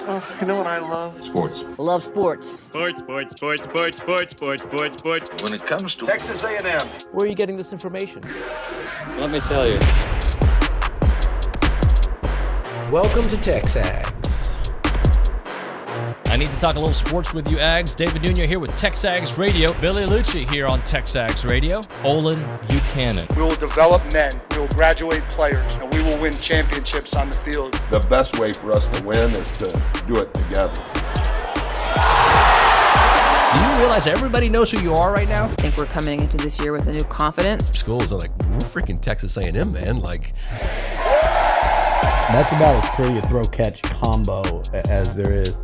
Oh, you know what I love? Sports. Love sports. Sports. When it comes to Texas A&M. Where are you getting this information? Let me tell you. Welcome to TexAgs. I need to talk a little sports with you, Ags. David Nuño here with TexAgs Radio. Billy Lucci here on TexAgs Radio. Olin Buchanan. We will develop men, we will graduate players, and we will win championships on the field. The best way for us to win is to do it together. Do you realize everybody knows who you are right now? I think we're coming into this year with a new confidence. Schools are like, we're freaking Texas A&M, man. Like, that's about as pretty a throw-catch combo as there is.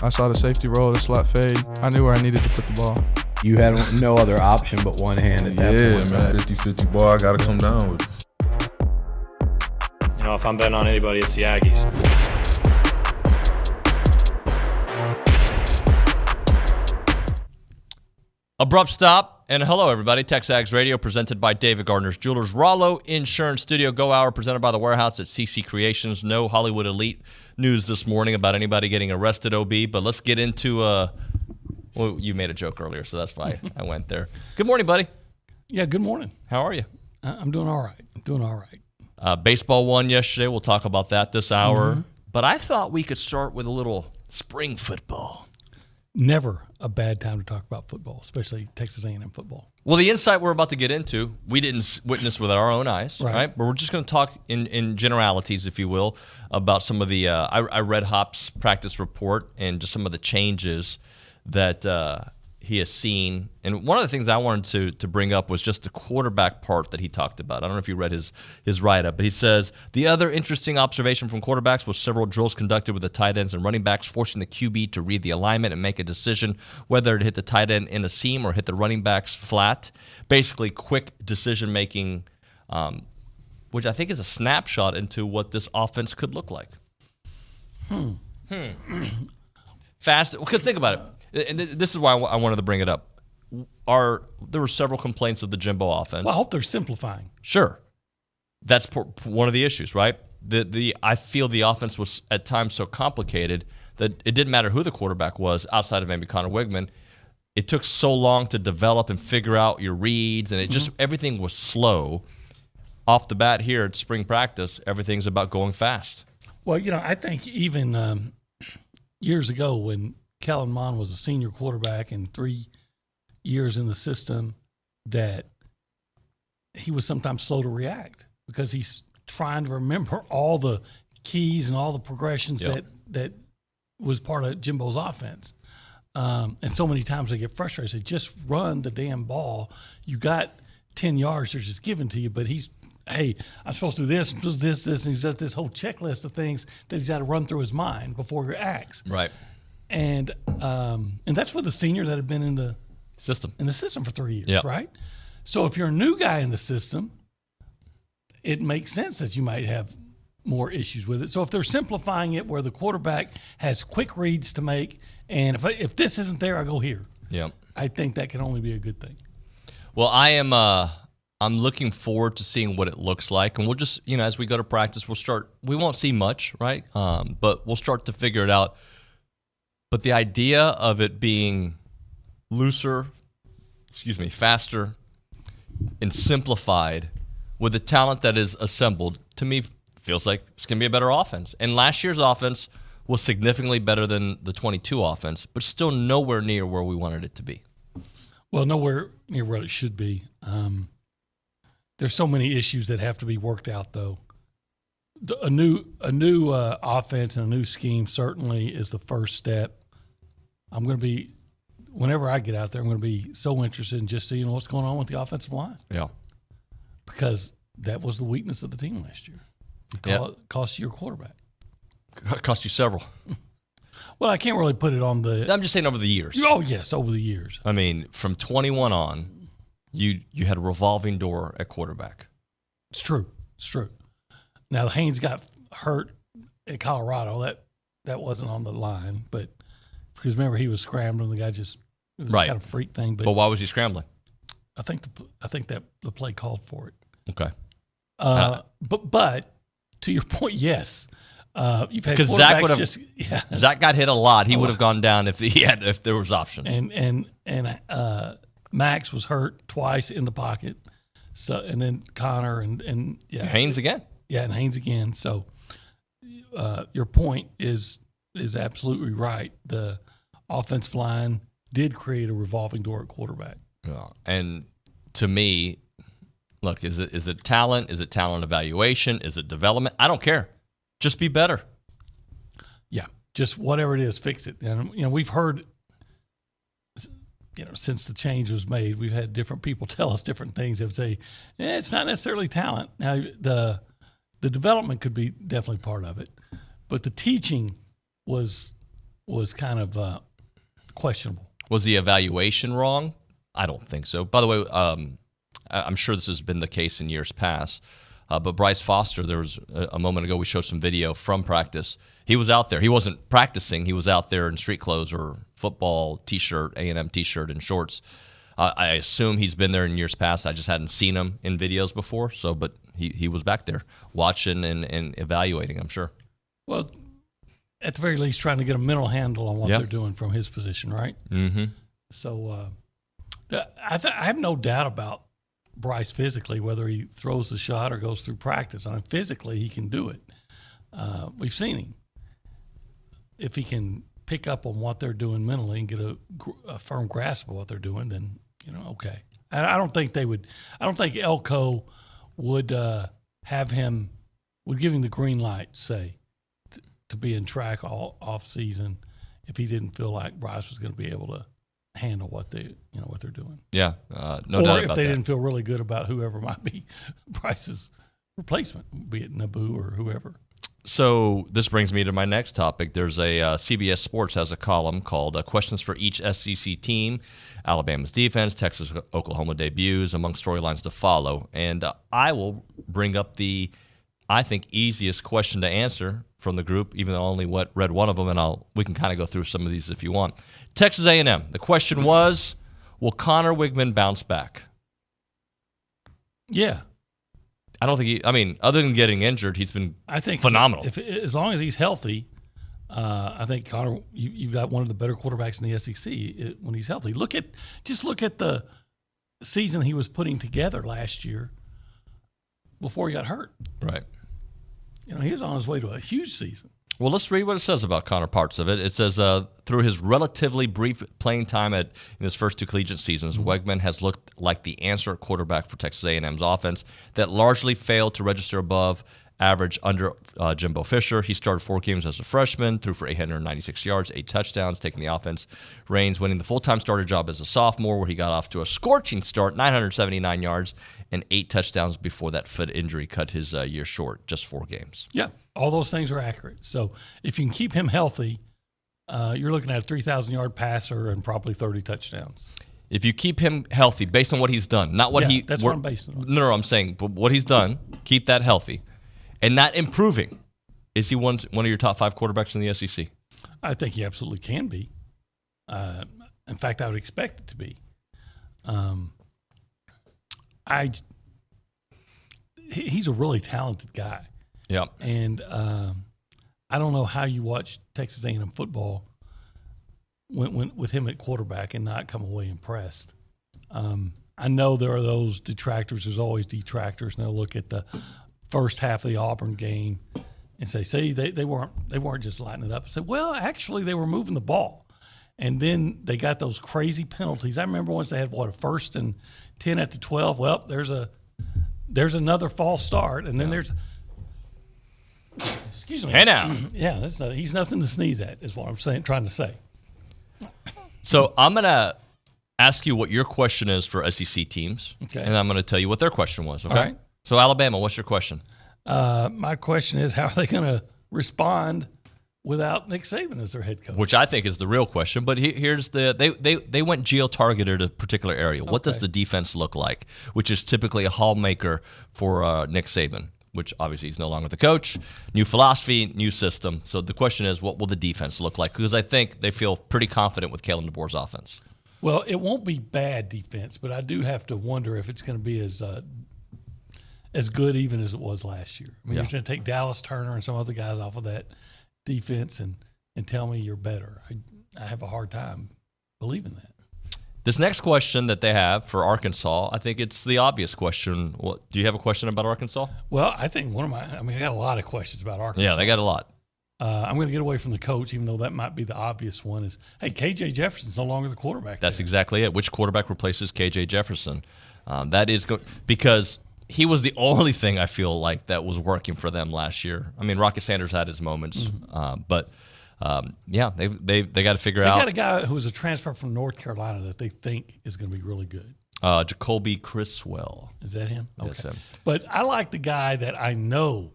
I saw the safety roll, the slot fade. I knew where I needed to put the ball. You had no other option but one hand at that point. Yeah, man, 50-50 ball, I got to come down with it. You know, if I'm betting on anybody, it's the Aggies. Abrupt stop, and hello, everybody. TexAgs Radio, presented by David Gardner's Jewelers. Rollo Insurance Studio Go Hour, presented by The Warehouse at CC Creations. No Hollywood Elite news this morning about anybody getting arrested, OB, but let's get into, well, you made a joke earlier, so that's why I went there. Good morning, buddy. Yeah, good morning. How are you? I'm doing all right. Baseball won yesterday. We'll talk about that this hour. But I thought we could start with a little spring football. Never a bad time to talk about football, especially Texas A&M football. Well, the insight we're about to get into, we didn't witness with our own eyes, right? But we're just going to talk in generalities, if you will, about some of the I read Hop's practice report and just some of the changes that he has seen. And one of the things I wanted to bring up was just the quarterback part that he talked about. I don't know if you read his write-up, but he says, the other interesting observation from quarterbacks was several drills conducted with the tight ends and running backs, forcing the QB to read the alignment and make a decision whether to hit the tight end in a seam or hit the running backs flat. Basically, quick decision-making, which I think is a snapshot into what this offense could look like. Fast, because think about it. And this is why I wanted to bring it up. There were several complaints of the Jimbo offense. Well, I hope they're simplifying. Sure. That's one of the issues, right? I feel the offense was at times so complicated that it didn't matter who the quarterback was outside of maybe Connor Wigman. It took so long to develop and figure out your reads, and it just everything was slow. Off the bat here at spring practice, everything's about going fast. Well, I think even years ago when Kellen Mond was a senior quarterback and 3 years in the system, that he was sometimes slow to react because he's trying to remember all the keys and all the progressions that was part of Jimbo's offense. And so many times they get frustrated. They say, just run the damn ball. You got 10 yards, they're just given to you. But hey, I'm supposed to do this, this, and he's got this whole checklist of things that he's got to run through his mind before he acts. Right. And that's with a senior that had been in the system for 3 years, right? So if you're a new guy in the system, it makes sense that you might have more issues with it. So if they're simplifying it where the quarterback has quick reads to make, and if this isn't there, I go here. Yeah, I think that can only be a good thing. Well, I'm looking forward to seeing what it looks like, and we'll just as we go to practice, we won't see much, right? But we'll start to figure it out. But the idea of it being faster, and simplified with the talent that is assembled, to me, feels like it's going to be a better offense. And last year's offense was significantly better than the 22 offense, but still nowhere near where we wanted it to be. Well, nowhere near where it should be. There's so many issues that have to be worked out, though. A new offense and a new scheme certainly is the first step. Whenever I get out there, I'm going to be so interested in just seeing what's going on with the offensive line. Yeah. Because that was the weakness of the team last year. It cost you your quarterback. Cost you several. Well, I can't really put it on the – I'm just saying over the years. Oh, yes, over the years. I mean, from 21 on, you had a revolving door at quarterback. It's true. Now, Haynes got hurt at Colorado. That wasn't on the line, but because remember he was scrambling, the guy just it was kind of a freak thing. But why was he scrambling? I think that the play called for it. Okay. But to your point, yes, You've had because Zach would quarterbacks have. Zach got hit a lot. He would have gone down if there was options. And Max was hurt twice in the pocket. So and then Connor and Haynes again. Yeah, and Haynes again. So your point is absolutely right. The offensive line did create a revolving door at quarterback. Yeah. And to me, look, is it talent? Is it talent evaluation? Is it development? I don't care. Just be better. Yeah, just whatever it is, fix it. And we've heard, since the change was made, we've had different people tell us different things. They would say, it's not necessarily talent. Now, the development could be definitely part of it, but the teaching was kind of questionable. Was the evaluation wrong? I don't think so. By the way, I'm sure this has been the case in years past. But Bryce Foster, there was a moment ago we showed some video from practice. He was out there. He wasn't practicing. He was out there in street clothes or football T-shirt, A&M T-shirt and shorts. I assume he's been there in years past. I just hadn't seen him in videos before. But he was back there watching and evaluating, I'm sure. Well, at the very least, trying to get a mental handle on what they're doing from his position, right? Mm-hmm. So I have no doubt about Bryce physically, whether he throws the shot or goes through practice. I mean, physically, he can do it. We've seen him. If he can pick up on what they're doing mentally and get a firm grasp of what they're doing, then, okay. And I don't think Elko would have him, would give him the green light, say, to be in track all off season if he didn't feel like Bryce was going to be able to handle what they're doing. Yeah, no doubt about that. Or if they didn't feel really good about whoever might be Bryce's replacement, be it Naboo or whoever. So this brings me to my next topic. There's a CBS Sports has a column called Questions for Each SEC Team, Alabama's Defense, Texas, Oklahoma Debuts, among storylines to follow. And I will bring up the, I think, easiest question to answer from the group, even though I only read one of them, and we can kind of go through some of these if you want. Texas A&M. The question was, will Connor Wigman bounce back? Yeah. I don't think other than getting injured, he's been phenomenal. As long as he's healthy, I think Connor, you've got one of the better quarterbacks in the SEC when he's healthy. Look at the season he was putting together last year before he got hurt. Right. He was on his way to a huge season. Well, let's read what it says about Connor, parts of it. It says, through his relatively brief playing time in his first two collegiate seasons, Wegman has looked like the answer at quarterback for Texas A&M's offense that largely failed to register above average under Jimbo Fisher. He started 4 games as a freshman, threw for 896 yards, 8 touchdowns, taking the offense reins, winning the full-time starter job as a sophomore, where he got off to a scorching start, 979 yards, and 8 touchdowns before that foot injury cut his year short, just 4 games. Yeah, all those things are accurate. So if you can keep him healthy, you're looking at a 3,000-yard passer and probably 30 touchdowns. If you keep him healthy, based on what he's done, not what that's what I'm basing on. No, I'm saying but what he's done, keep that healthy. And not improving. Is he one of your top 5 quarterbacks in the SEC? I think he absolutely can be. In fact, I would expect it to be. He's a really talented guy. Yeah. And I don't know how you watch Texas A&M football with him at quarterback and not come away impressed. I know there are those detractors. There's always detractors, and they'll look at the first half of the Auburn game and say, see, they weren't just lighting it up. I said, well, actually, they were moving the ball. And then they got those crazy penalties. I remember once they had, a 1st and 10 at the 12. Well, there's another false start. And then there's – excuse me. Hey, now. Yeah, he's nothing to sneeze at is what I'm trying to say. So I'm going to ask you what your question is for SEC teams. Okay. And I'm going to tell you what their question was, okay? All right. So, Alabama, what's your question? My question is, how are they going to respond without Nick Saban as their head coach? Which I think is the real question. But here's they went geo-targeted a particular area. What does the defense look like? Which is typically a hallmaker for Nick Saban, which obviously he's no longer the coach. New philosophy, new system. So the question is, what will the defense look like? Because I think they feel pretty confident with Kalen DeBoer's offense. Well, it won't be bad defense, but I do have to wonder if it's going to be as as good even as it was last year. I mean, Yeah. you're going to take Dallas Turner and some other guys off of that defense and tell me you're better. I have a hard time believing that. This next question that they have for Arkansas, I think it's the obvious question. Do you have a question about Arkansas? Well, I think I got a lot of questions about Arkansas. Yeah, they got a lot. I'm going to get away from the coach, even though that might be the obvious one, is, hey, K.J. Jefferson's no longer the quarterback. That's exactly it. Which quarterback replaces K.J. Jefferson? That is because he was the only thing I feel like that was working for them last year. I mean, Rocket Sanders had his moments, but yeah, they got to figure out. They got a guy who was a transfer from North Carolina that they think is going to be really good. Jacoby Criswell. Is that him? Okay. Yes, him. But I like the guy that I know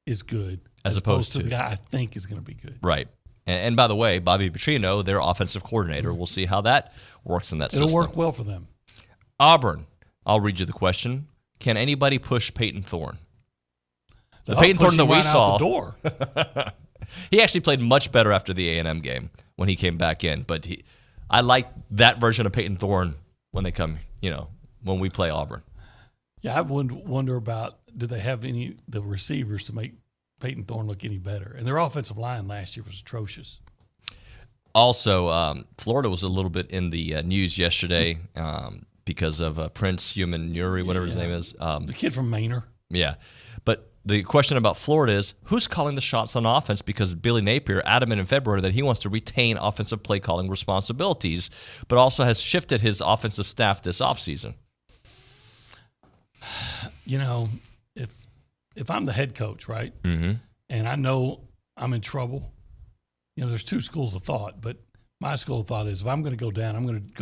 is good as opposed to the guy I think is going to be good. Right. And by the way, Bobby Petrino, their offensive coordinator, we'll see how that works in that system. It'll work well for them. Auburn. I'll read you the question. Can anybody push Peyton Thorne? The Peyton Thorne that we saw. Out the door. He actually played much better after the A&M game when he came back in. But I like that version of Peyton Thorne when they come, when we play Auburn. Yeah, I wonder about, did they have the receivers to make Peyton Thorne look any better? And their offensive line last year was atrocious. Also, Florida was a little bit in the news yesterday because of Prince Human Nuri, whatever his name is. The kid from Manor. Yeah. But the question about Florida is, who's calling the shots on offense? Because Billy Napier adamant in February that he wants to retain offensive play calling responsibilities, but also has shifted his offensive staff this offseason. If I'm the head coach, right, mm-hmm. and I know I'm in trouble, there's two schools of thought, but my school of thought is if I'm going to go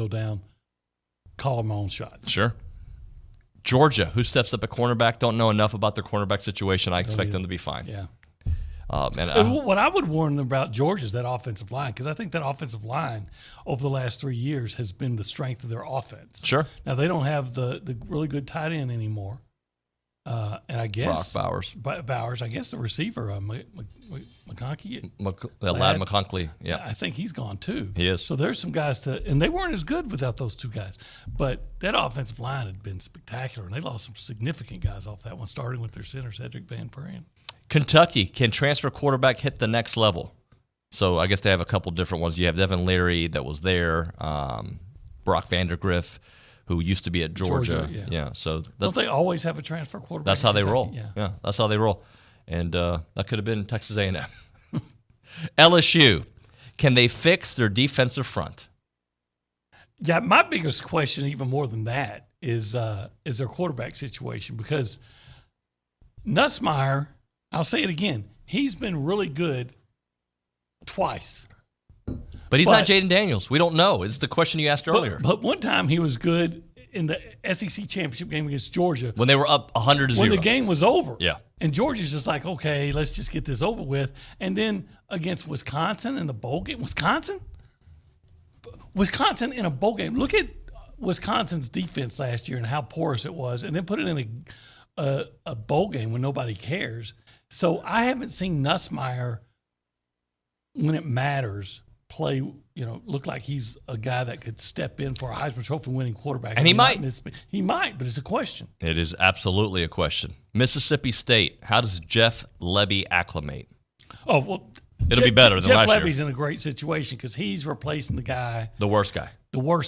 down, call my own shot. Sure. Georgia, who steps up at cornerback, don't know enough about their cornerback situation. I expect them to be fine. Yeah. What I would warn them about Georgia is that offensive line, because I think that offensive line over the last 3 years has been the strength of their offense. Sure. Now, they don't have the really good tight end anymore. And I guess Bowers, I guess the receiver, McConkey. Lad McConkey, yeah. I think he's gone too. He is. So there's some guys and they weren't as good without those two guys. But that offensive line had been spectacular, and they lost some significant guys off that one, starting with their center, Cedric Van Pran. Kentucky, can transfer quarterback hit the next level? So I guess they have a couple different ones. You have Devin Leary that was there, Brock Vandergriff, who used to be at Georgia. Yeah. So don't they always have a transfer quarterback? That's how they roll. Yeah, that's how they roll. And that could have been Texas A&M. LSU, can they fix their defensive front? Yeah, my biggest question, even more than that, is their quarterback situation, because Nussmeier, I'll say it again, he's been really good twice. But he's not Jaden Daniels. We don't know. It's the question you asked earlier. But one time he was good in the SEC championship game against Georgia. When they were up 100-0. When the game was over. Yeah. And Georgia's just like, okay, let's just get this over with. And then against Wisconsin in the bowl game. Wisconsin in a bowl game. Look at Wisconsin's defense last year and how porous it was, and then put it in a bowl game when nobody cares. So I haven't seen Nussmeier, when it matters, play, look like he's a guy that could step in for a Heisman Trophy winning quarterback. And he might. He might, but it's a question. It is absolutely a question. Mississippi State, how does Jeff Lebby acclimate? Oh, well, it'll be better than last year. Jeff Lebby's in a great situation because he's replacing the worst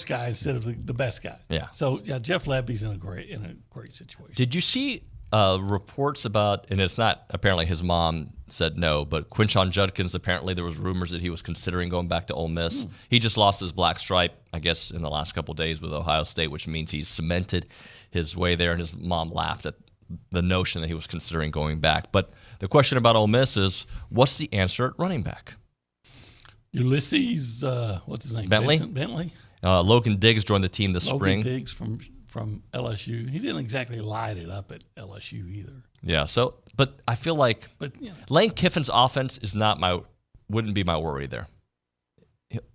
guy instead of the best guy. Yeah. So, yeah, Jeff Lebby's in a great situation. Did you see reports about, and it's not, apparently his mom said no, but Quinshon Judkins, apparently there was rumors that he was considering going back to Ole Miss. He just lost his black stripe, I guess, in the last couple of days with Ohio State, which means he's cemented his way there, and his mom laughed at the notion that he was considering going back. But the question about Ole Miss is, what's the answer at running back? Ulysses, what's his name? Bentley. Logan Diggs joined the team this spring. Logan Diggs from LSU. He didn't exactly light it up at LSU either. Yeah, but I feel like Lane Kiffin's offense wouldn't be my worry there.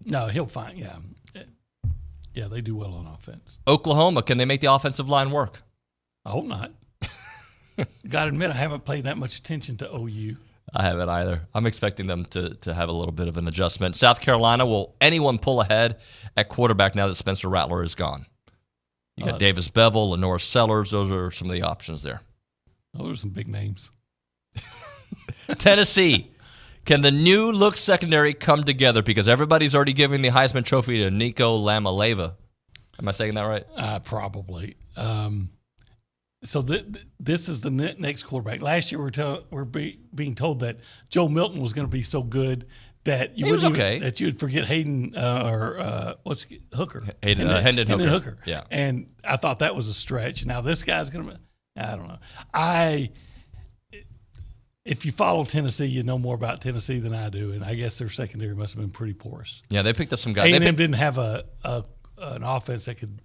No, he'll find, Yeah, they do well on offense. Oklahoma, can they make the offensive line work? I hope not. Got to admit, I haven't paid that much attention to OU. I haven't either. I'm expecting them to have a little bit of an adjustment. South Carolina, will anyone pull ahead at quarterback now that Spencer Rattler is gone? You got Davis Bevel, Lenore Sellers. Those are some of the options there. Those are some big names. Tennessee. Can the new look secondary come together? Because everybody's already giving the Heisman Trophy to Nico Lamaleva. Am I saying that right? Probably. So this is the next quarterback. Last year we're being told that Joe Milton was going to be so good that you would forget Hayden Hooker. Hendon Hooker. Yeah. And I thought that was a stretch. Now this guy's going to – I don't know. If you follow Tennessee, you know more about Tennessee than I do, and I guess their secondary must have been pretty porous. Yeah, they picked up some guys. A&M didn't have an offense that could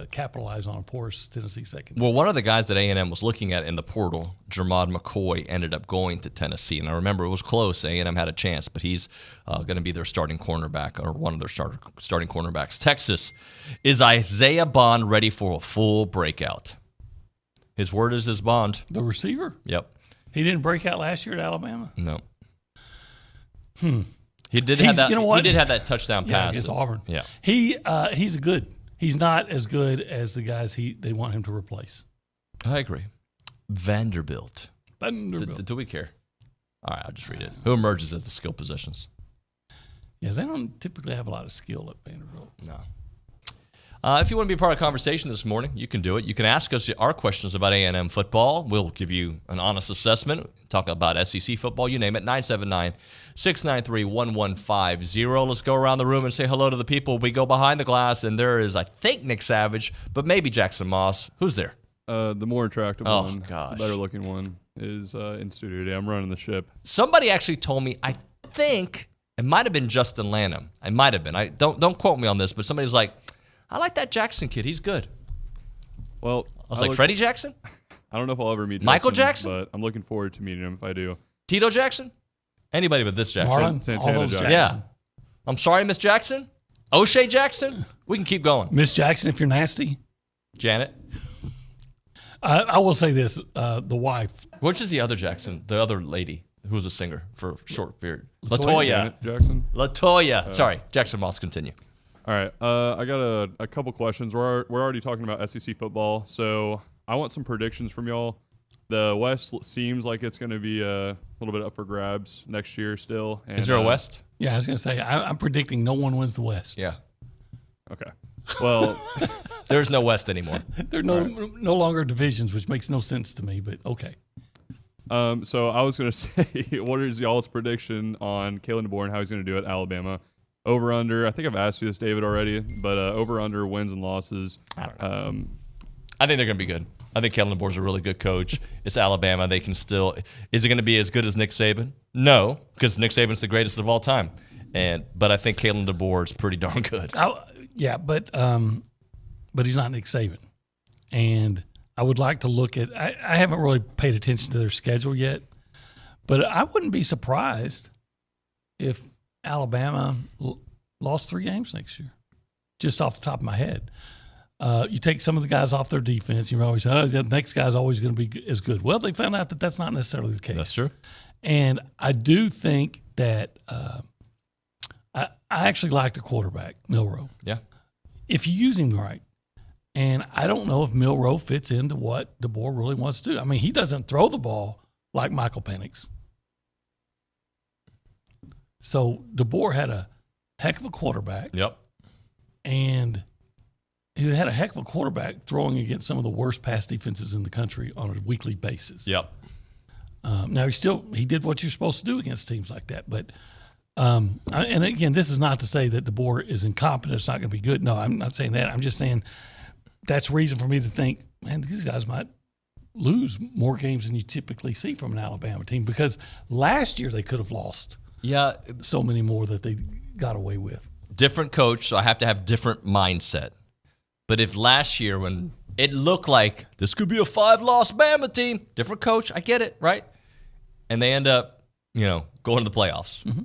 capitalize on a porous Tennessee secondary. Well, one of the guys that A&M was looking at in the portal, Jermod McCoy, ended up going to Tennessee, and I remember it was close. A&M had a chance, but he's going to be their starting cornerback or one of their starting cornerbacks. Texas, is Isaiah Bond ready for a full breakout? His word is his bond. The receiver? Yep. He didn't break out last year at Alabama? No. He did have that. You know what? He did have that touchdown pass against Auburn. Yeah. He's good. He's not as good as the guys they want him to replace. I agree. Vanderbilt. Do we care? All right, I'll just read it. Who emerges at the skill positions? Yeah, they don't typically have a lot of skill at Vanderbilt. No. If you want to be part of the conversation this morning, you can do it. You can ask us our questions about A&M football. We'll give you an honest assessment. Talk about SEC football, you name it. 979-693-1150. Let's go around the room and say hello to the people. We go behind the glass, and there is, I think, Nick Savage, but maybe Jackson Moss. Who's there? The more attractive one, gosh. better looking one, is in studio today. I'm running the ship. Somebody actually told me, I think it might have been Justin Lanham. It might have been. Don't quote me on this, but somebody's like, I like that Jackson kid. He's good. Well, I was like, Freddie Jackson? I don't know if I'll ever meet Michael Jackson, Jackson? but I'm looking forward to meeting him if I do. Tito Jackson? Anybody but this Jackson. Marlon, Santana Jackson. Yeah. I'm sorry, Miss Jackson. O'Shea Jackson? We can keep going. Miss Jackson, if you're nasty. Janet? I will say this, the wife. Which is the other Jackson, the other lady who was a singer for a short period? LaToya. Janet Jackson. LaToya. Sorry, Jackson Moss, continue. All right, I got a couple questions. We're already talking about SEC football, so I want some predictions from y'all. The West seems like it's going to be a little bit up for grabs next year still. And, is there a West? Yeah, I was going to say, I'm predicting no one wins the West. Yeah. Okay. Well, there's no West anymore. There are no longer divisions, which makes no sense to me, but okay. So I was going to say, what is y'all's prediction on Kalen DeBoer and how he's going to do at Alabama? Over under, I think I've asked you this, David, already, but over under wins and losses. I don't know. I think they're going to be good. I think Kellen DeBoer's a really good coach. It's Alabama. They can still. Is it going to be as good as Nick Saban? No, because Nick Saban's the greatest of all time. But I think Kalen DeBoer's pretty darn good. Yeah, but he's not Nick Saban, and I would like to look at. I haven't really paid attention to their schedule yet, but I wouldn't be surprised if Alabama lost 3 games next year, just off the top of my head. You take some of the guys off their defense, you're always saying, the next guy's always going to be as good. Well, they found out that that's not necessarily the case. That's true. And I do think that I actually like the quarterback, Milroe. Yeah. If you use him right. And I don't know if Milroe fits into what DeBoer really wants to do. I mean, he doesn't throw the ball like Michael Penix. So DeBoer had a heck of a quarterback. Yep. And he had a heck of a quarterback throwing against some of the worst pass defenses in the country on a weekly basis. Yep. Now he did what you're supposed to do against teams like that. But and again, this is not to say that DeBoer is incompetent. It's not going to be good. No, I'm not saying that. I'm just saying that's reason for me to think, man, these guys might lose more games than you typically see from an Alabama team, because last year they could have lost. Yeah, so many more that they got away with. Different coach, so I have to have different mindset. But if last year when it looked like this could be a 5-loss Bama team, different coach, I get it, right? And they end up, going to the playoffs. Mm-hmm.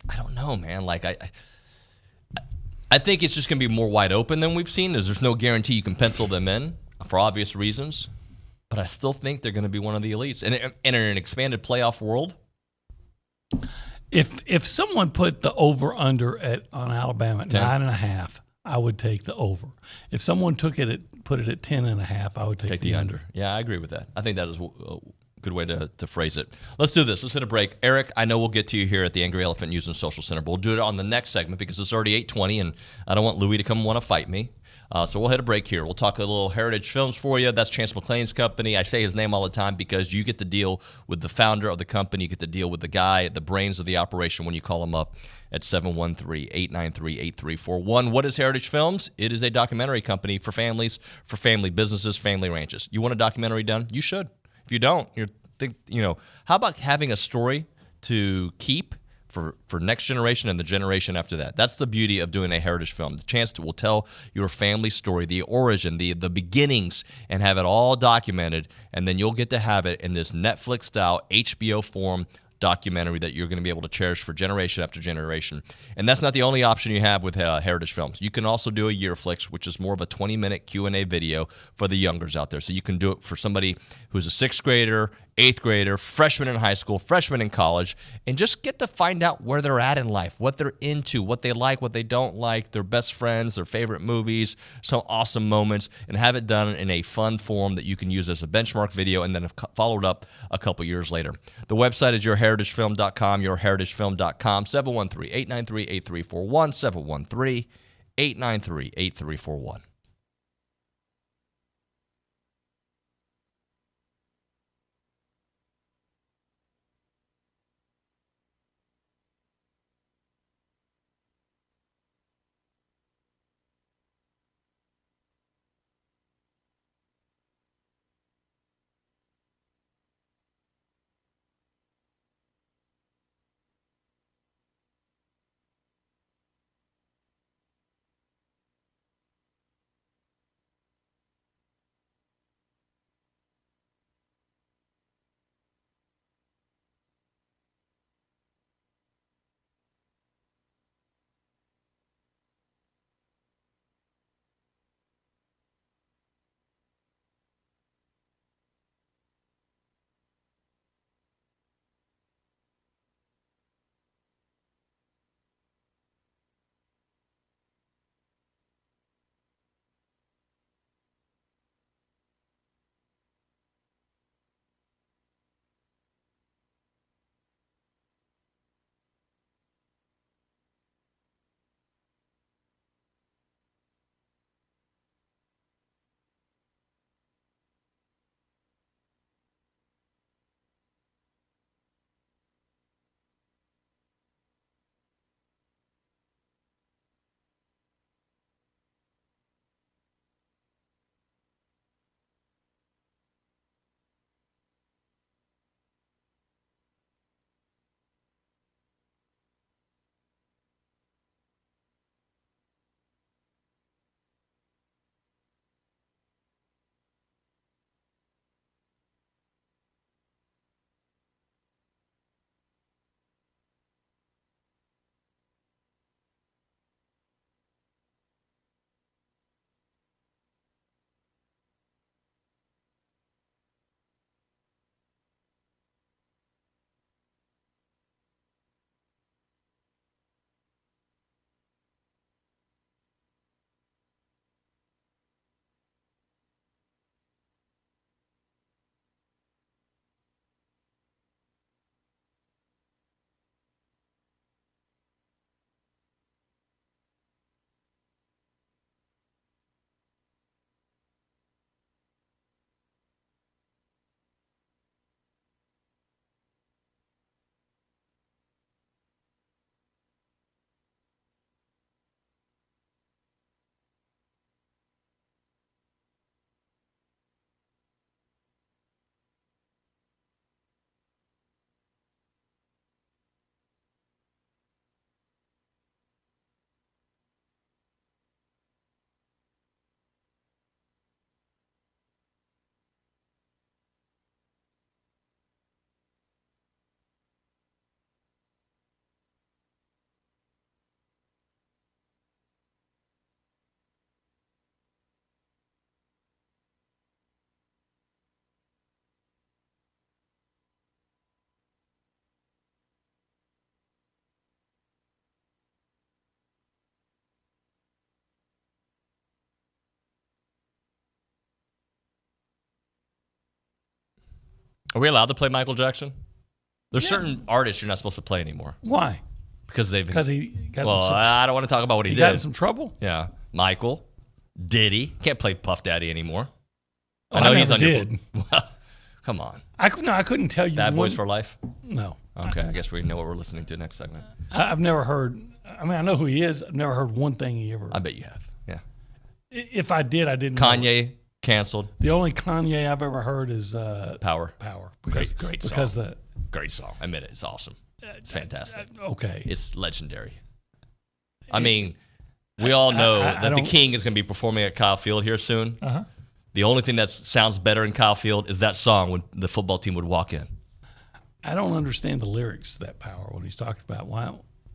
I don't know, man. Like I think it's just going to be more wide open than we've seen. There's no guarantee you can pencil them in for obvious reasons. But I still think they're going to be one of the elites. And in an expanded playoff world, If someone put the over-under on Alabama at 9.5, I would take the over. If someone put it at 10.5, I would take the under. Yeah, I agree with that. I think that is a good way to phrase it. Let's do this. Let's hit a break. Eric, I know we'll get to you here at the Angry Elephant News and Social Center, but we'll do it on the next segment because it's already 8:20, and I don't want Louis to come and want to fight me. So we'll hit a break here. We'll talk a little Heritage Films for you. That's Chance McClain's company. I say his name all the time because you get to deal with the founder of the company. You get to deal with the guy, the brains of the operation when you call him up at 713-893-8341. What is Heritage Films? It is a documentary company for families, for family businesses, family ranches. You want a documentary done? You should. If you don't, how about having a story to keep for next generation and the generation after that? That's the beauty of doing a heritage film. The chance to will tell your family story, the origin, the beginnings, and have it all documented, and then you'll get to have it in this Netflix-style HBO form documentary that you're going to be able to cherish for generation after generation. And that's not the only option you have with Heritage Films. You can also do a Yearflix, which is more of a 20-minute Q&A video for the youngers out there. So you can do it for somebody who's a 6th grader, 8th grader, freshman in high school, freshman in college, and just get to find out where they're at in life, what they're into, what they like, what they don't like, their best friends, their favorite movies, some awesome moments, and have it done in a fun form that you can use as a benchmark video and then have followed up a couple years later. The website is yourheritagefilm.com, yourheritagefilm.com, 713-893-8341, 713-893-8341. Are we allowed to play Michael Jackson? There's certain artists you're not supposed to play anymore. Why? Because they've because he got well, I don't want to talk about what he did. Got in some trouble. Yeah, Michael, Diddy can't play Puff Daddy anymore. I know he's on did. Well, come on. I couldn't tell you. Bad Boys for Life. No. Okay, I guess we know what we're listening to next segment. I've never heard. I mean, I know who he is. I've never heard one thing he ever. I bet you have. Yeah. If I did, I didn't. Kanye canceled. The only Kanye I've ever heard is Power. Great song. Great song. I admit it. It's awesome. It's fantastic. Okay. It's legendary. I mean, we all know that the King is going to be performing at Kyle Field here soon. Uh-huh. The only thing that sounds better in Kyle Field is that song when the football team would walk in. I don't understand the lyrics to that Power when he's talking about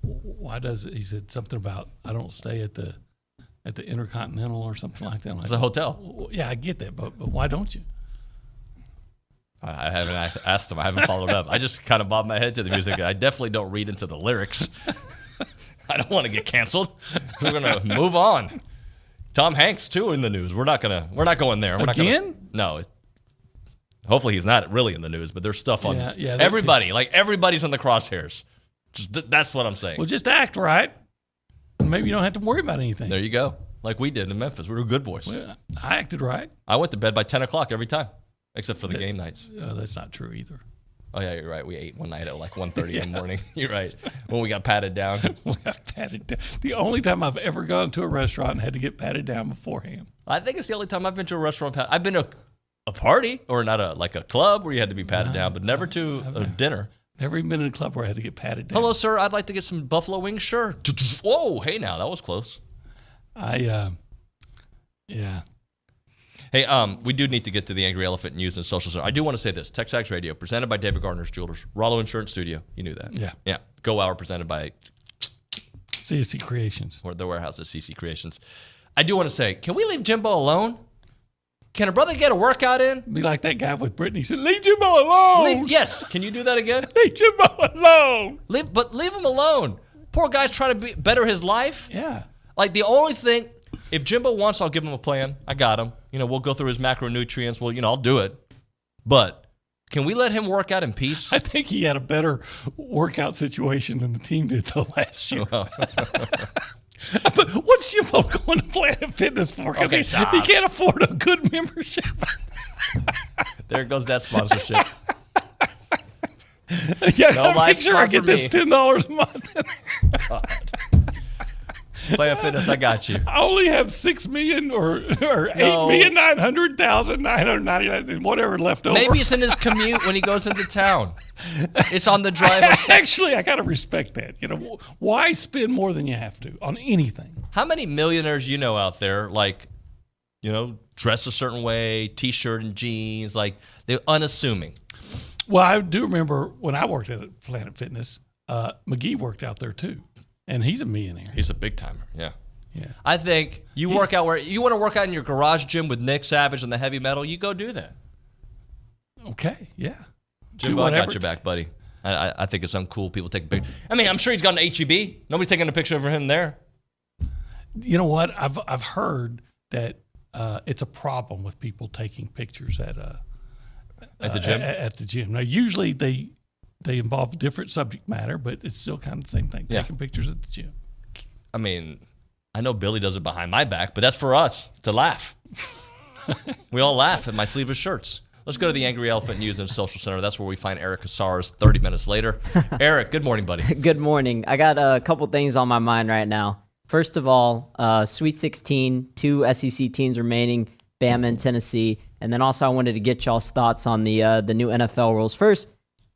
why does it, he said something about I don't stay at the Intercontinental or something like that. It's a hotel. Yeah, I get that, but why don't you? I haven't asked him. I haven't followed up. I just kind of bob my head to the music. I definitely don't read into the lyrics. I don't want to get canceled. We're gonna move on. Tom Hanks too in the news. We're not going there. We're Again? No. Hopefully he's not really in the news, but there's stuff on this. Yeah, everybody's in the crosshairs. That's what I'm saying. Well, just act right. Maybe you don't have to worry about anything. There you go. Like we did in Memphis. We were good boys. Well, I acted right. I went to bed by 10 o'clock every time, except for the game nights. That's not true either. Oh, yeah, you're right. We ate one night at like 1:30 in the morning. You're right. When we got patted down. We got patted down. The only time I've ever gone to a restaurant and had to get patted down beforehand. I think it's the only time I've been to a restaurant. I've been to a party or not a club where you had to be patted down, but never to a dinner. Never even been in a club where I had to get patted down. Hello, sir. I'd like to get some buffalo wings. Sure. Whoa. Hey, now that was close. Yeah. Hey, we do need to get to the Angry Elephant News and Social Center. I do want to say this. TexAgs Radio, presented by David Gardner's Jewelers. Rollo Insurance Studio. You knew that. Yeah. Yeah. Go Hour, presented by CC Creations. Or the warehouse at CC Creations. I do want to say, can we leave Jimbo alone? Can a brother get a workout in? Be like that guy with Brittany. Said, leave Jimbo alone. Yes. Can you do that again? Leave Jimbo alone. Leave him alone. Poor guy's trying to better his life. Yeah. Like the only thing, if Jimbo wants, I'll give him a plan. I got him. We'll go through his macronutrients. Well, I'll do it. But can we let him work out in peace? I think he had a better workout situation than the team did the last year. But what's Jimbo going to Planet Fitness for? Because he can't afford a good membership. There goes that sponsorship. Yeah, make sure I get this $10 a month. Planet Fitness, I got you. I only have 6 million or 8,900,999 and whatever left over. Maybe it's in his commute when he goes into town. It's on the drive. Actually, I got to respect that. Why spend more than you have to on anything? How many millionaires out there, dress a certain way, T-shirt and jeans, they're unassuming? Well, I do remember when I worked at Planet Fitness, McGee worked out there too. And he's a millionaire. He's a big timer, yeah. Yeah. I think you work out where you want to work out in your garage gym with Nick Savage and the heavy metal, you go do that. Okay, yeah. Jimbo, I got your back, buddy. I think it's uncool. People take a picture. I mean, I'm sure he's got an HEB. Nobody's taking a picture of him there. You know what? I've heard that it's a problem with people taking pictures at the gym. At the gym. Now, usually they involve different subject matter, but it's still kind of the same thing. Taking pictures at the gym. I mean, I know Billy does it behind my back, but that's for us to laugh. We all laugh at my sleeveless shirts. Let's go to the Angry Elephant News and Social Center. That's where we find Eric Casares 30 minutes later. Eric, good morning, buddy. Good morning. I got a couple things on my mind right now. First of all, Sweet 16, 2 SEC teams remaining, Bama and Tennessee. And then also I wanted to get y'all's thoughts on the new NFL rules. First,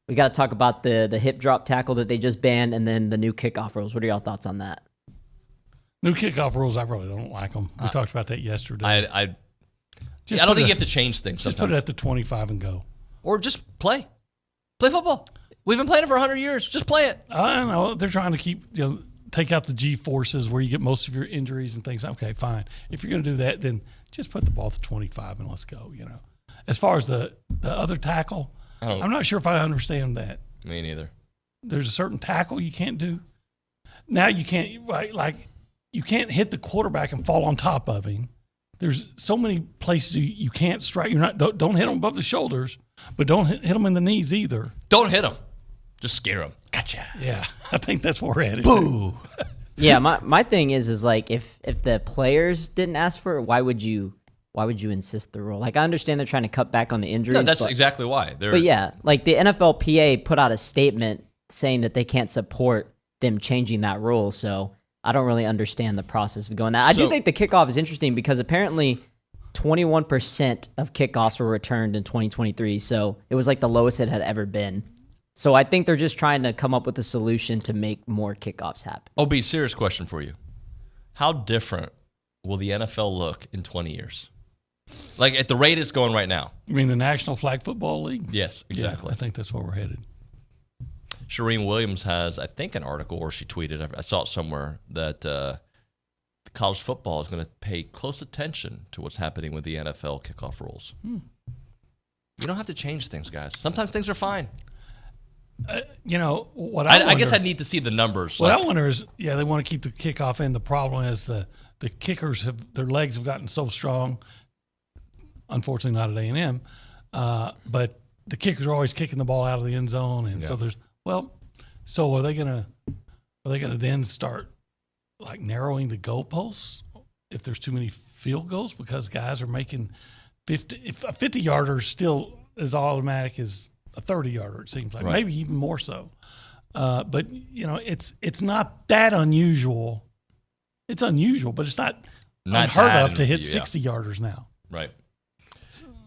we got to talk about the hip drop tackle that they just banned and then the new kickoff rules. What are y'all thoughts on that? New kickoff rules, I really don't like them. We talked about that yesterday. I don't think you have to change things sometimes. Just put it at the 25 and go. Or just play. Play football. We've been playing it for 100 years. Just play it. I know. They're trying to take out the G-forces where you get most of your injuries and things. Okay, fine. If you're going to do that, then just put the ball at the 25 and let's go, As far as the other tackle, I'm not sure if I understand that. Me neither. There's a certain tackle you can't do. Now you can't, you can't hit the quarterback and fall on top of him. there's so many places you can't strike. Don't hit them above the shoulders, but don't hit them in the knees either. Don't hit them. Just scare them. Gotcha. Yeah, I think that's where we're headed. Boo. Yeah, my thing is like if the players didn't ask for it, why would you insist the rule? Like I understand they're trying to cut back on the injuries. No, that's exactly why. But yeah, like the NFLPA put out a statement saying that they can't support them changing that rule. So I don't really understand the process of going that. I do think the kickoff is interesting because apparently 21% of kickoffs were returned in 2023. So it was like the lowest it had ever been. So I think they're just trying to come up with a solution to make more kickoffs happen. OB, serious question for you. How different will the NFL look in 20 years? Like at the rate it's going right now. You mean the National Flag Football League? Yes, exactly. Yeah, I think that's where we're headed. Shireen Williams has, I think, an article, or she tweeted, I saw it somewhere, that college football is going to pay close attention to what's happening with the NFL kickoff rules. You don't have to change things, guys. Sometimes things are fine. What I guess I need to see the numbers. What I wonder is, they want to keep the kickoff in. The problem is the kickers their legs have gotten so strong. Unfortunately, not at A&M, but the kickers are always kicking the ball out of the end zone, and so there's So are they gonna then start like narrowing the goalposts if there's too many field goals because guys are making 50? If a 50-yarder is still as automatic as a 30-yarder, it seems like, maybe even more so. But it's not that unusual. It's unusual, but it's not unheard of to hit 60-yarders now. Right.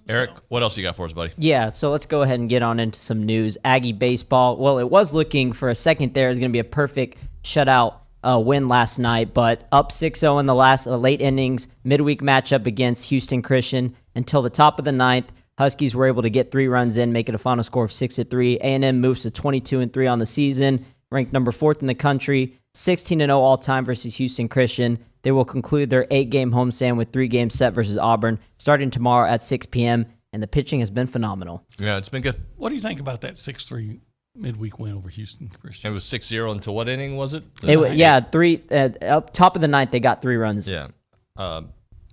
Eric, what else you got for us, buddy? Yeah, so let's go ahead and get on into some news. Aggie baseball. Well, it was looking for a second there. It was going to be a perfect shutout win last night, but up 6-0 in the last late innings, midweek matchup against Houston Christian. Until the top of the ninth, Huskies were able to get 3 runs in, make it a final score of 6-3. A&M moves to 22-3 on the season, ranked number 4th in the country, 16-0 all-time versus Houston Christian. They will conclude their 8-game homestand with 3 games set versus Auburn, starting tomorrow at 6 p.m., and the pitching has been phenomenal. Yeah, it's been good. What do you think about that 6-3 midweek win over Houston Christian? It was 6-0 until what inning was it? Up top of the ninth, they got 3 runs. Yeah. I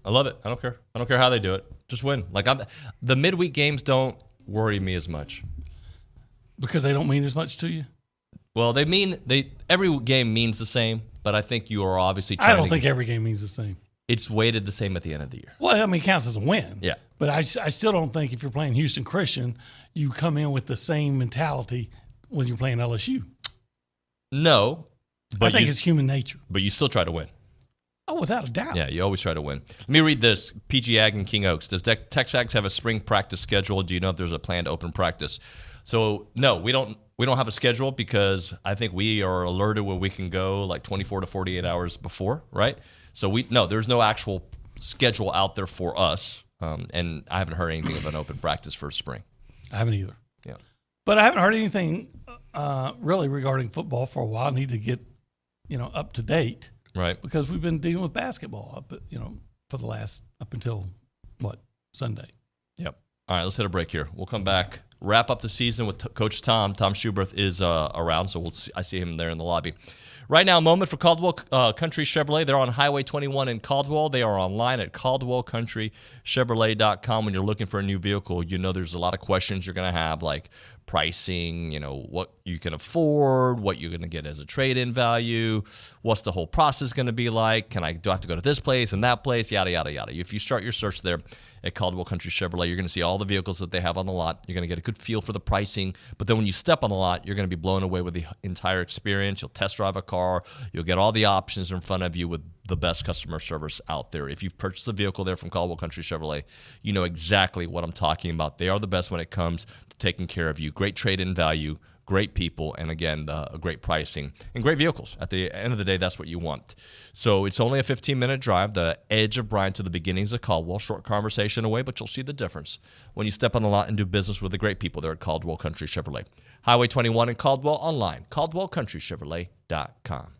love it. I don't care. I don't care how they do it. Just win. Like the midweek games don't worry me as much. Because they don't mean as much to you? Well, every game means the same, but I think you are obviously trying I don't think every game means the same. It's weighted the same at the end of the year. Well, I mean, it counts as a win. Yeah. But I still don't think if you're playing Houston Christian, you come in with the same mentality when you're playing LSU. No. But I think it's human nature. But you still try to win. Oh, without a doubt. Yeah, you always try to win. Let me read this. PG Ag and King Oaks. Does TexAgs have a spring practice schedule? Do you know if there's a planned open practice? So, no, we don't have a schedule because I think we are alerted when we can go like 24 to 48 hours before, right? So there's no actual schedule out there for us, and I haven't heard anything of an open practice for spring. I haven't either. Yeah, but I haven't heard anything really regarding football for a while. I need to get up to date, right? Because we've been dealing with basketball up until Sunday. Yep. All right, let's hit a break here. We'll come back, wrap up the season with Coach Tom. Tom Schuberth is around, so I see him there in the lobby. Right now, a moment for Caldwell Country Chevrolet. They're on Highway 21 in Caldwell. They are online at caldwellcountrychevrolet.com. When you're looking for a new vehicle, there's a lot of questions you're going to have, like pricing, what you can afford, what you're going to get as a trade-in value, what's the whole process going to be like, do I have to go to this place and that place, yada, yada, yada. If you start your search there at Caldwell Country Chevrolet, you're going to see all the vehicles that they have on the lot. You're going to get a good feel for the pricing, but then when you step on the lot, you're going to be blown away with the entire experience. You'll test drive a car. You'll get all the options in front of you with the best customer service out there. If you've purchased a vehicle there from Caldwell Country Chevrolet, you know exactly what I'm talking about. They are the best when it comes to taking care of you. Great trade-in value, great people, and again, great pricing and great vehicles. At the end of the day, that's what you want. So it's only a 15-minute drive, the edge of Bryan to the beginnings of Caldwell. Short conversation away, but you'll see the difference when you step on the lot and do business with the great people there at Caldwell Country Chevrolet. Highway 21 in Caldwell, online, caldwellcountrychevrolet.com.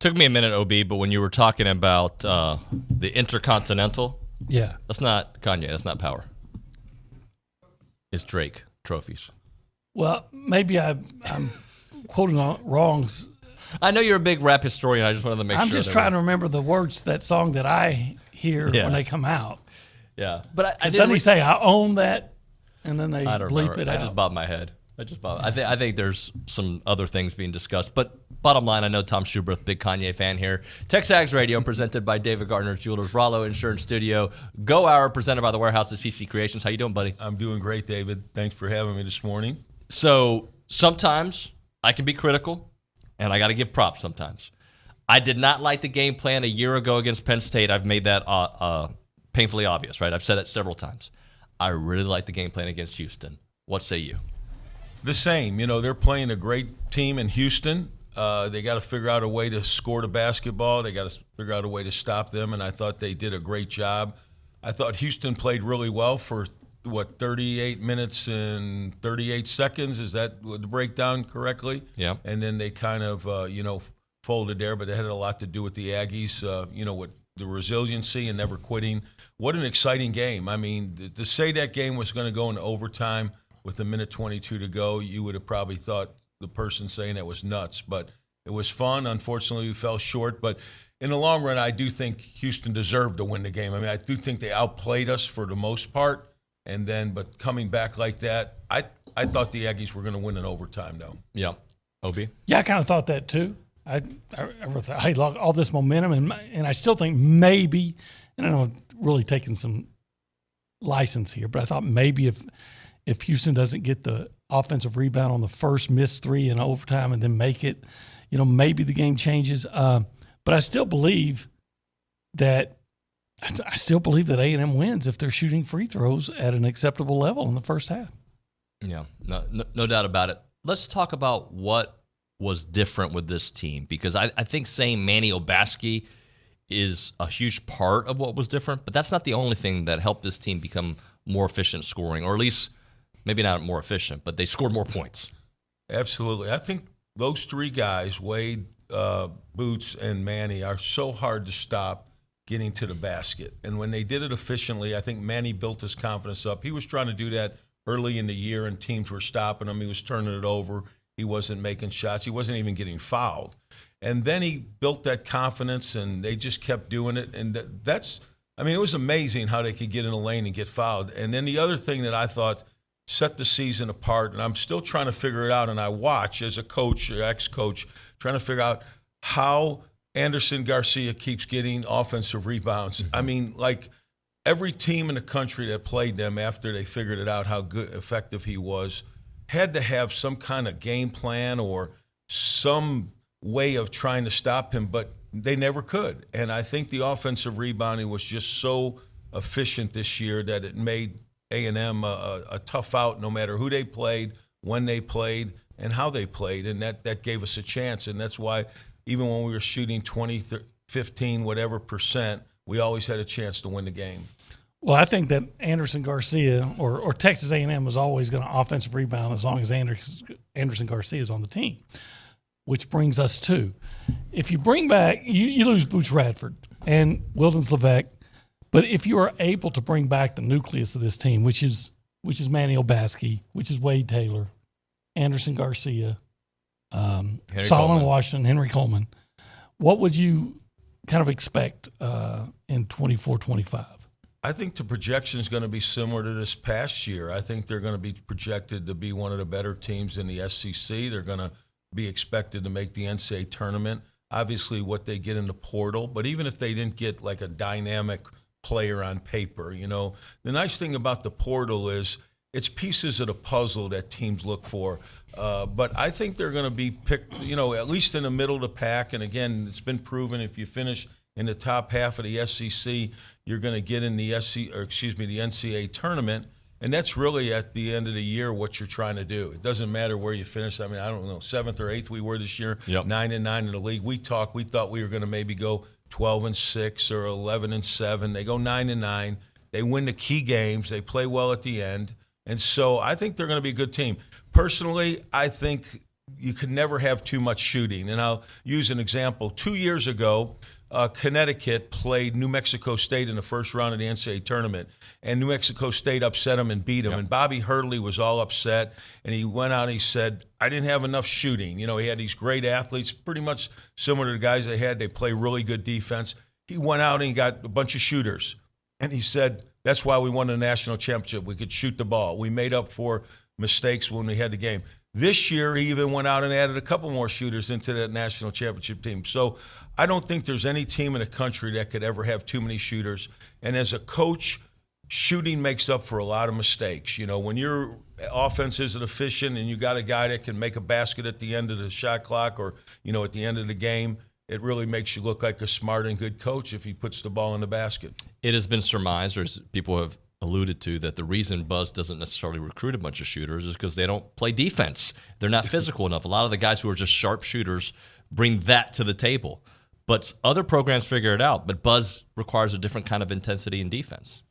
Took me a minute, OB, but when you were talking about the Intercontinental, yeah, that's not Kanye. That's not Power. It's Drake trophies. Well, maybe I'm quoting wrong. I know you're a big rap historian. I just wanted to make sure. I'm just trying to remember the words to that song that I hear when they come out. Yeah, but I doesn't he say I own that, and then they I don't bleep remember. it out? I just bobbed my head. I think there's some other things being discussed, but bottom line, I know Tom Schuberth, big Kanye fan here. TexAgs Radio, presented by David Gardner Jewelers, Rollo Insurance Studio, Go Hour, presented by the Warehouse at CC Creations. How you doing, buddy? I'm doing great, David. Thanks for having me this morning. So sometimes I can be critical, and I got to give props sometimes. I did not like the game plan a year ago against Penn State. I've made that painfully obvious, right? I've said it several times. I really like the game plan against Houston. What say you? The same. You know, they're playing a great team in Houston. They got to figure out a way to score the basketball. They got to figure out a way to stop them, and I thought they did a great job. I thought Houston played really well for, 38 minutes and 38 seconds? Is that the breakdown correctly? Yeah. And then they kind of, folded there, but it had a lot to do with the Aggies, with the resiliency and never quitting. What an exciting game. I mean, to say that game was going to go into overtime with a minute 22 to go, you would have probably thought the person saying that was nuts. But it was fun. Unfortunately, we fell short. But in the long run, I do think Houston deserved to win the game. I mean, I do think they outplayed us for the most part. But coming back like that, I thought the Aggies were going to win in overtime, though. Yeah. OB? Yeah, I kind of thought that, too. I thought, hey, look, all this momentum, and I still think maybe, and I know I'm really taking some license here, but I thought maybe if Houston doesn't get the offensive rebound on the first missed three in overtime and then make it, maybe the game changes. But I still believe that A&M wins if they're shooting free throws at an acceptable level in the first half. Yeah, no doubt about it. Let's talk about what was different with this team, because I think saying Manny Obaski is a huge part of what was different, but that's not the only thing that helped this team become more efficient scoring, or at least maybe not more efficient, but they scored more points. Absolutely. I think those three guys, Wade, Boots, and Manny, are so hard to stop getting to the basket. And when they did it efficiently, I think Manny built his confidence up. He was trying to do that early in the year, and teams were stopping him. He was turning it over. He wasn't making shots. He wasn't even getting fouled. And then he built that confidence, and they just kept doing it. And it was amazing how they could get in the lane and get fouled. And then the other thing that I thought set the season apart, and I'm still trying to figure it out, and I watch as a coach, or ex-coach, trying to figure out how Anderson Garcia keeps getting offensive rebounds. I mean, like every team in the country that played them after they figured it out how good, effective he was, had to have some kind of game plan or some way of trying to stop him, but they never could. And I think the offensive rebounding was just so efficient this year that it made A&M a tough out no matter who they played, when they played, and how they played. And that gave us a chance. And that's why even when we were shooting 20, 15, whatever percent, we always had a chance to win the game. Well, I think that Anderson Garcia or Texas A&M was always going to offensive rebound as long as Anderson Garcia is on the team, which brings us to, if you bring back, you lose Boots Radford and Wildens Levesque, but if you are able to bring back the nucleus of this team, which is Manny Obaski, which is Wade Taylor, Anderson Garcia, Solomon Washington, Henry Coleman, what would you kind of expect in 24-25? I think the projection is going to be similar to this past year. I think they're going to be projected to be one of the better teams in the SEC. They're going to be expected to make the NCAA tournament. Obviously, what they get in the portal, but even if they didn't get like a dynamic player on paper, the nice thing about the portal is it's pieces of the puzzle that teams look for. But I think they're going to be picked, at least in the middle of the pack. And again, it's been proven if you finish in the top half of the SEC, you're going to get in the NCAA tournament. And that's really at the end of the year what you're trying to do. It doesn't matter where you finish. I mean, I don't know, 7th or 8th we were this year, 9-9 in the league. We thought we were going to maybe go 12-6 or 11-7. They go 9-9. They win the key games. They play well at the end. And so I think they're going to be a good team. Personally, I think you could never have too much shooting. And I'll use an example. 2 years ago, Connecticut played New Mexico State in the first round of the NCAA tournament, and New Mexico State upset them and beat them. And Bobby Hurley was all upset, and he went out and he said, I didn't have enough shooting. You know, he had these great athletes, pretty much similar to the guys they had. They play really good defense. He went out and he got a bunch of shooters, and he said, that's why we won the national championship. We could shoot the ball. We made up for mistakes when we had the game. This year, he even went out and added a couple more shooters into that national championship team. So I don't think there's any team in the country that could ever have too many shooters. And as a coach, shooting makes up for a lot of mistakes. You know, when your offense isn't efficient and you got a guy that can make a basket at the end of the shot clock or, you know, at the end of the game, it really makes you look like a smart and good coach if he puts the ball in the basket. It has been surmised, or people have alluded to, that the reason Buzz doesn't necessarily recruit a bunch of shooters is because they don't play defense. They're not physical enough. A lot of the guys who are just sharp shooters bring that to the table. But other programs figure it out. But Buzz requires a different kind of intensity in defense.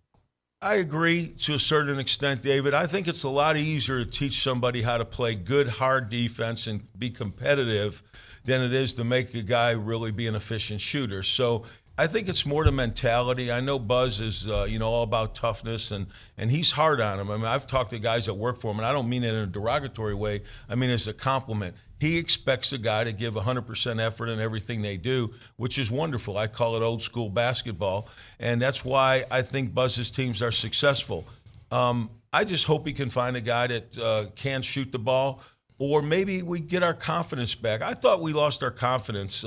I agree to a certain extent, David. I think it's a lot easier to teach somebody how to play good, hard defense and be competitive than it is to make a guy really be an efficient shooter. So I think it's more the mentality. I know Buzz is, all about toughness, and he's hard on him. I mean, I've talked to guys that work for him, and I don't mean it in a derogatory way. I mean as a compliment. He expects a guy to give 100% effort in everything they do, which is wonderful. I call it old school basketball, and that's why I think Buzz's teams are successful. I just hope he can find a guy that can shoot the ball, or maybe we get our confidence back. I thought we lost our confidence,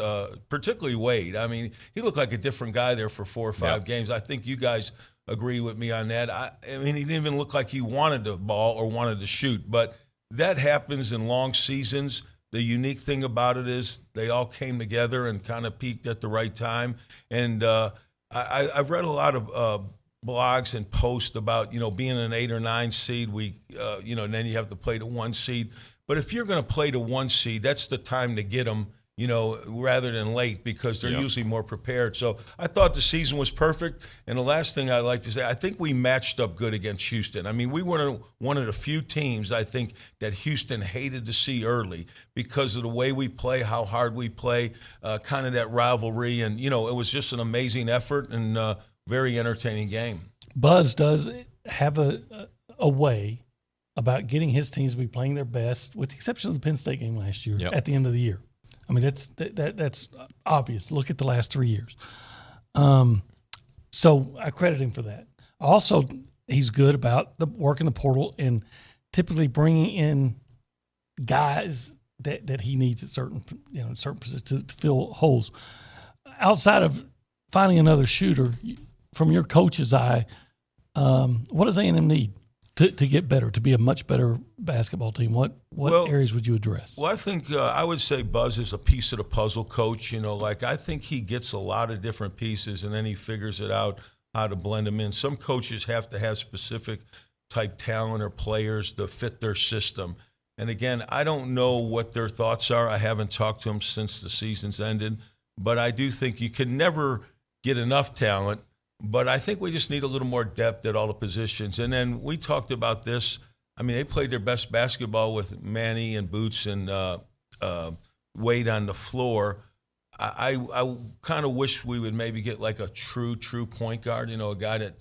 particularly Wade. I mean, he looked like a different guy there for 4 or 5 games. I think you guys agree with me on that. I mean, he didn't even look like he wanted the ball or wanted to shoot, but that happens in long seasons. The unique thing about it is they all came together and kind of peaked at the right time. And I've read a lot of blogs and posts about, being an 8 or 9 seed. And then you have to play the 1 seed. But if you're going to play the 1 seed, that's the time to get them, rather than late, because they're usually more prepared. So I thought the season was perfect. And the last thing I'd like to say, I think we matched up good against Houston. I mean, we were one of the few teams, I think, that Houston hated to see early because of the way we play, how hard we play, kind of that rivalry. And, it was just an amazing effort and very entertaining game. Buzz does have a way about getting his teams to be playing their best, with the exception of the Penn State game last year, at the end of the year. I mean, that's obvious. Look at the last 3 years. So I credit him for that. Also, he's good about working the portal and typically bringing in guys that he needs at certain positions to fill holes. Outside of finding another shooter, from your coach's eye, what does A&M need to get better, to be a much better basketball team? What areas would you address? Well, I think I would say Buzz is a piece of the puzzle, Coach. I think he gets a lot of different pieces, and then he figures it out how to blend them in. Some coaches have to have specific type talent or players to fit their system. And again, I don't know what their thoughts are. I haven't talked to them since the season's ended. But I do think you can never get enough talent. But I think we just need a little more depth at all the positions. And then we talked about this. I mean, they played their best basketball with Manny and Boots and Wade on the floor. I kind of wish we would maybe get like a true point guard, a guy that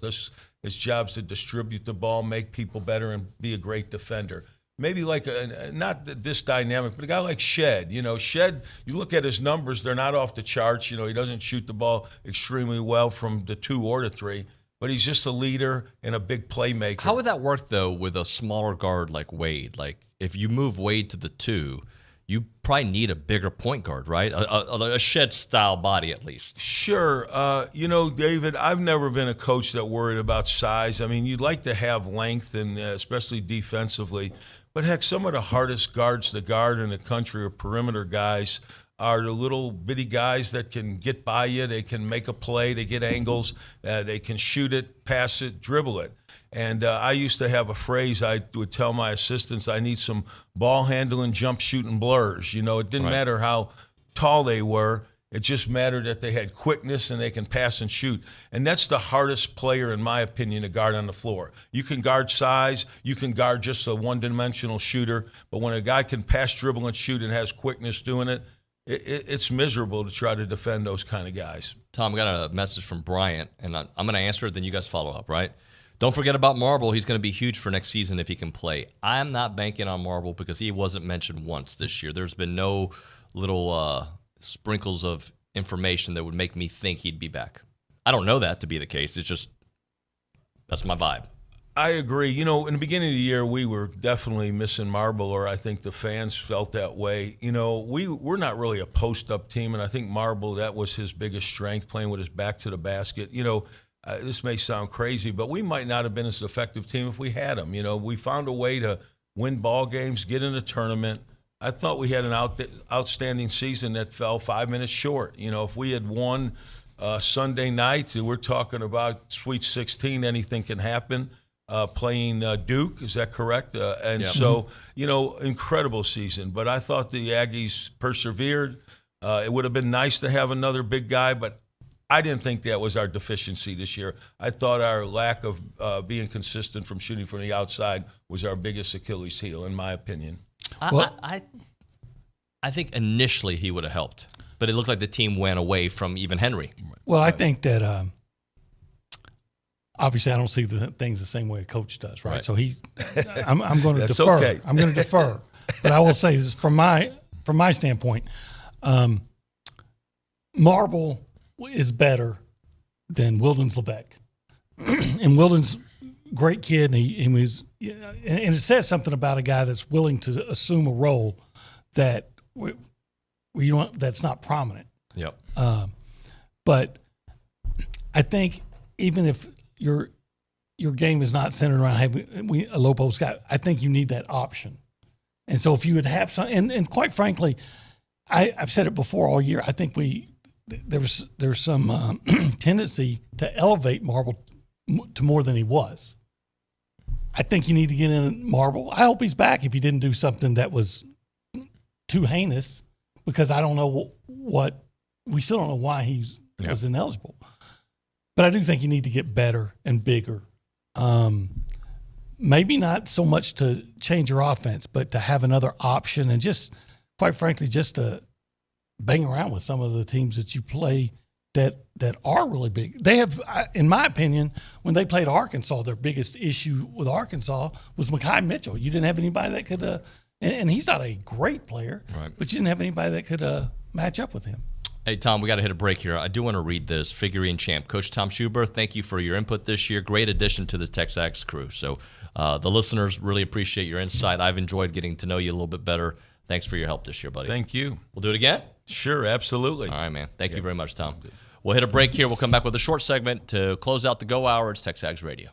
his job's to distribute the ball, make people better, and be a great defender. Maybe like not this dynamic, but a guy like Shed. Shed, you look at his numbers, they're not off the charts. He doesn't shoot the ball extremely well from the 2 or the 3, but he's just a leader and a big playmaker. How would that work, though, with a smaller guard like Wade? Like, if you move Wade to the 2, you probably need a bigger point guard, right? A Shed-style body, at least. Sure. David, I've never been a coach that worried about size. I mean, you'd like to have length, and especially defensively. But, heck, some of the hardest guards to guard in the country are perimeter guys, are the little bitty guys that can get by you. They can make a play. They get angles. They can shoot it, pass it, dribble it. And I used to have a phrase I would tell my assistants, I need some ball handling, jump shooting blurs. It didn't matter how tall they were. It just mattered that they had quickness and they can pass and shoot. And that's the hardest player, in my opinion, to guard on the floor. You can guard size. You can guard just a one-dimensional shooter. But when a guy can pass, dribble, and shoot and has quickness doing it, it's miserable to try to defend those kind of guys. Tom, I got a message from Bryant, and I'm going to answer it, then you guys follow up, right? Don't forget about Marble. He's going to be huge for next season if he can play. I'm not banking on Marble because he wasn't mentioned once this year. There's been no little sprinkles of information that would make me think he'd be back. I don't know that to be the case. It's just that's my vibe. I agree. You know, in the beginning of the year, we were definitely missing Marble, or I think the fans felt that way. You know, we're not really a post-up team, and I think Marble, that was his biggest strength, playing with his back to the basket. You know, this may sound crazy, but we might not have been as effective team if we had him. You know, we found a way to win ball games, get in a tournament. I thought we had an outstanding season that fell 5 minutes short. You know, if we had won Sunday night, we're talking about Sweet 16, anything can happen. Playing Duke, is that correct? So, you know, incredible season. But I thought the Aggies persevered. It would have been nice to have another big guy, but I didn't think that was our deficiency this year. I thought our lack of being consistent from shooting from the outside was our biggest Achilles heel, in my opinion. I think initially he would have helped, but it looked like the team went away from even Henry. Well, I think that obviously I don't see the things the same way a coach does, right? So I'm going to defer. Okay. I'm going to defer, but I will say this from my standpoint, Marble is better than Wildens Lebec, and Wildens, great kid, and he was, and it says something about a guy that's willing to assume a role that that's not prominent. Yep. But I think even if your game is not centered around having a low post guy, I think you need that option. And so if you would have some, and quite frankly, I've said it before all year, I think there's some tendency to elevate Marble to more than he was. I think you need to get in Marble. I hope he's back if he didn't do something that was too heinous, because I don't know we still don't know why he was ineligible. But I do think you need to get better and bigger. Maybe not so much to change your offense, but to have another option and just, quite frankly, just to bang around with some of the teams that you play that are really big. They have, in my opinion, when they played Arkansas, their biggest issue with Arkansas was Mekhi Mitchell. You didn't have anybody that could, and he's not a great player, right, but you didn't have anybody that could match up with him. Hey, Tom, we got to hit a break here. I do want to read this. Figurine champ, Coach Tom Schuberth, thank you for your input this year. Great addition to the TexAgs crew. So the listeners really appreciate your insight. I've enjoyed getting to know you a little bit better. Thanks for your help this year, buddy. Thank you. We'll do it again? Sure, absolutely. All right, man. Thank you very much, Tom. We'll hit a break here. We'll come back with a short segment to close out the Go Hour. It's TexAgs Radio.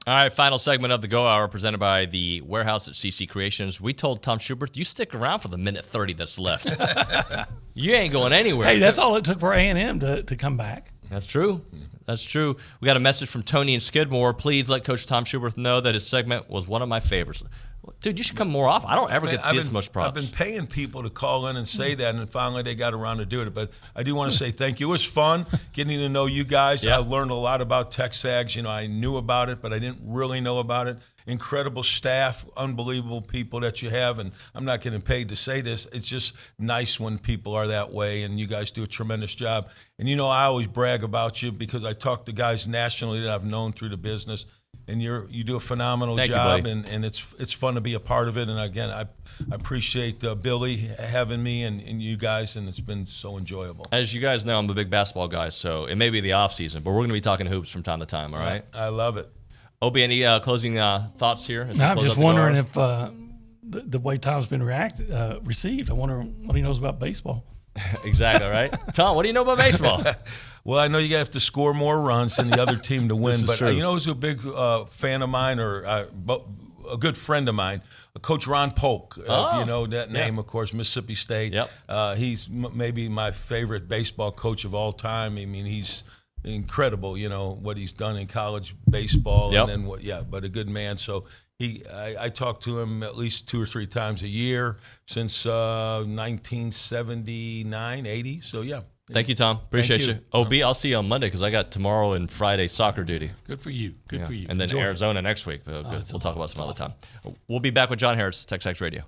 All right, final segment of the Go Hour presented by the Warehouse at CC Creations. We told Tom Schuberth, you stick around for the minute 30 that's left. You ain't going anywhere. Hey, that's all it took for A&M to come back. That's true. That's true. We got a message from Tony in Skidmore. Please let Coach Tom Schuberth know that his segment was one of my favorites. Dude, you should come more often. I don't ever get this much props. I've been paying people to call in and say that, and finally they got around to doing it. But I do want to say thank you. It was fun getting to know you guys. Yep. I learned a lot about TexAgs. You know, I knew about it, but I didn't really know about it. Incredible staff, unbelievable people that you have, and I'm not getting paid to say this. It's just nice when people are that way, and you guys do a tremendous job. And, you know, I always brag about you because I talk to guys nationally that I've known through the business, and you do a phenomenal job, and it's fun to be a part of it. And, again, I appreciate Billy having me and you guys, and it's been so enjoyable. As you guys know, I'm a big basketball guy, so it may be the off season, but we're going to be talking hoops from time to time, all right? I love it. Obi, any closing thoughts here? I'm just wondering if the way Tom's been received, I wonder what he knows about baseball. Exactly, right? Tom, what do you know about baseball? Well, I know you have to score more runs than the other team to win, but you know who's a big fan of mine, or a good friend of mine, Coach Ron Polk. If you know that name, of course, Mississippi State. Yep. He's maybe my favorite baseball coach of all time. I mean, he's incredible, you know, what he's done in college baseball. Yep. And then but a good man. So I talk to him at least 2 or 3 times a year since 1979, 80. So, yeah. Thank you, Tom. Appreciate you. OB, I'll see you on Monday because I got tomorrow and Friday soccer duty. Good for you. Good for you. And then Arizona next week. We'll talk about some other time. We'll be back with John Harris, TexAgs Radio.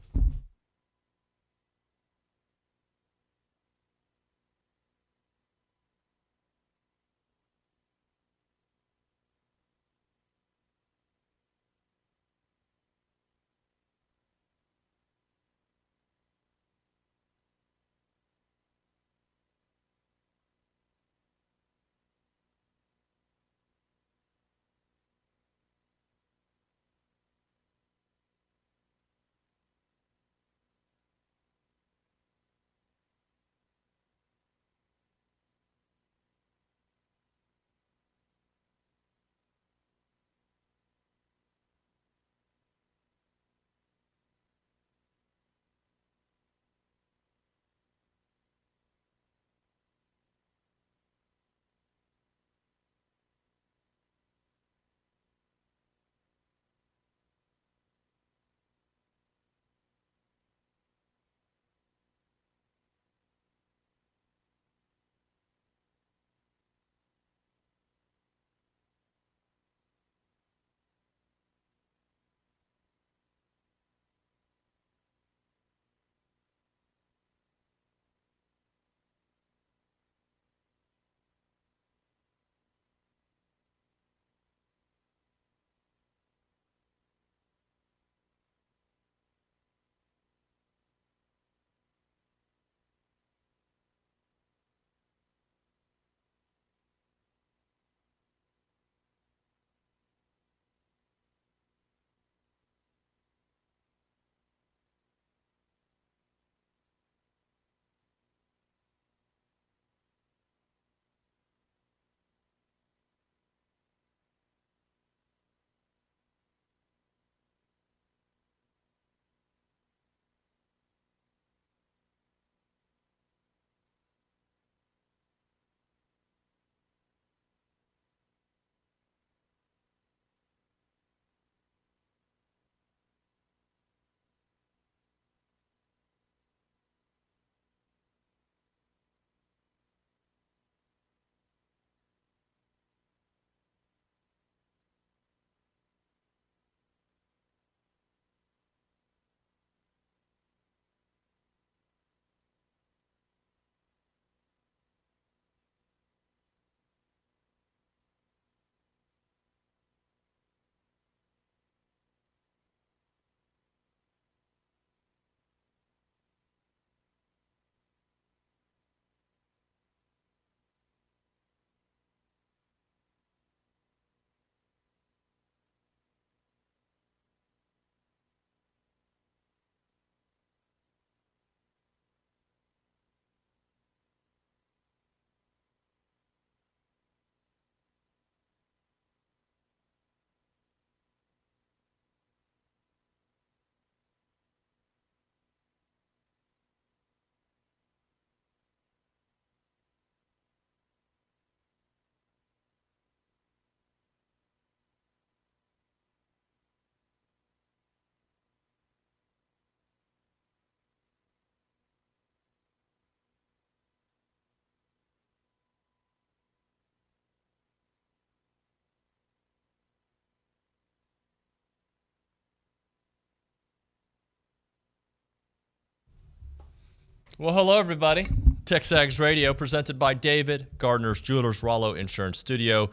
Well, hello, everybody. TexAgs Radio, presented by David Gardner's Jewelers, Rollo Insurance Studio.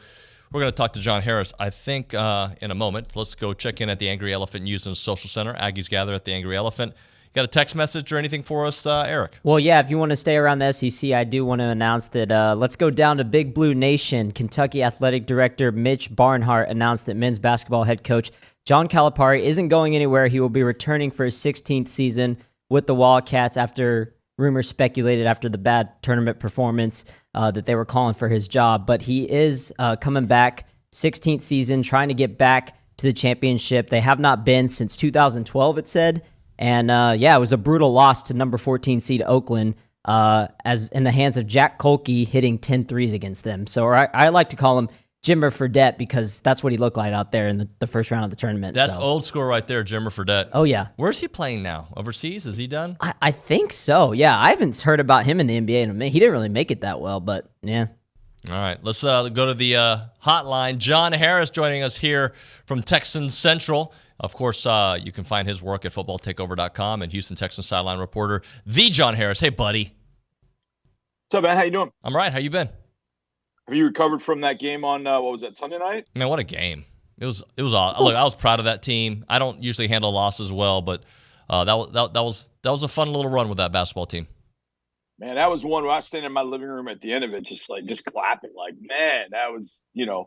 We're going to talk to John Harris, I think, in a moment. Let's go check in at the Angry Elephant Houston Social Center. Aggies gather at the Angry Elephant. You got a text message or anything for us, Eric? Well, yeah, if you want to stay around the SEC, I do want to announce that let's go down to Big Blue Nation. Kentucky Athletic Director Mitch Barnhart announced that men's basketball head coach John Calipari isn't going anywhere. He will be returning for his 16th season with the Wildcats after rumors speculated after the bad tournament performance that they were calling for his job. But he is coming back, 16th season, trying to get back to the championship. They have not been since 2012, it said. And, it was a brutal loss to number 14 seed Oakland as in the hands of Jack Kolke hitting 10 threes against them. So I like to call him Jimmer Fredette because that's what he looked like out there in the first round of the tournament. That's old school right there, Jimmer Fredette. Oh, yeah. Where's he playing now? Overseas? Is he done? I think so, yeah. I haven't heard about him in the NBA in a minute. He didn't really make it that well, but yeah. All right, let's go to the hotline. John Harris joining us here from Texans Central. Of course, you can find his work at footballtakeover.com and Houston Texans sideline reporter, the John Harris. Hey, buddy. What's up, man? How you doing? I'm right. How you been? Have you recovered from that game on, what was that, Sunday night? Man, what a game. It was awesome. Look, I was proud of that team. I don't usually handle losses well, but that was a fun little run with that basketball team. Man, that was one where I was standing in my living room at the end of it, just clapping, like, man, that was, all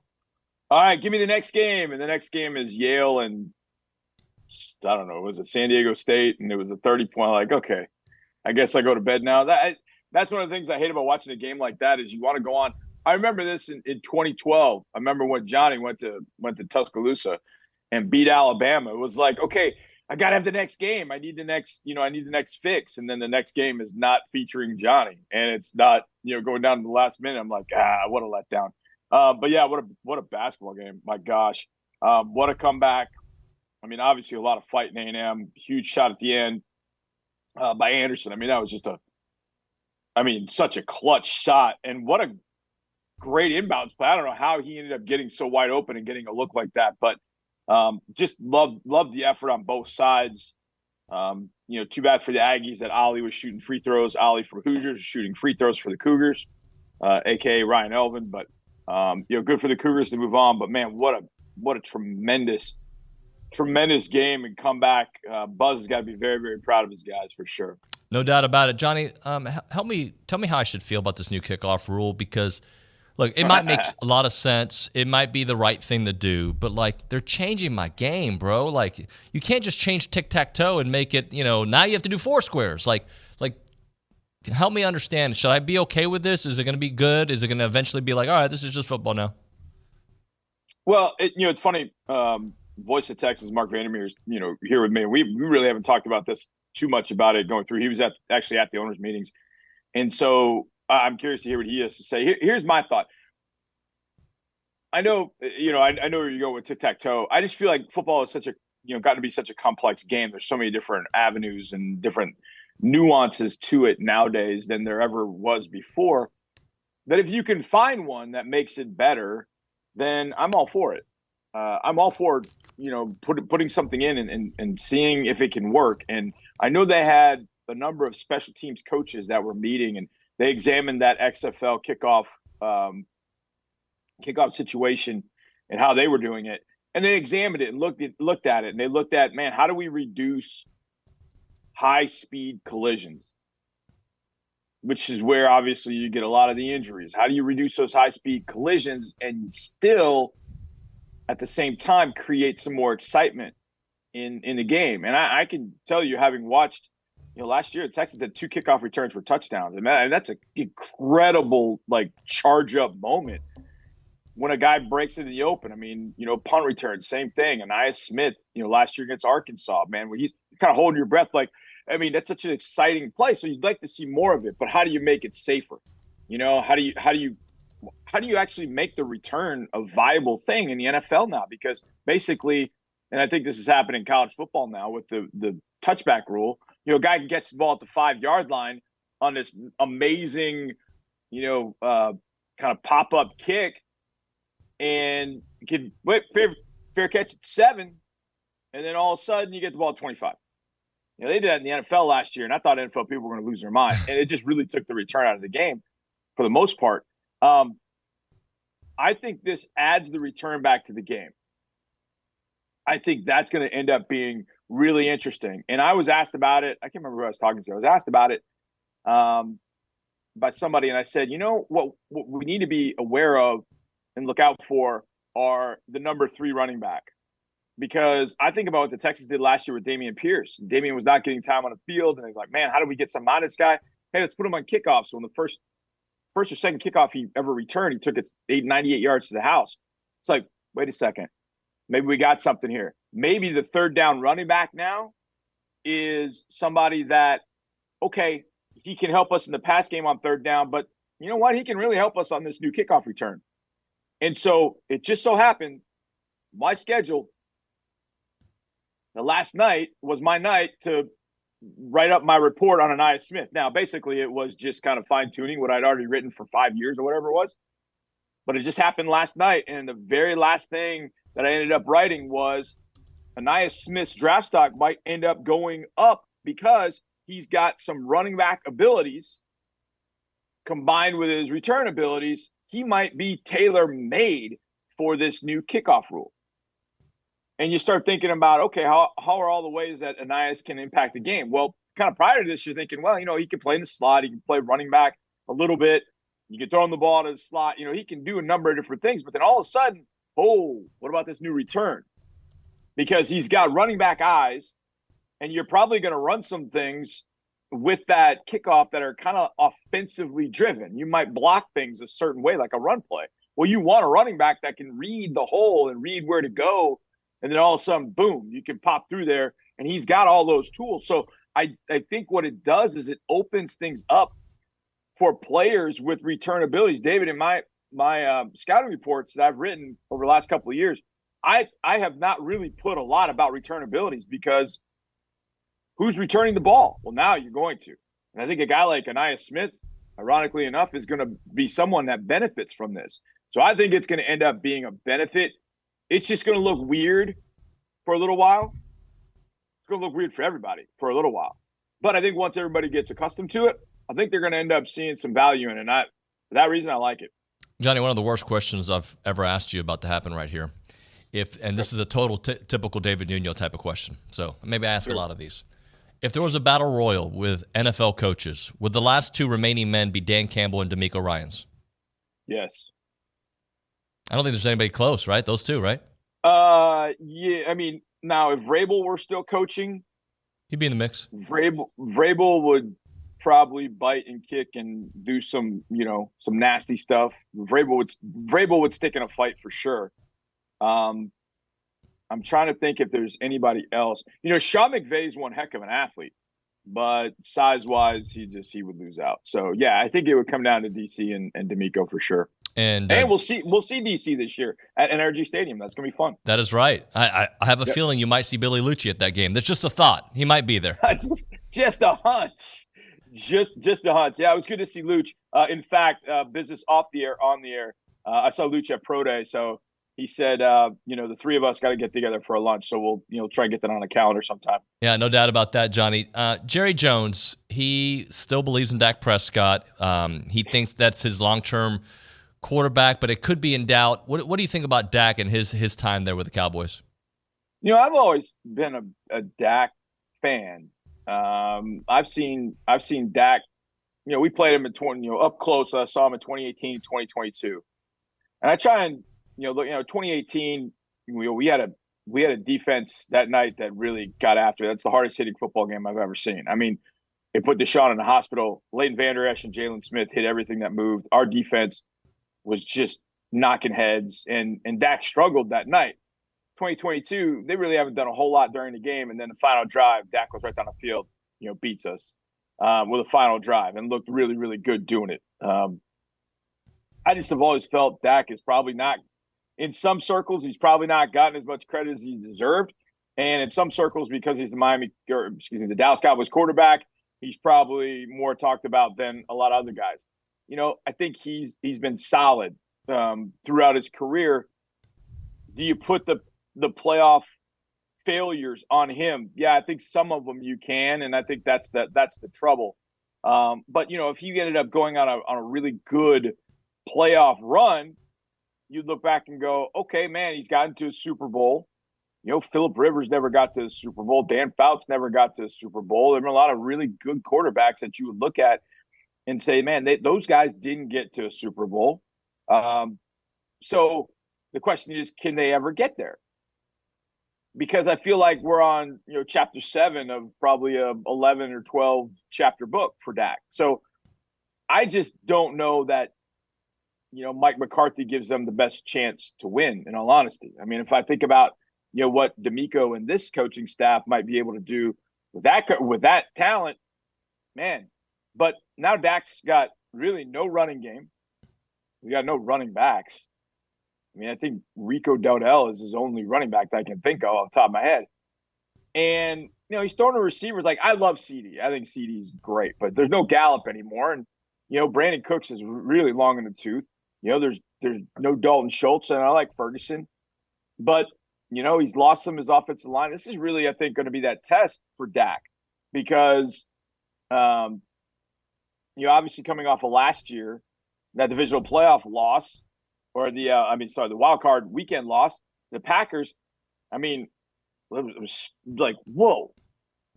right, give me the next game. And the next game is Yale and, I don't know, was it San Diego State? And it was a 30-point, like, okay, I guess I go to bed now. That's one of the things I hate about watching a game like that is you want to go on. I remember this in 2012. I remember when Johnny went to Tuscaloosa and beat Alabama. It was like, okay, I got to have the next game. I need the next fix. And then the next game is not featuring Johnny. And it's not, going down to the last minute. I'm like, what a letdown. But yeah, what a basketball game. My gosh. What a comeback. I mean, obviously a lot of fight in A&M, huge shot at the end by Anderson. I mean, that was just such a clutch shot. And what a great inbounds play. I don't know how he ended up getting so wide open and getting a look like that, but just love the effort on both sides. Too bad for the Aggies that Ollie was shooting free throws. Ollie from Hoosiers was shooting free throws for the Cougars, aka Ryan Elvin. But good for the Cougars to move on. But man, what a tremendous game and comeback. Buzz has got to be very, very proud of his guys for sure. No doubt about it. Johnny, tell me how I should feel about this new kickoff rule because, look, it might make a lot of sense. It might be the right thing to do, but, like, they're changing my game, bro. Like, you can't just change tic-tac-toe and make it, now you have to do four squares. Like, help me understand. Should I be okay with this? Is it going to be good? Is it going to eventually be like, all right, this is just football now? Well, it's funny. Voice of Texas, Mark Vandermeer is, here with me. We really haven't talked about this too much about it going through. He was actually at the owners' meetings. And so I'm curious to hear what he has to say. Here's my thought. I know, I know where you go with tic-tac-toe. I just feel like football is gotten to be such a complex game. There's so many different avenues and different nuances to it nowadays than there ever was before, that if you can find one that makes it better, then I'm all for it. I'm all for, putting something in and seeing if it can work. And I know they had a number of special teams coaches that were meeting and they examined that XFL kickoff situation and how they were doing it. And they examined it and looked at it and they looked at, man, how do we reduce high speed collisions? Which is where obviously you get a lot of the injuries. How do you reduce those high speed collisions and still at the same time create some more excitement in the game? And I can tell you, having watched, last year Texas had 2 kickoff returns for touchdowns. And man, that's an incredible charge up moment when a guy breaks it in the open. I mean, punt return, same thing. Anais Smith, last year against Arkansas, man, when he's kind of holding your breath, that's such an exciting play. So you'd like to see more of it, but how do you make it safer? How do you actually make the return a viable thing in the NFL now? Because basically, and I think this is happening in college football now with the touchback rule, a guy gets the ball at the 5-yard line on this amazing, kind of pop-up kick and can fair catch at 7, and then all of a sudden you get the ball at 25. They did that in the NFL last year, and I thought NFL people were going to lose their mind. And it just really took the return out of the game for the most part. I think this adds the return back to the game. I think that's going to end up being really interesting. And I was asked about it. I can't remember who I was talking to. I was asked about it by somebody, and I said, what we need to be aware of and look out for are the number 3 running back. Because I think about what the Texans did last year with Dameon Pierce. Dameon was not getting time on the field, and they're like, man, how do we get some out of this guy? Hey, let's put him on kickoff. So on the first or second kickoff he ever returned, he took it 98 yards to the house. It's like, wait a second. Maybe we got something here. Maybe the third down running back now is somebody that, okay, he can help us in the pass game on third down, but you know what? He can really help us on this new kickoff return. And so it just so happened, my schedule, the last night was my night to write up my report on Ainias Smith. Now, basically, it was just kind of fine-tuning what I'd already written for 5 years or whatever it was. But it just happened last night, and the very last thing that I ended up writing was Ainias Smith's draft stock might end up going up because he's got some running back abilities combined with his return abilities. He might be tailor-made for this new kickoff rule. And you start thinking about, okay, how are all the ways that Ainias can impact the game? Well, kind of prior to this, you're thinking, well, he can play in the slot. He can play running back a little bit. You can throw him the ball to the slot. He can do a number of different things. But then all of a sudden, what about this new return? Because he's got running back eyes, and you're probably going to run some things with that kickoff that are kind of offensively driven. You might block things a certain way, like a run play. Well, you want a running back that can read the hole and read where to go. And then all of a sudden, boom, you can pop through there, and he's got all those tools. So I think what it does is it opens things up for players with return abilities. David, in my scouting reports that I've written over the last couple of years, I have not really put a lot about return abilities because who's returning the ball? Well, now you're going to. And I think a guy like Ainias Smith, ironically enough, is going to be someone that benefits from this. So I think it's going to end up being a benefit. It's just going to look weird for a little while. It's going to look weird for everybody for a little while. But I think once everybody gets accustomed to it, I think they're going to end up seeing some value in it. And for that reason, I like it. Johnny, one of the worst questions I've ever asked you about to happen right here. And this is a total typical David Nuño type of question. So maybe I ask a lot of these. If there was a battle royal with NFL coaches, would the last 2 remaining men be Dan Campbell and D'Amico Ryans? Yes. I don't think there's anybody close, right? Those 2, right? Yeah. I mean, now if Vrabel were still coaching, he'd be in the mix. Vrabel would probably bite and kick and do some nasty stuff. Vrabel would stick in a fight for sure. I'm trying to think if there's anybody else. Sean McVay's one heck of an athlete, but size-wise, he would lose out. So yeah, I think it would come down to DC and D'Amico for sure. And we'll see DC this year at NRG Stadium. That's gonna be fun. That is right. I have a feeling you might see Billy Lucci at that game. That's just a thought. He might be there. just a hunch. Just a hunch. Yeah, it was good to see Luch. In fact, business off the air, on the air. I saw Luch at Pro Day, so he said, the 3 of us got to get together for a lunch. So we'll try and get that on a calendar sometime. Yeah, no doubt about that, Johnny. Jerry Jones, he still believes in Dak Prescott. He thinks that's his long-term quarterback, but it could be in doubt. What do you think about Dak and his time there with the Cowboys? I've always been a Dak fan. I've seen Dak. We played him in up close. I saw him in 2018, 2022, and I try and look. 2018, we had a defense that night that really got after it. That's the hardest hitting football game I've ever seen. I mean, they put Deshaun in the hospital. Leighton Vander Esch and Jalen Smith hit everything that moved. Our defense was just knocking heads, and Dak struggled that night. 2022, they really haven't done a whole lot during the game, and then the final drive, Dak was right down the field, beats us with a final drive and looked really, really good doing it. I just have always felt Dak is probably not, in some circles, he's probably not gotten as much credit as he's deserved, and in some circles, because he's the Dallas Cowboys quarterback, he's probably more talked about than a lot of other guys. I think he's been solid throughout his career. Do you put the playoff failures on him. Yeah, I think some of them you can, and I think that's the trouble. But if he ended up going on a really good playoff run, you'd look back and go, okay, man, he's gotten to a Super Bowl. Phillip Rivers never got to the Super Bowl. Dan Fouts never got to the Super Bowl. There were a lot of really good quarterbacks that you would look at and say, man, those guys didn't get to a Super Bowl. So the question is, can they ever get there? Because I feel like we're on, chapter 7 of probably a 11 or 12 chapter book for Dak. So I just don't know that, Mike McCarthy gives them the best chance to win, in all honesty. I mean, if I think about, what D'Amico and this coaching staff might be able to do with that talent, man. But now Dak's got really no running game. We got no running backs. I mean, I think Rico Dowdell is his only running back that I can think of off the top of my head. And, he's throwing to receivers. Like, I love CD. I think CD's great, but there's no Gallup anymore. And, Brandon Cooks is really long in the tooth. There's no Dalton Schultz, and I like Ferguson. But, he's lost some of his offensive line. This is really, I think, going to be that test for Dak because, obviously coming off of last year, that divisional playoff loss, or the wild card weekend loss, the Packers, it was like, whoa.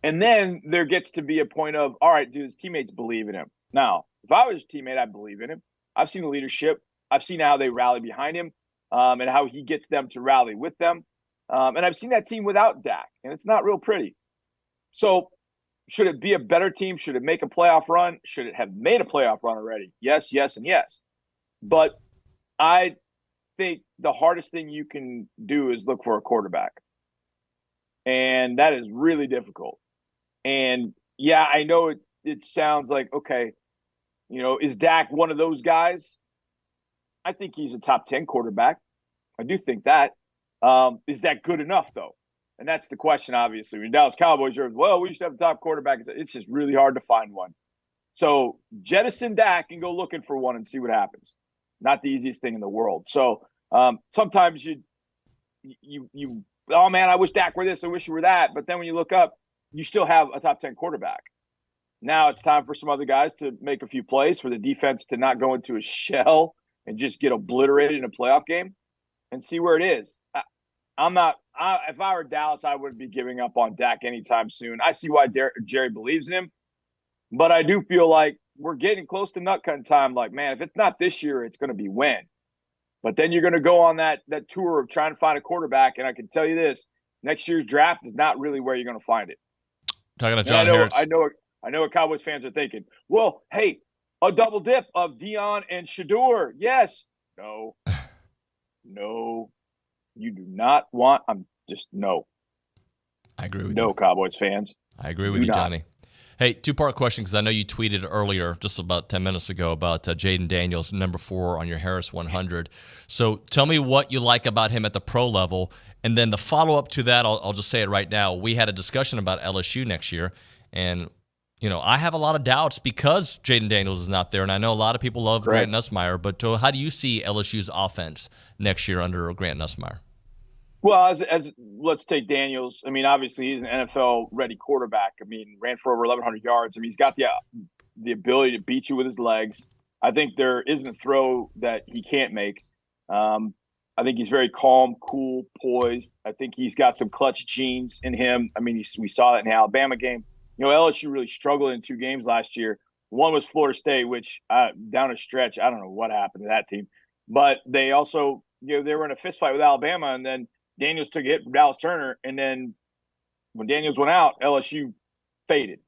And then there gets to be a point of, all right, do his teammates believe in him? Now, if I was his teammate, I'd believe in him. I've seen the leadership. I've seen how they rally behind him and how he gets them to rally with them. And I've seen that team without Dak, and it's not real pretty. So should it be a better team? Should it make a playoff run? Should it have made a playoff run already? Yes, yes, and yes. But I think the hardest thing you can do is look for a quarterback. And that is really difficult. And, yeah, I know it sounds like, okay, is Dak one of those guys? I think he's a top 10 quarterback. I do think that. Is that good enough, though? And that's the question, obviously. When Dallas Cowboys are, we used to have a top quarterback. It's just really hard to find one. So jettison Dak and go looking for one and see what happens. Not the easiest thing in the world. So sometimes you oh, man, I wish Dak were this. I wish you were that. But then when you look up, you still have a top 10 quarterback. Now it's time for some other guys to make a few plays, for the defense to not go into a shell and just get obliterated in a playoff game and see where it is. If I were Dallas, I wouldn't be giving up on Dak anytime soon. I see why Jerry believes in him, but I do feel like we're getting close to nut cutting time. Like, man, if it's not this year, it's going to be when. But then you're going to go on that tour of trying to find a quarterback, and I can tell you this: next year's draft is not really where you're going to find it. Talking to John Harris. I know what Cowboys fans are thinking. Well, hey, a double dip of Dion and Shador. Yes. No. No. You do not want no. I agree with you. No, Cowboys fans. I agree with you, Johnny. Hey, two-part question, because I know you tweeted earlier, just about 10 minutes ago, about Jaden Daniels, number 4 on your Harris 100. So tell me what you like about him at the pro level. And then the follow-up to that, I'll just say it right now. We had a discussion about LSU next year, and I have a lot of doubts because Jaden Daniels is not there, and I know a lot of people love Grant Nussmeier, but how do you see LSU's offense next year under Grant Nussmeier? Well, as let's take Daniels. I mean, obviously he's an NFL-ready quarterback. I mean, ran for over 1,100 yards. I mean, he's got the ability to beat you with his legs. I think there isn't a throw that he can't make. I think he's very calm, cool, poised. I think he's got some clutch genes in him. I mean, we saw that in the Alabama game. LSU really struggled in 2 games last year. One was Florida State, which down a stretch, I don't know what happened to that team. But they also, they were in a fist fight with Alabama, and then Daniels took a hit from Dallas Turner, and then when Daniels went out, LSU faded.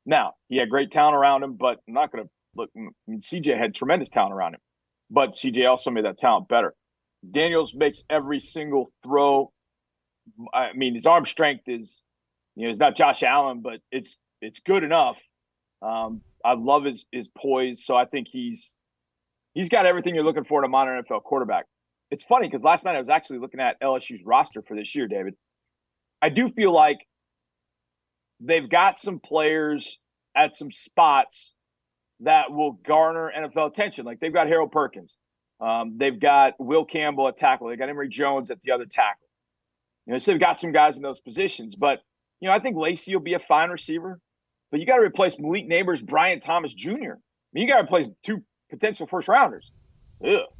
Now, he had great talent around him, but I'm not going to look. I mean, CJ had tremendous talent around him, but CJ also made that talent better. Daniels makes every single throw. I mean, his arm strength is, it's not Josh Allen, but it's good enough. I love his poise, so I think he's got everything you're looking for in a modern NFL quarterback. It's funny because last night I was actually looking at LSU's roster for this year, David. I do feel like they've got some players at some spots that will garner NFL attention. Like they've got Harold Perkins. They've got Will Campbell at tackle. They got Emory Jones at the other tackle. So they've got some guys in those positions. But, I think Lacey will be a fine receiver. But you got to replace Malik Neighbors, Brian Thomas Jr. You got to replace 2 potential first-rounders. The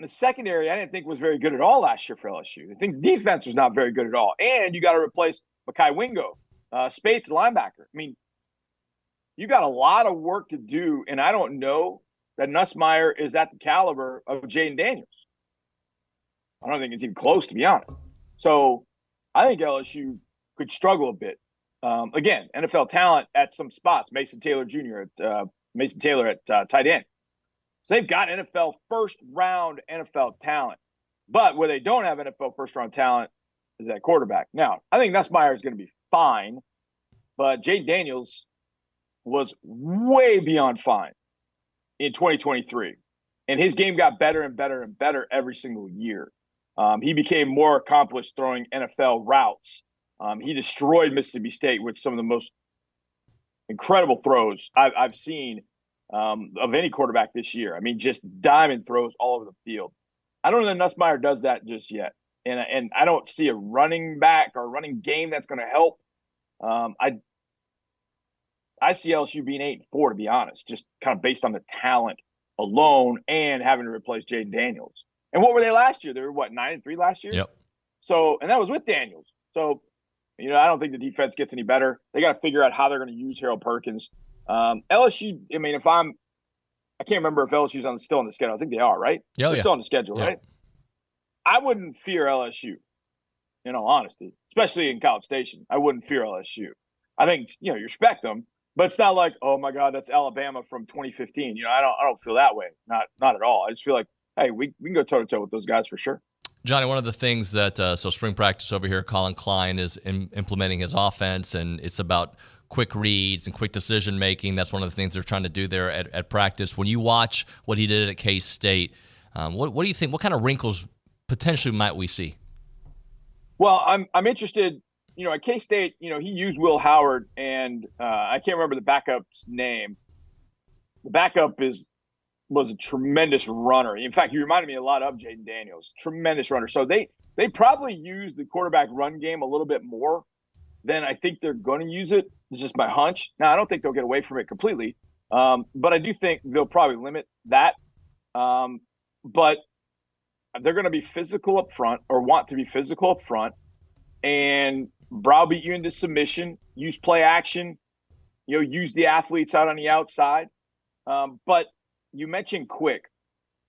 secondary, I didn't think was very good at all last year for LSU. I think defense was not very good at all. And you got to replace Mekhi Wingo, Spates, linebacker. You got a lot of work to do, and I don't know that Nussmeier is at the caliber of Jaden Daniels. I don't think it's even close, to be honest. So I think LSU could struggle a bit. Again, NFL talent at some spots. Mason Taylor at tight end. So they've got NFL first-round NFL talent. But where they don't have NFL first-round talent is at quarterback. Now, I think Nussmeier is going to be fine, but Jaden Daniels was way beyond fine in 2023. And his game got better and better and better every single year. He became more accomplished throwing NFL routes. He destroyed Mississippi State with some of the most incredible throws I've seen of any quarterback this year. Just diamond throws all over the field. I don't know that Nussmeier does that just yet. And I don't see a running back or running game that's going to help. I see LSU being 8-4, to be honest, just kind of based on the talent alone and having to replace Jaden Daniels. And what were they last year? They were, 9-3 last year? Yep. So, and that was with Daniels. So, I don't think the defense gets any better. They got to figure out how they're going to use Harold Perkins. LSU, I can't remember if LSU's still on the schedule. I think they are, right? They're still on the schedule, right? I wouldn't fear LSU, in all honesty, especially in College Station. I wouldn't fear LSU. I think, you respect them, but it's not like, oh my God, that's Alabama from 2015. I don't feel that way. Not at all. I just feel like, hey, we can go toe to toe with those guys for sure. Johnny, one of the things that so spring practice over here, Colin Klein is implementing his offense, and it's about quick reads and quick decision making. That's one of the things they're trying to do there at practice. When you watch what he did at K-State, what do you think? What kind of wrinkles potentially might we see? Well, I'm interested. At K-State, he used Will Howard, and I can't remember the backup's name. The backup was a tremendous runner. In fact, he reminded me a lot of Jaden Daniels. Tremendous runner. So they probably use the quarterback run game a little bit more than I think they're going to use it. It's just my hunch. Now, I don't think they'll get away from it completely, but I do think they'll probably limit that. But they're going to be physical up front, or want to be physical up front, and browbeat you into submission, use play action, use the athletes out on the outside. But you mentioned quick.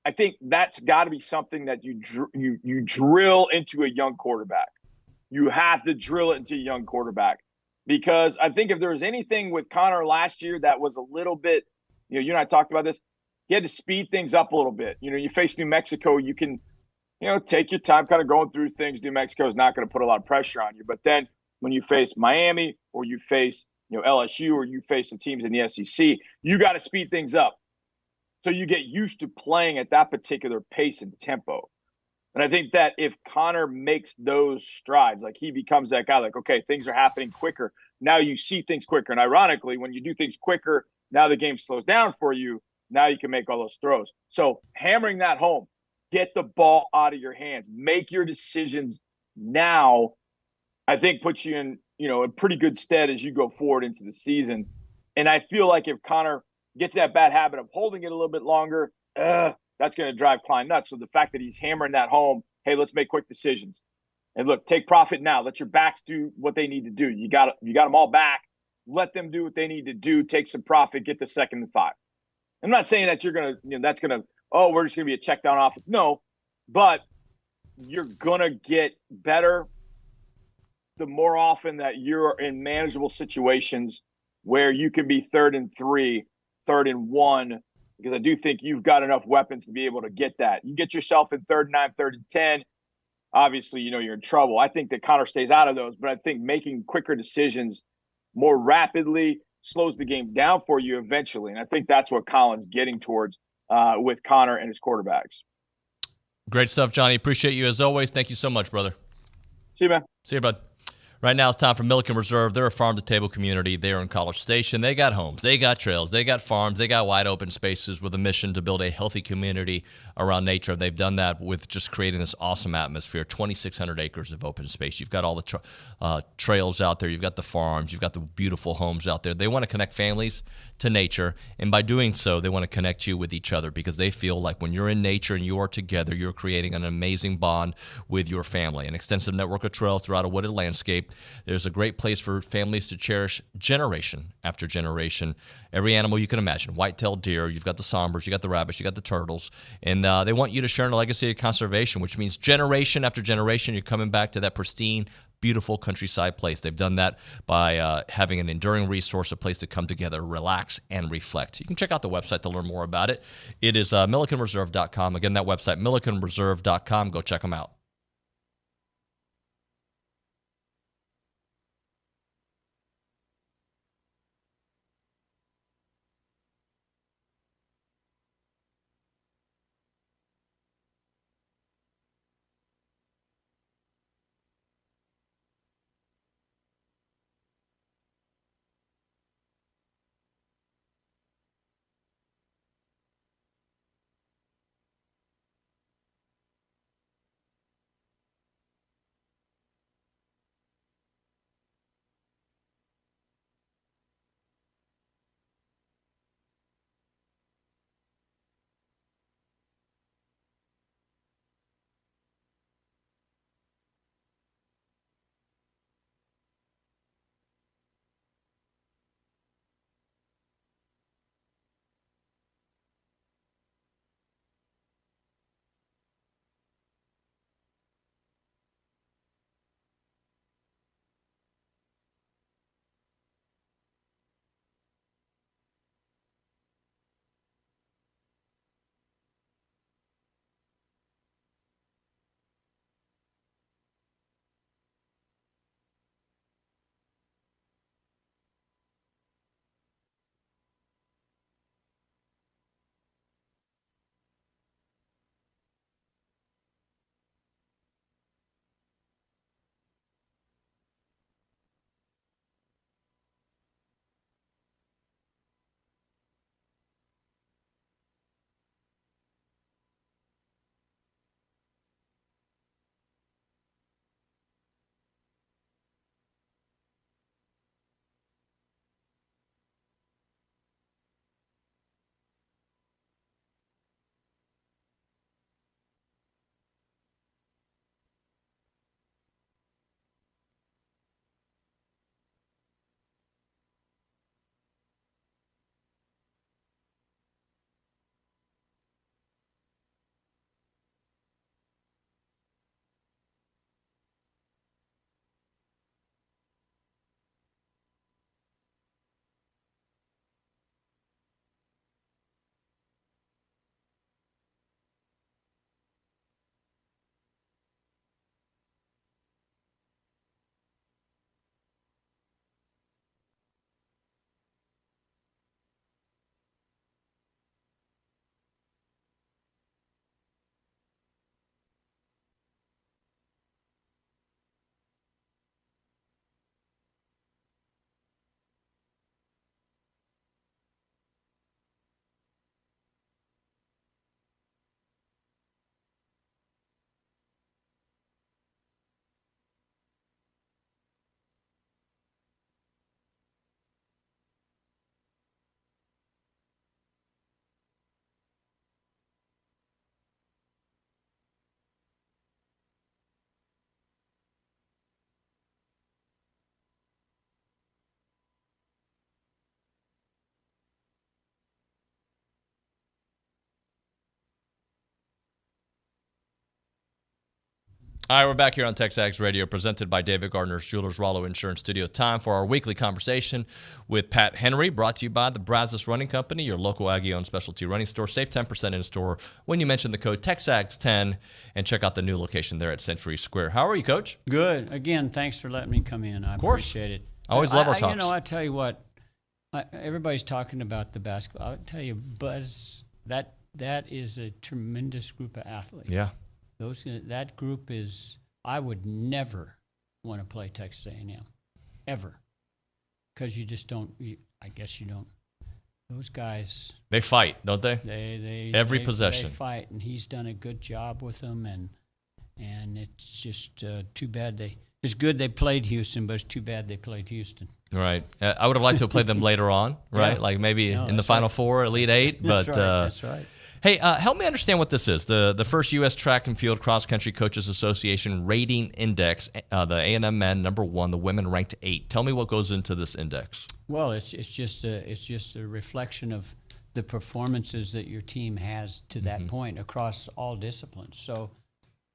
I think that's got to be something that you drill into a young quarterback. You have to drill it into a young quarterback, because I think if there was anything with Connor last year that was a little bit, you and I talked about this, you had to speed things up a little bit. You face New Mexico, you can, take your time kind of going through things. New Mexico is not going to put a lot of pressure on you. But then when you face Miami, or you face, LSU, or you face the teams in the SEC, you got to speed things up. So you get used to playing at that particular pace and tempo. And I think that if Connor makes those strides, like he becomes that guy, like, okay, things are happening quicker. Now you see things quicker. And ironically, when you do things quicker, now the game slows down for you. Now you can make all those throws. So hammering that home, get the ball out of your hands, make your decisions now, I think puts you in, a pretty good stead as you go forward into the season. And I feel like if Connor gets that bad habit of holding it a little bit longer, that's going to drive Klein nuts. So the fact that he's hammering that home, hey, let's make quick decisions. And look, take profit now. Let your backs do what they need to do. You got them all back. Let them do what they need to do. Take some profit. Get to 2nd and 5. I'm not saying that you're going to, that's going to, we're just going to be a check down offense. No, but you're going to get better the more often that you're in manageable situations where you can be 3rd and 3, 3rd and 1, because I do think you've got enough weapons to be able to get that. You get yourself in 3rd and 9, 3rd and 10, obviously, you're in trouble. I think that Connor stays out of those, but I think making quicker decisions more rapidly slows the game down for you eventually. And I think that's what Colin's getting towards with Connor and his quarterbacks. Great stuff, Johnny. Appreciate you as always. Thank you so much, brother. See you, man. See you, bud. Right now it's time for Milliken Reserve. They're a farm-to-table community. They're in College Station. They got homes. They got trails. They got farms. They got wide open spaces with a mission to build a healthy community around nature. They've done that with just creating this awesome atmosphere, 2,600 acres of open space. You've got all the trails out there. You've got the farms. You've got the beautiful homes out there. They want to connect families to nature, and by doing so, they want to connect you with each other because they feel like when you're in nature and you are together, you're creating an amazing bond with your family. An extensive network of trails throughout a wooded landscape. There's a great place for families to cherish generation after generation. Every animal you can imagine, white-tailed deer, you've got the sombers, you got the rabbits, you got the turtles, and they want you to share in a legacy of conservation, which means generation after generation, you're coming back to that pristine, beautiful countryside place. They've done that by having an enduring resource, a place to come together, relax, and reflect. You can check out the website to learn more about it. It is millikenreserve.com. Again, that website, millikenreserve.com. Go check them out. All right, we're back here on TexAgs Radio, presented by David Gardner's Jewelers Rollo Insurance Studio. Time for our weekly conversation with Pat Henry, brought to you by the Brazos Running Company, your local Aggie-owned specialty running store. Save 10% in store when you mention the code TexAgs10, and check out the new location there at Century Square. How are you, Coach? Good. Again, thanks for letting me come in. I appreciate it. I always love our talks. You know, I tell you what, everybody's talking about the basketball. I'll tell you, Buzz, that is a tremendous group of athletes. Yeah. That group is, I would never want to play Texas A&M, ever, because you just don't. I guess you don't. Those guys. They fight, don't they? Every They possession. fight, and he's done a good job with them, and it's just too bad they. It's good they played Houston, but it's too bad they played Houston. Right. I would have liked to have played them later on, right? Yeah. Like maybe in the that's Final right. Four, Elite Eight. But That's right. Hey, help me understand what this is. The first U.S. Track and Field Cross Country Coaches Association rating index. The A&M men #1, the women ranked 8. Tell me what goes into this index. Well, it's just a reflection of the performances that your team has to that point across all disciplines. So,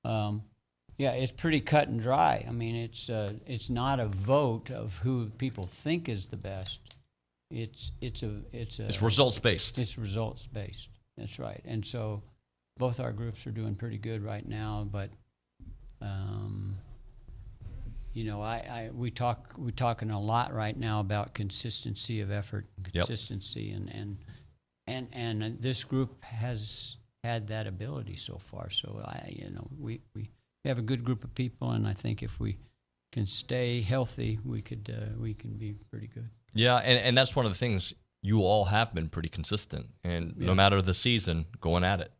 yeah, it's pretty cut and dry. I mean, it's not a vote of who people think is the best. It's results based. It's results based. That's right. And so, both our groups are doing pretty good right now. But, you know, we're talking a lot right now about consistency of effort, consistency, and this group has had that ability so far. So we have a good group of people, and I think if we can stay healthy, we can be pretty good. Yeah, and that's one of the things. You all have been pretty consistent, and no matter the season, going at it.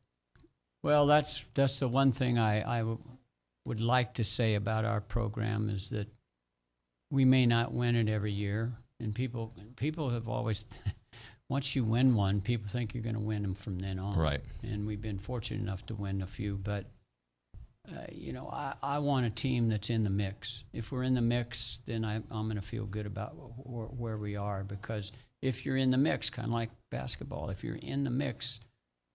Well, that's the one thing I would like to say about our program is that we may not win it every year, and people have always, once you win one, people think you're going to win them from then on. Right. And we've been fortunate enough to win a few, but I want a team that's in the mix. If we're in the mix, then I'm going to feel good about where we are, because if you're in the mix, kind of like basketball, if you're in the mix,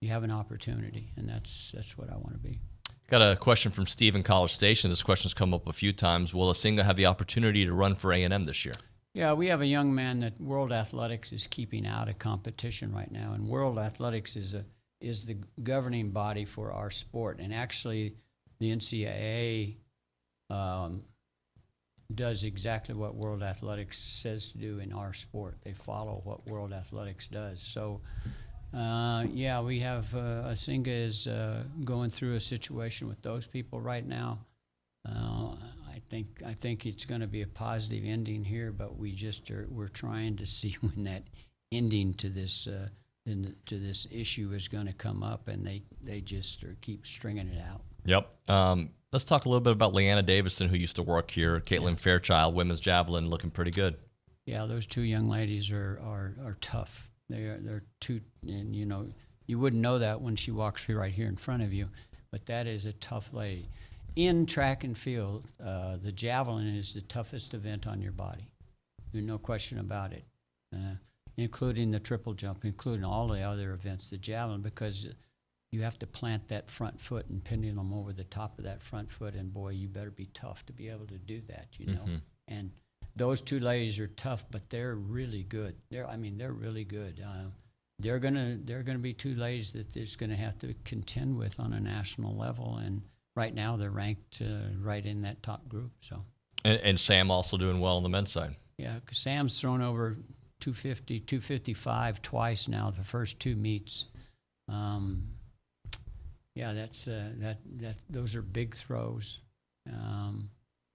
you have an opportunity, and that's what I want to be. Got a question from Steve in College Station. This question's come up a few times. Will Asinga have the opportunity to run for A&M this year? Yeah, we have a young man that World Athletics is keeping out of competition right now, and World Athletics is the governing body for our sport, and actually the NCAA does exactly what World Athletics says to do in our sport. They follow what World Athletics does. So, yeah, we have Asinga is going through a situation with those people right now. I think it's going to be a positive ending here, but we're trying to see when that ending to this issue is going to come up, and they just keep stringing it out. Yep. Let's talk a little bit about Leanna Davison, who used to work here. Caitlin Fairchild, women's javelin, looking pretty good. Yeah, those two young ladies are tough. They're two, and you wouldn't know that when she walks right here in front of you, but that is a tough lady. In track and field, the javelin is the toughest event on your body. There's no question about it, including the triple jump, including all the other events. The javelin, because you have to plant that front foot and pendulum over the top of that front foot, and boy, you better be tough to be able to do that, And those two ladies are tough, but they're really good. They're really good. They're gonna be two ladies that there's gonna have to contend with on a national level, and right now they're ranked right in that top group. So. And Sam also doing well on the men's side. Yeah, 'cause Sam's thrown over 250, 255 twice now, the first two meets. Yeah, that's those are big throws.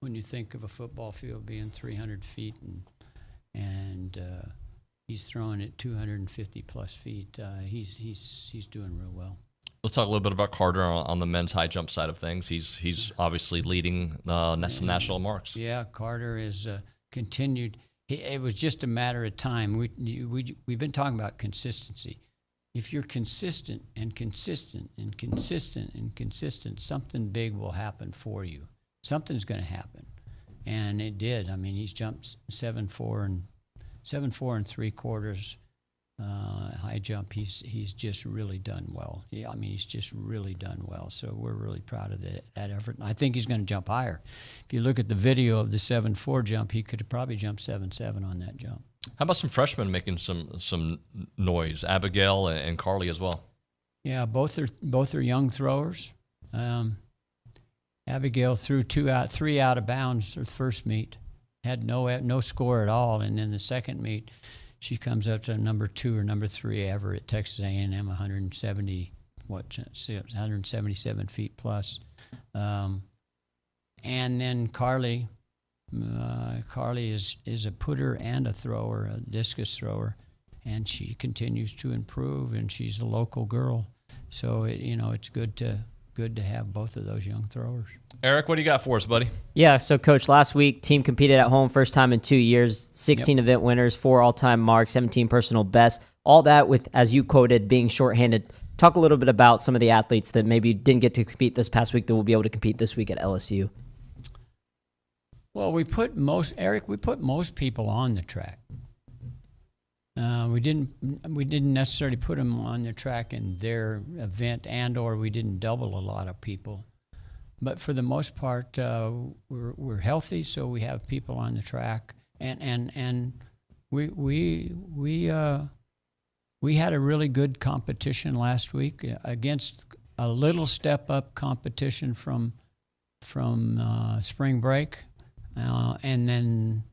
When you think of a football field being 300 feet and he's throwing it 250 plus feet, he's doing real well. Let's talk a little bit about Carter on the men's high jump side of things. He's obviously leading some national marks. Yeah, Carter is continued. It was just a matter of time. We've been talking about consistency. If you're consistent and consistent and consistent and consistent, something big will happen for you. Something's going to happen, and it did. I mean, he's jumped 7.4 and 3/4 high jump. He's just really done well. Yeah, I mean, he's just really done well. So we're really proud of that effort. And I think he's going to jump higher. If you look at the video of the 7.4 jump, he could have probably jumped 7.7 on that jump. How about some freshmen making some noise? Abigail and Carly as well. Yeah, both are young throwers. Abigail threw 3 out of bounds her first meet, had no score at all, and then the second meet, she comes up to number 2 or number 3 ever at Texas A&M, 177 feet plus, and then Carly Carly is a putter and a thrower, a discus thrower, and she continues to improve, and she's a local girl. So, it's good to have both of those young throwers. Eric, what do you got for us, buddy? Yeah, so Coach, last week, team competed at home, first time in 2 years, 16 event winners, 4 all-time marks, 17 personal bests, all that with, as you quoted, being shorthanded. Talk a little bit about some of the athletes that maybe didn't get to compete this past week that will be able to compete this week at LSU. Well, we put most people on the track. We didn't necessarily put them on the track in their event, or we didn't double a lot of people. But for the most part, we're healthy, so we have people on the track, and we had a really good competition last week against a little step up competition from spring break, and then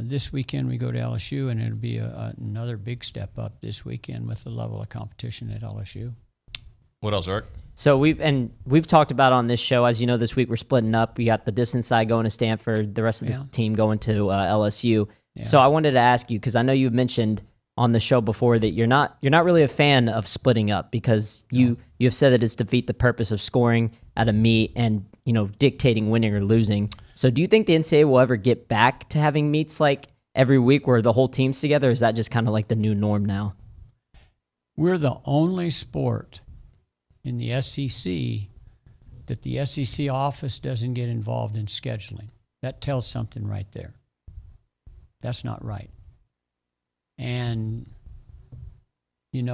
this weekend we go to LSU, and it'll be another big step up this weekend with the level of competition at LSU. What else, Eric? So we've talked about on this show, as you know, this week we're splitting up. We got the distance side going to Stanford, the rest of the team going to LSU. Yeah. So I wanted to ask you, because I know you've mentioned on the show before that you're not really a fan of splitting up, because you have said that it's defeat the purpose of scoring at a meet and dictating winning or losing. So do you think the NCAA will ever get back to having meets like every week where the whole team's together? Or is that just kind of like the new norm now? We're the only sport in the SEC that the SEC office doesn't get involved in scheduling. That tells something right there. That's not right. And it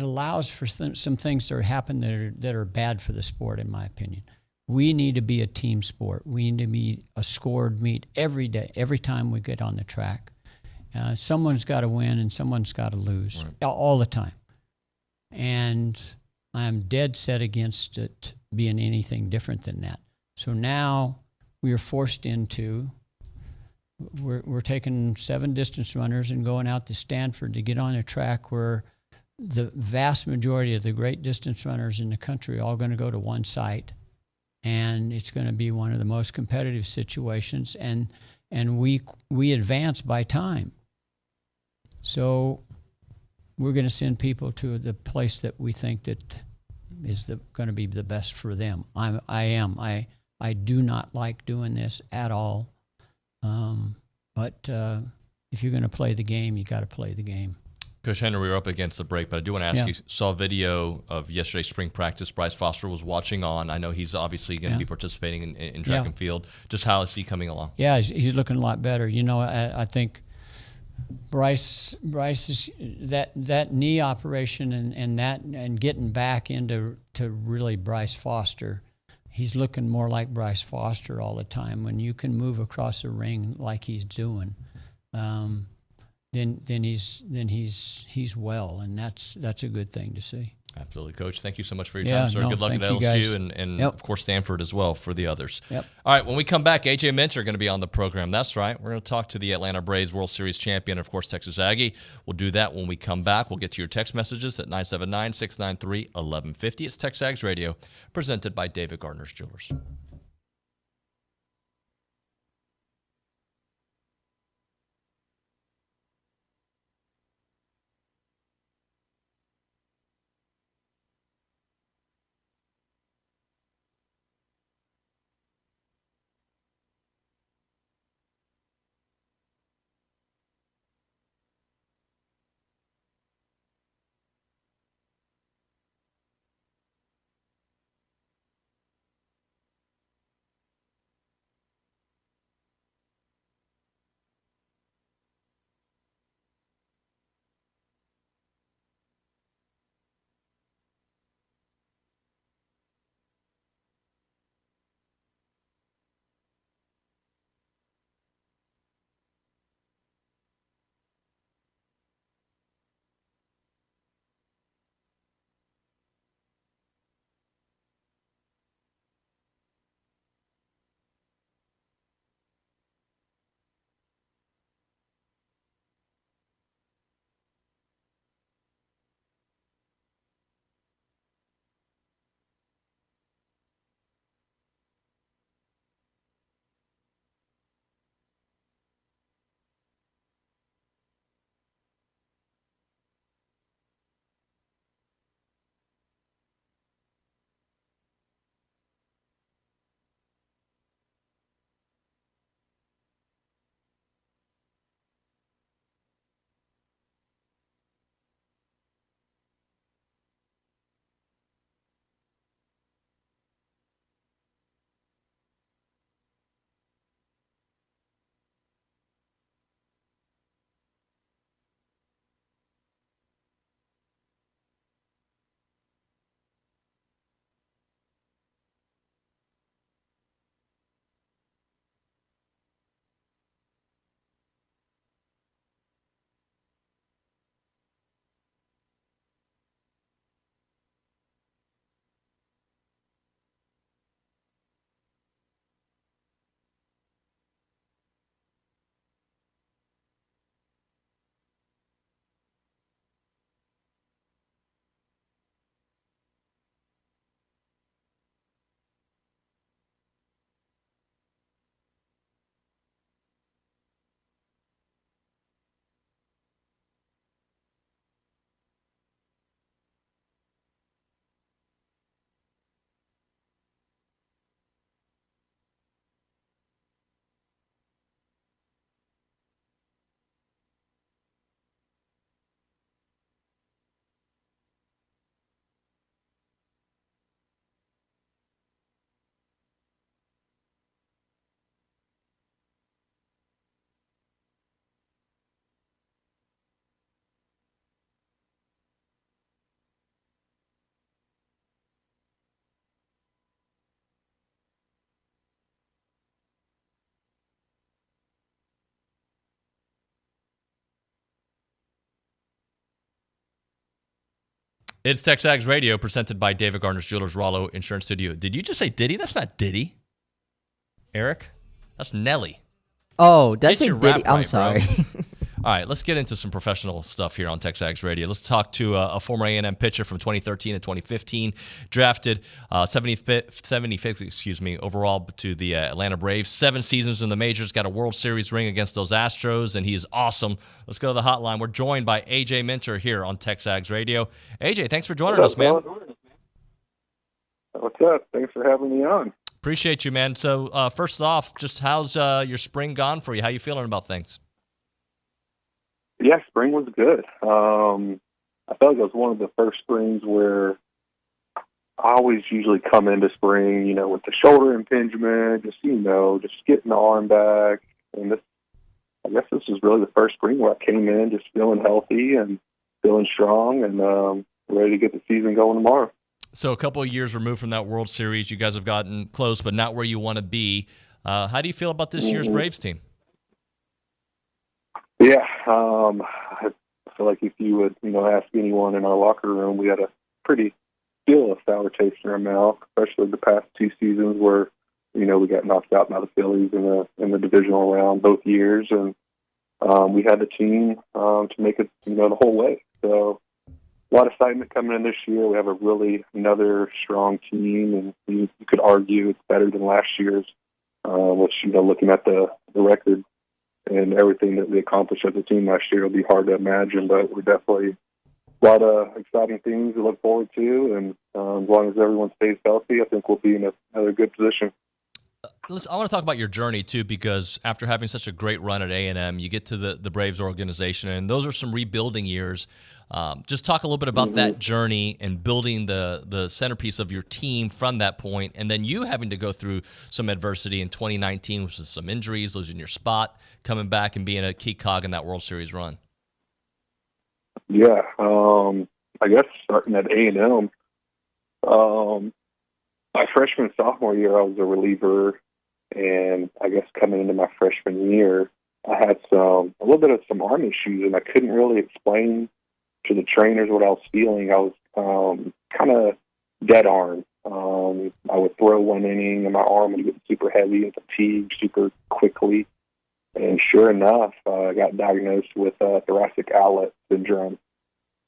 allows for some things that happen that are bad for the sport, in my opinion. We need to be a team sport. We need to be a scored meet every day, every time we get on the track. Someone's got to win and someone's got to lose, right, all the time. And I'm dead set against it being anything different than that. So now we are forced into, we're taking 7 distance runners and going out to Stanford to get on a track where the vast majority of the great distance runners in the country are all going to go to one site. And it's going to be one of the most competitive situations. And we advance by time. So we're going to send people to the place that we think that is going to be the best for them. I do not like doing this at all. But if you're going to play the game, you got to play the game. Coach Henry, we were up against the break, but I do want to ask you, saw a video of yesterday's spring practice. Bryce Foster was watching on. I know he's obviously going to be participating in track and field. Just how is he coming along? Yeah, he's looking a lot better. I think Bryce is that knee operation and getting back into really Bryce Foster. He's looking more like Bryce Foster all the time. When you can move across the ring like he's doing, then he's well, and that's a good thing to see. Absolutely, Coach. Thank you so much for your time, sir. Good luck at LSU and of course, Stanford as well for the others. Yep. All right, when we come back, A.J. Minter are going to be on the program. That's right. We're going to talk to the Atlanta Braves World Series champion, of course, Texas Aggie. We'll do that when we come back. We'll get to your text messages at 979-693-1150. It's TexAgs Radio, presented by David Gardner's Jewelers. It's TexAgs Radio, presented by David Gardner's Jewelers, Rollo Insurance Studio. Did you just say Diddy? That's not Diddy. Eric? That's Nelly. Oh, did I Get say your Diddy? rap I'm right, sorry. All right, let's get into some professional stuff here on TexAgs Radio. Let's talk to a former A&M pitcher from 2013 and 2015, drafted 75th overall to the Atlanta Braves. 7 seasons in the majors, got a World Series ring against those Astros, and he is awesome. Let's go to the hotline. We're joined by AJ Minter here on TexAgs Radio. AJ, thanks for joining us, man. What's up? Thanks for having me on. Appreciate you, man. So first off, just how's your spring gone for you? How you feeling about things? Yeah, spring was good. I felt like it was one of the first springs where I always usually come into spring, with the shoulder impingement, just getting the arm back. And I guess this was really the first spring where I came in just feeling healthy and feeling strong and ready to get the season going tomorrow. So a couple of years removed from that World Series, you guys have gotten close, but not where you want to be. How do you feel about this year's Braves team? Yeah, I feel like if you would, ask anyone in our locker room, we had a pretty still a sour taste in our mouth, especially the past 2 seasons where, we got knocked out by the Phillies in the divisional round both years, and we had the team to make it, the whole way. So a lot of excitement coming in this year. We have another strong team, and you could argue it's better than last year's, which, looking at the record and everything that we accomplished as a team last year, it'll be hard to imagine, but we're definitely a lot of exciting things to look forward to, and as long as everyone stays healthy, I think we'll be in another good position. Listen, I want to talk about your journey, too, because after having such a great run at A&M, you get to the Braves organization, and those are some rebuilding years. Just talk a little bit about that journey and building the centerpiece of your team from that point, and then you having to go through some adversity in 2019 with some injuries, losing your spot, coming back and being a key cog in that World Series run. Yeah, I guess starting at A&M, my freshman and sophomore year, I was a reliever, and I guess coming into my freshman year, I had a little bit of some arm issues, and I couldn't really explain to the trainers what I was feeling. I was kind of dead arm. I would throw 1 inning, and my arm would get super heavy and fatigued super quickly. And sure enough, I got diagnosed with thoracic outlet syndrome.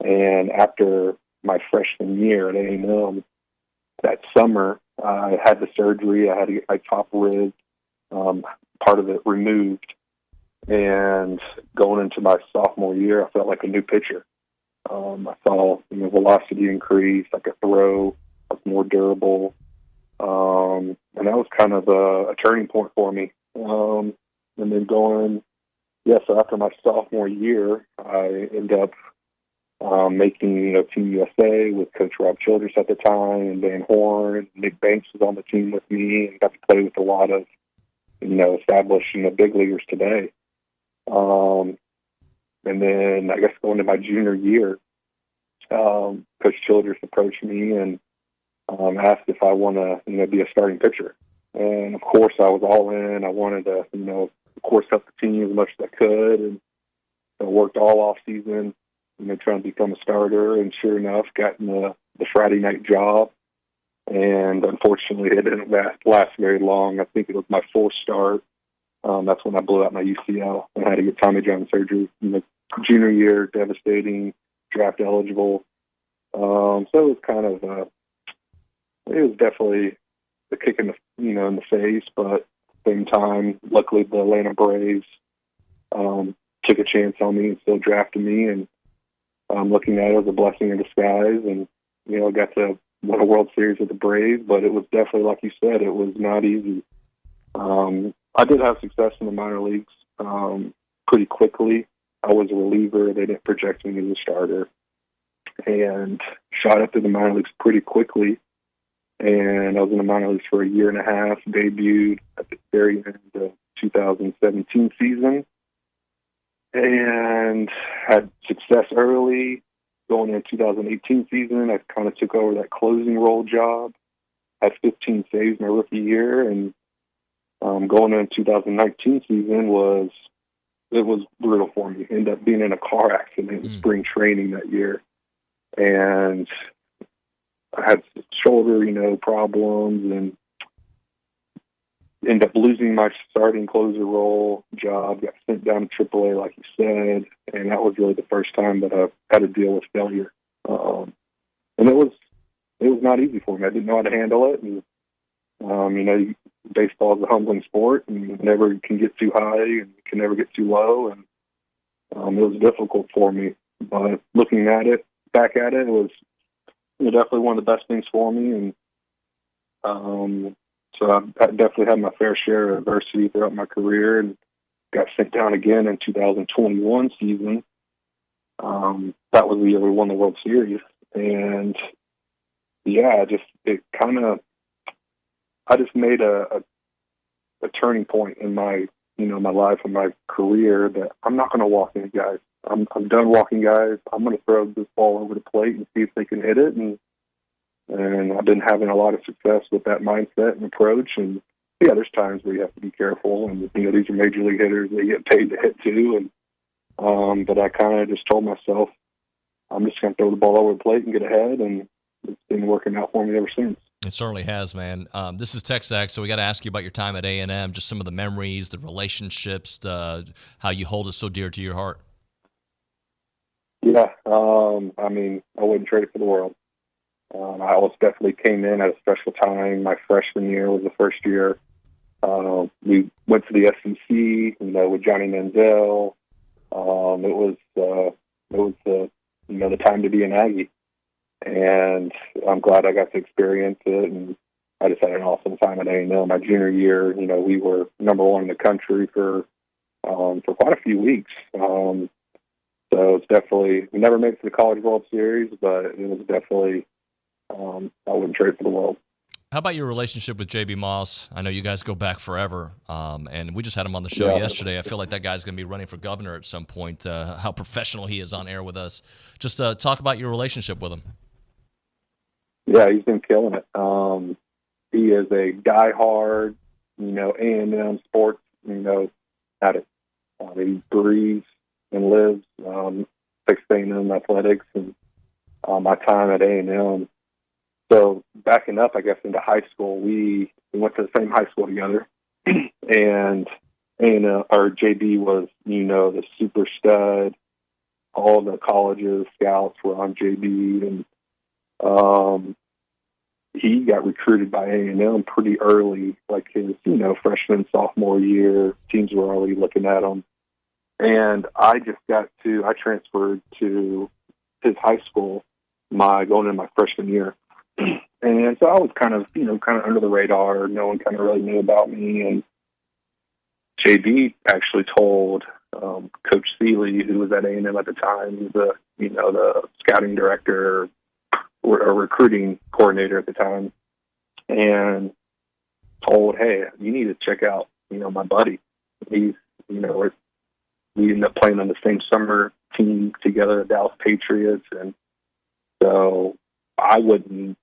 And after my freshman year at A&M, that summer, I had the surgery. I had to get my top rib, part of it removed. And going into my sophomore year, I felt like a new pitcher. I saw velocity increase. I could throw. I was more durable. And that was kind of a turning point for me. And then so after my sophomore year, I ended up making Team USA with Coach Rob Childress at the time, and Van Horn. Nick Banks was on the team with me, and got to play with a lot of established big leaguers today. And then I guess going to my junior year, Coach Childress approached me and asked if I want to be a starting pitcher. And of course I was all in. I wanted to of course help the team as much as I could, and I worked all off season, trying to become a starter, and sure enough, got in the Friday night job. And unfortunately, it didn't last very long. I think it was my 4th start. That's when I blew out my UCL and had to get Tommy John surgery. Junior year, devastating, draft eligible. So it was kind of, it was definitely the kick in the face, but at the same time, luckily the Atlanta Braves took a chance on me and still drafted me, and looking at it as a blessing in disguise. And I got to win a World Series with the Braves, but it was definitely, like you said, it was not easy. I did have success in the minor leagues pretty quickly. I was a reliever. They didn't project me as a starter, and shot up to the minor leagues pretty quickly. And I was in the minor leagues for a year and a half, debuted at the very end of 2017 season, and had success early. Going into 2018 season, I kind of took over that closing role job, had 15 saves my rookie year, and going into 2019 season was brutal for me. Ended up being in a car accident in spring training that year. and I had shoulder, problems, and ended up losing my starting closer role job, got sent down to AAA, like you said, and that was really the first time that I had to deal with failure. And it was not easy for me. I didn't know how to handle it, and baseball is a humbling sport, and you never can get too high, and you can never get too low, and it was difficult for me. But looking back at it, it was definitely one of the best things for me, and so I definitely had my fair share of adversity throughout my career, and got sent down again in 2021 season. That was the year we won the World Series, and I just made a turning point in my my life and my career that I'm not going to walk any guys. I'm done walking guys. I'm going to throw this ball over the plate and see if they can hit it. And I've been having a lot of success with that mindset and approach. And there's times where you have to be careful. And these are major league hitters; they get paid to hit too. And but I kind of just told myself, I'm just going to throw the ball over the plate and get ahead. And it's been working out for me ever since. It certainly has, man. This is TexAgs, so we got to ask you about your time at A&M, just some of the memories, the relationships, how you hold it so dear to your heart. Yeah, I wouldn't trade it for the world. I always definitely came in at a special time. My freshman year was the first year. We went to the SEC, with Johnny Manziel. It was the time to be an Aggie. And I'm glad I got to experience it, and I just had an awesome time at A&M. My junior year, we were number one in the country for quite a few weeks. So it's definitely, we never made it to the College World Series, but it was definitely, I wouldn't trade for the world. How about your relationship with J.B. Moss? I know you guys go back forever, and we just had him on the show yesterday. I feel like that guy's going to be running for governor at some point, how professional he is on air with us. Just talk about your relationship with him. Yeah, he's been killing it. He is a diehard, A&M sports, addict. He breathes and lives Texas A&M athletics, and my time at A&M. So backing up, I guess, into high school, we went to the same high school together, and our JB was, the super stud. All the colleges, scouts were on JB, and he got recruited by A&M pretty early, like his, freshman, sophomore year. Teams were already looking at him. And I transferred to his high school going into my freshman year. And so I was kind of under the radar. No one kind of really knew about me. And JB actually told Coach Seeley, who was at A&M at the time, the scouting director or a recruiting coordinator at the time, and told, hey, you need to check out, my buddy. He's, we ended up playing on the same summer team together, the Dallas Patriots. And so I wouldn't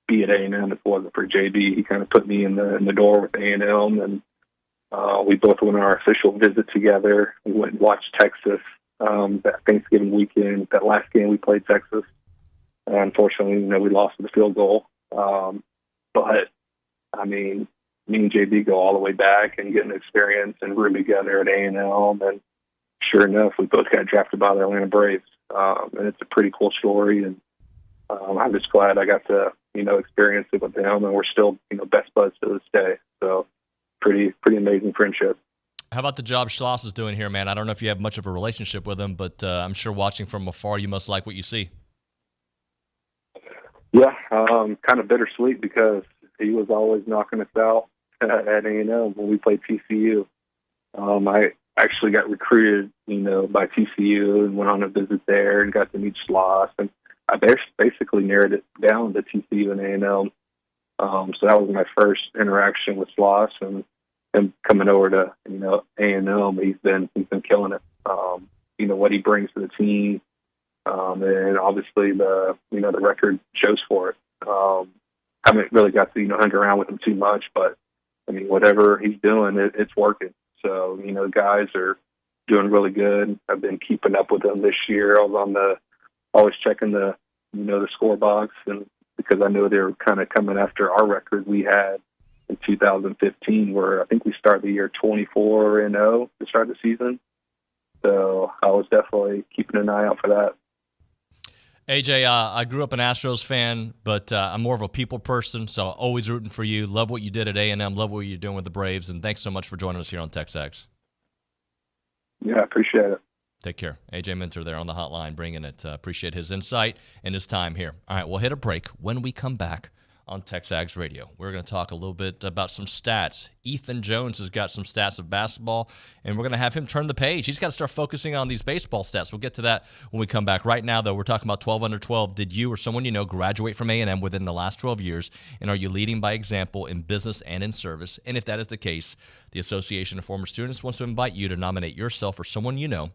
be at A&M if it wasn't for JB. He kind of put me in the door with A&M, and we both went on our official visit together. We went and watched Texas that Thanksgiving weekend, that last game we played Texas. And unfortunately, we lost with a field goal. But, me and JB go all the way back and get an experience and room together at A&M. And sure enough, we both got drafted by the Atlanta Braves. And it's a pretty cool story. And I'm just glad I got to, experience it with him. And we're still, best buds to this day. So pretty amazing friendship. How about the job Schloss is doing here, man? I don't know if you have much of a relationship with him, but I'm sure watching from afar, you must like what you see. Yeah, kind of bittersweet because he was always knocking us out at A&M when we played TCU. I actually got recruited, by TCU and went on a visit there and got to meet Schloss. And I basically narrowed it down to TCU and A&M. So that was my first interaction with Schloss, and him coming over to, A&M, he's been killing it. What he brings to the team. And obviously the record shows for it. Haven't really got to, hang around with him too much, but whatever he's doing, it's working. So, guys are doing really good. I've been keeping up with them this year. I was always checking the the score box, and because I know they were kind of coming after our record we had in 2015, where I think we started the year 24-0 to start the season. So I was definitely keeping an eye out for that. AJ, I grew up an Astros fan, but I'm more of a people person, so always rooting for you. Love what you did at A&M. Love what you're doing with the Braves, and thanks so much for joining us here on TexAgs. Yeah, I appreciate it. Take care. AJ Minter there on the hotline bringing it. Appreciate his insight and his time here. All right, we'll hit a break. When we come back on TexAgs Radio, we're going to talk a little bit about some stats. Ethan Jones has got some stats of basketball, and we're going to have him turn the page. He's got to start focusing on these baseball stats. We'll get to that when we come back. Right now, though, we're talking about 12 under 12. Did you or someone you know graduate from A&M within the last 12 years, and are you leading by example in business and in service? And if that is the case, the Association of Former Students wants to invite you to nominate yourself or someone you know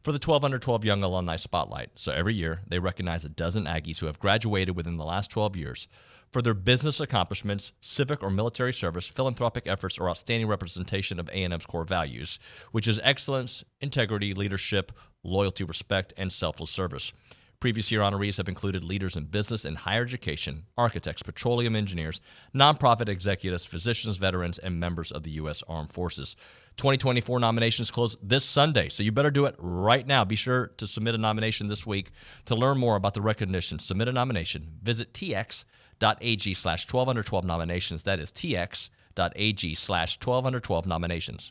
for the 12 under 12 Young Alumni Spotlight. So every year, they recognize a dozen Aggies who have graduated within the last 12 years for their business accomplishments, civic or military service, philanthropic efforts, or outstanding representation of A&M's core values, which is excellence, integrity, leadership, loyalty, respect, and selfless service. Previous year honorees have included leaders in business and higher education, architects, petroleum engineers, nonprofit executives, physicians, veterans, and members of the U.S. Armed Forces. 2024 nominations close this Sunday, so you better do it right now. Be sure to submit a nomination this week. To learn more about the recognition, submit a nomination. Visit tx.ag/12under12 nominations. That is tx.ag/12under12 nominations.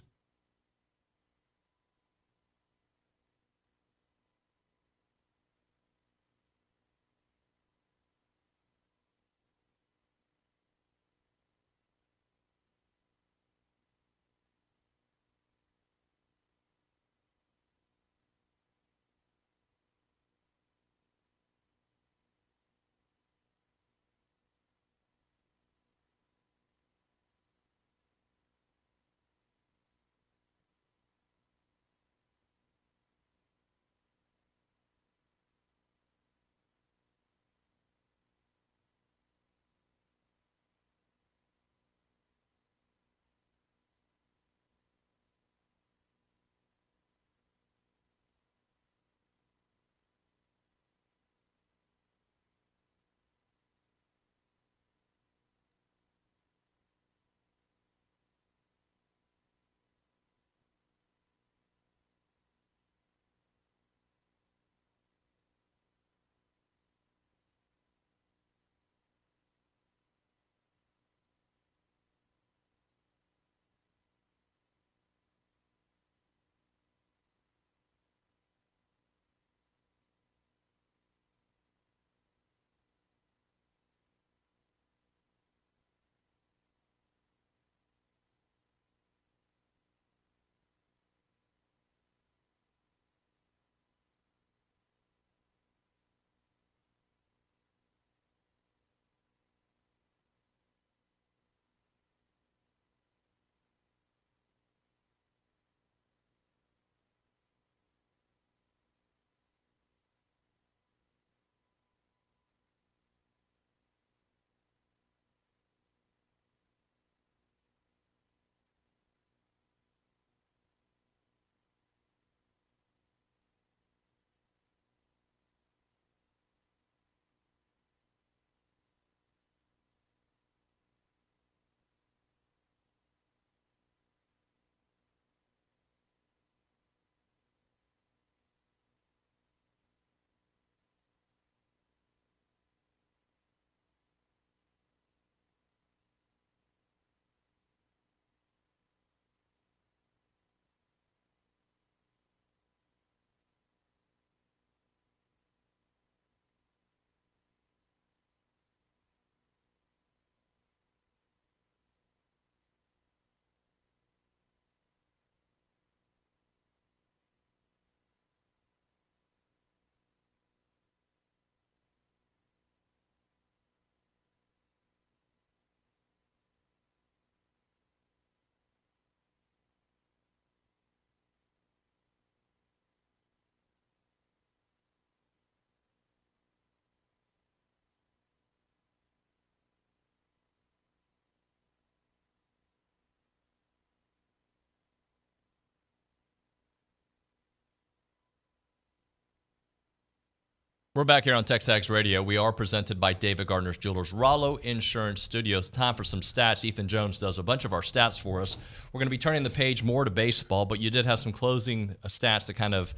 We're back here on TexAgs Radio. We are presented by David Gardner's Jewelers, Rollo Insurance Studios. Time for some stats. Ethan Jones does a bunch of our stats for us. We're going to be turning the page more to baseball, but you did have some closing stats to kind of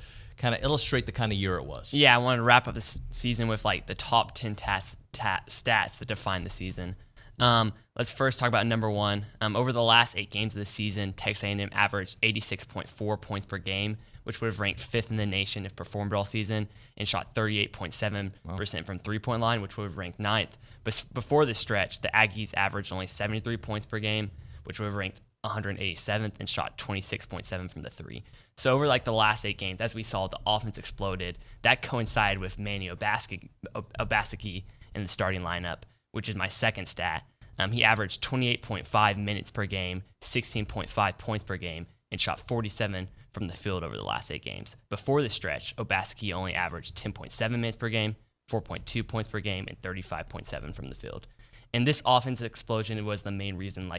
illustrate the kind of year it was. Yeah, I wanted to wrap up this season with like the top 10 stats that define the season. Let's first talk about number one. Over the last 8 games of the season, Texas A&M averaged 86.4 points per game, which would have ranked 5th in the nation if performed all season, and shot 38.7% from three-point line, which would have ranked 9th. But before this stretch, the Aggies averaged only 73 points per game, which would have ranked 187th, and shot 26.7 from the three. So over like the last 8 games, as we saw, the offense exploded. That coincided with Manny Obaseki in the starting lineup, which is my second stat. He averaged 28.5 minutes per game, 16.5 points per game, and shot 47 from the field over the last 8 games. Before the stretch, Obaseki only averaged 10.7 minutes per game, 4.2 points per game, and 35.7 from the field. And this offensive explosion was the main reason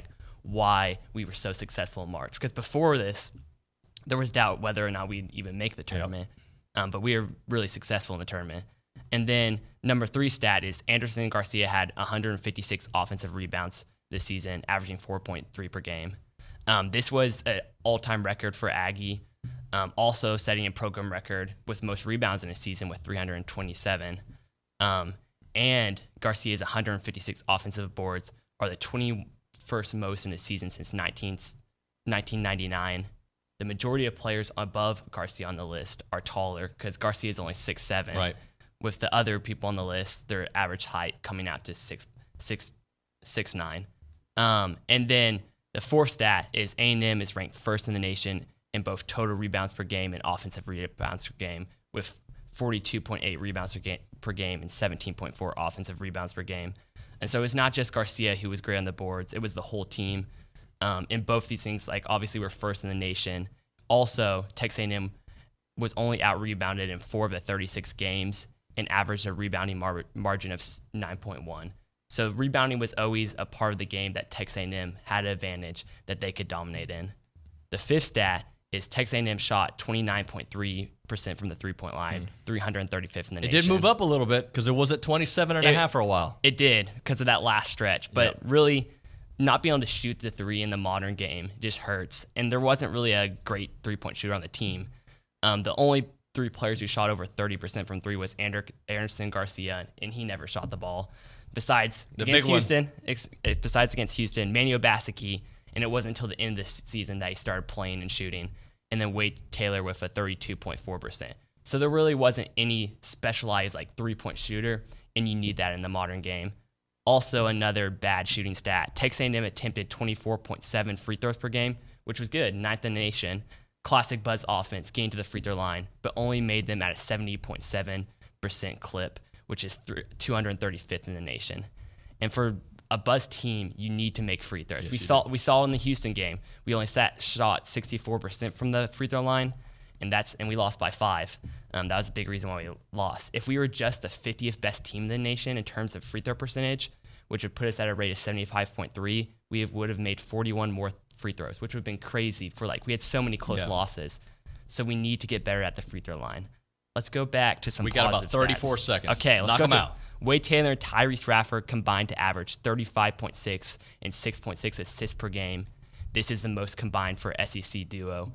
why we were so successful in March. Because before this, there was doubt whether or not we'd even make the tournament. But we were really successful in the tournament. And then number 3 stat is Anderson Garcia had 156 offensive rebounds this season, averaging 4.3 per game. This was an all-time record for Aggie, also setting a program record with most rebounds in a season with 327. And Garcia's 156 offensive boards are the 21st most in a season since 1999. The majority of players above Garcia on the list are taller because Garcia is only 6'7". Right. With the other people on the list, their average height coming out to 6'9". And then the 4th stat is A&M is ranked 1st in the nation in both total rebounds per game and offensive rebounds per game, with 42.8 rebounds per game and 17.4 offensive rebounds per game. And so it's not just Garcia who was great on the boards; it was the whole team. In both these things, obviously we're 1st in the nation. Also, Texas A&M was only out-rebounded in 4 of the 36 games and averaged a rebounding margin of 9.1. So rebounding was always a part of the game that Texas A&M had an advantage that they could dominate in. The 5th stat is Texas A&M shot 29.3% from the three-point line, 335th in the nation. It did move up a little bit because it was at 27.5 for a while. It did because of that last stretch, but really not being able to shoot the three in the modern game just hurts. And there wasn't really a great three-point shooter on the team. The only 3 players who shot over 30% from 3 was Anderson Garcia, and he never shot the ball. Besides against Houston, Manny Obaseki, and it wasn't until the end of the season that he started playing and shooting, and then Wade Taylor with a 32.4%. So there really wasn't any specialized 3-point shooter, and you need that in the modern game. Also, another bad shooting stat, Texas A&M attempted 24.7 free throws per game, which was good, 9th in the nation. Classic Buzz offense, getting to the free throw line, but only made them at a 70.7% clip, which is 235th in the nation. And for a Buzz team, you need to make free throws. Yes, we saw in the Houston game, we only shot 64% from the free throw line, and we lost by 5. That was a big reason why we lost. If we were just the 50th best team in the nation in terms of free throw percentage, which would put us at a rate of 75.3, we would have made 41 more free throws, which would have been crazy we had so many close losses. So we need to get better at the free throw line. Let's go back to some We got about 34 stats. seconds. Okay, let's knock go them out. Wade Taylor and Tyrese Rafford combined to average 35.6 and 6.6 assists per game. This is the most combined for SEC duo.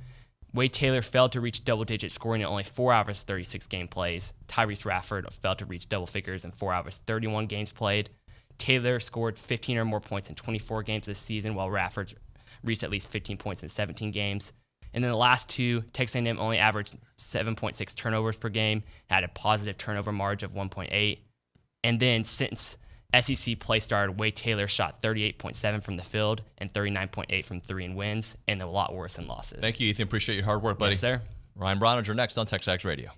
Wade Taylor failed to reach double-digit scoring in only 4 hours 36 game plays. Tyrese Rafford failed to reach double figures in 4 hours 31 games played. Taylor scored 15 or more points in 24 games this season, while Rafford reached at least 15 points in 17 games. And then the last 2, Texas A&M only averaged 7.6 turnovers per game, had a positive turnover margin of 1.8. And then since SEC play started, Wade Taylor shot 38.7 from the field and 39.8 from 3 in wins, and a lot worse in losses. Thank you, Ethan. Appreciate your hard work, buddy. Yes, sir. Ryan Brauninger next on TexAgs Radio.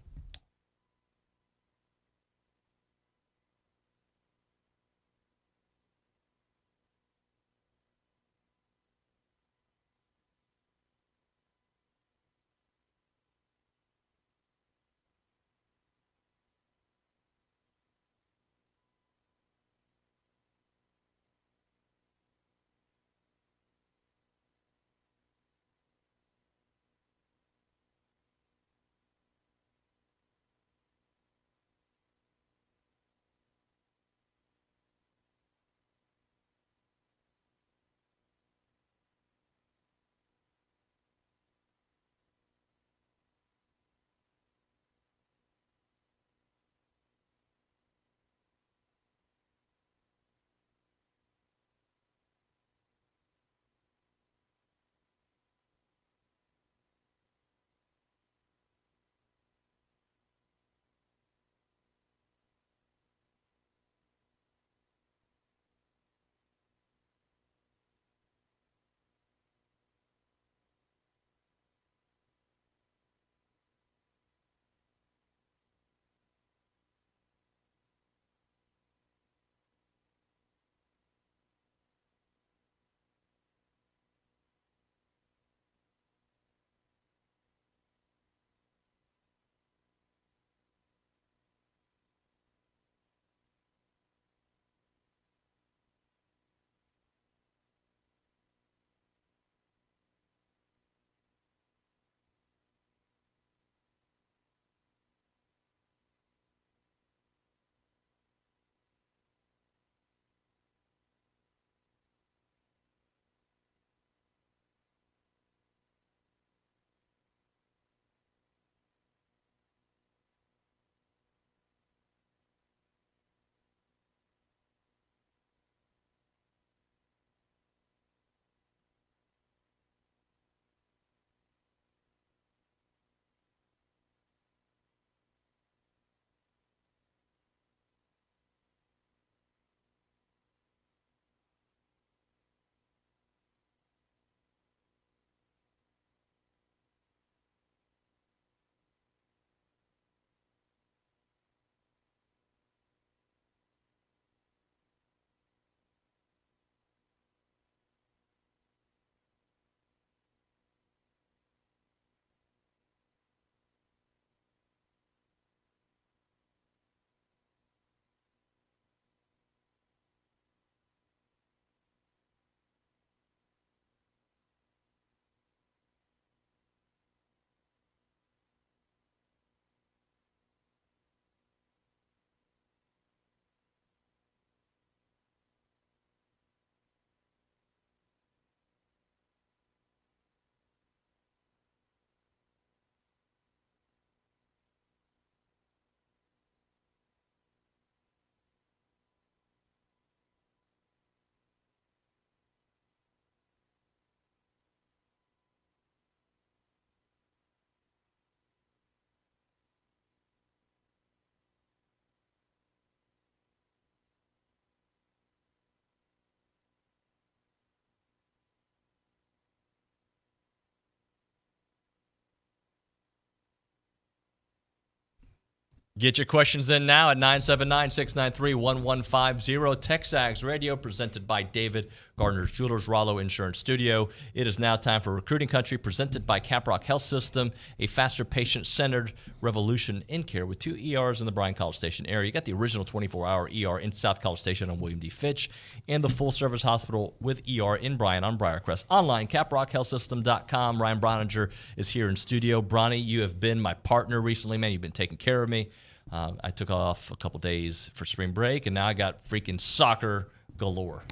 Get your questions in now at 979-693-1150. TexAgs Radio, presented by David Gardner's Jewelers, Rollo Insurance Studio. It is now time for Recruiting Country, presented by Caprock Health System, a faster, patient-centered revolution in care with 2 ERs in the Bryan College Station area. You got the original 24-hour ER in South College Station on William D. Fitch, and the full-service hospital with ER in Bryan on Briarcrest. Online, caprockhealthsystem.com. Ryan Brauninger is here in studio. Bronny, you have been my partner recently, man. You've been taking care of me. I took off a couple days for spring break, and now I got freaking soccer galore.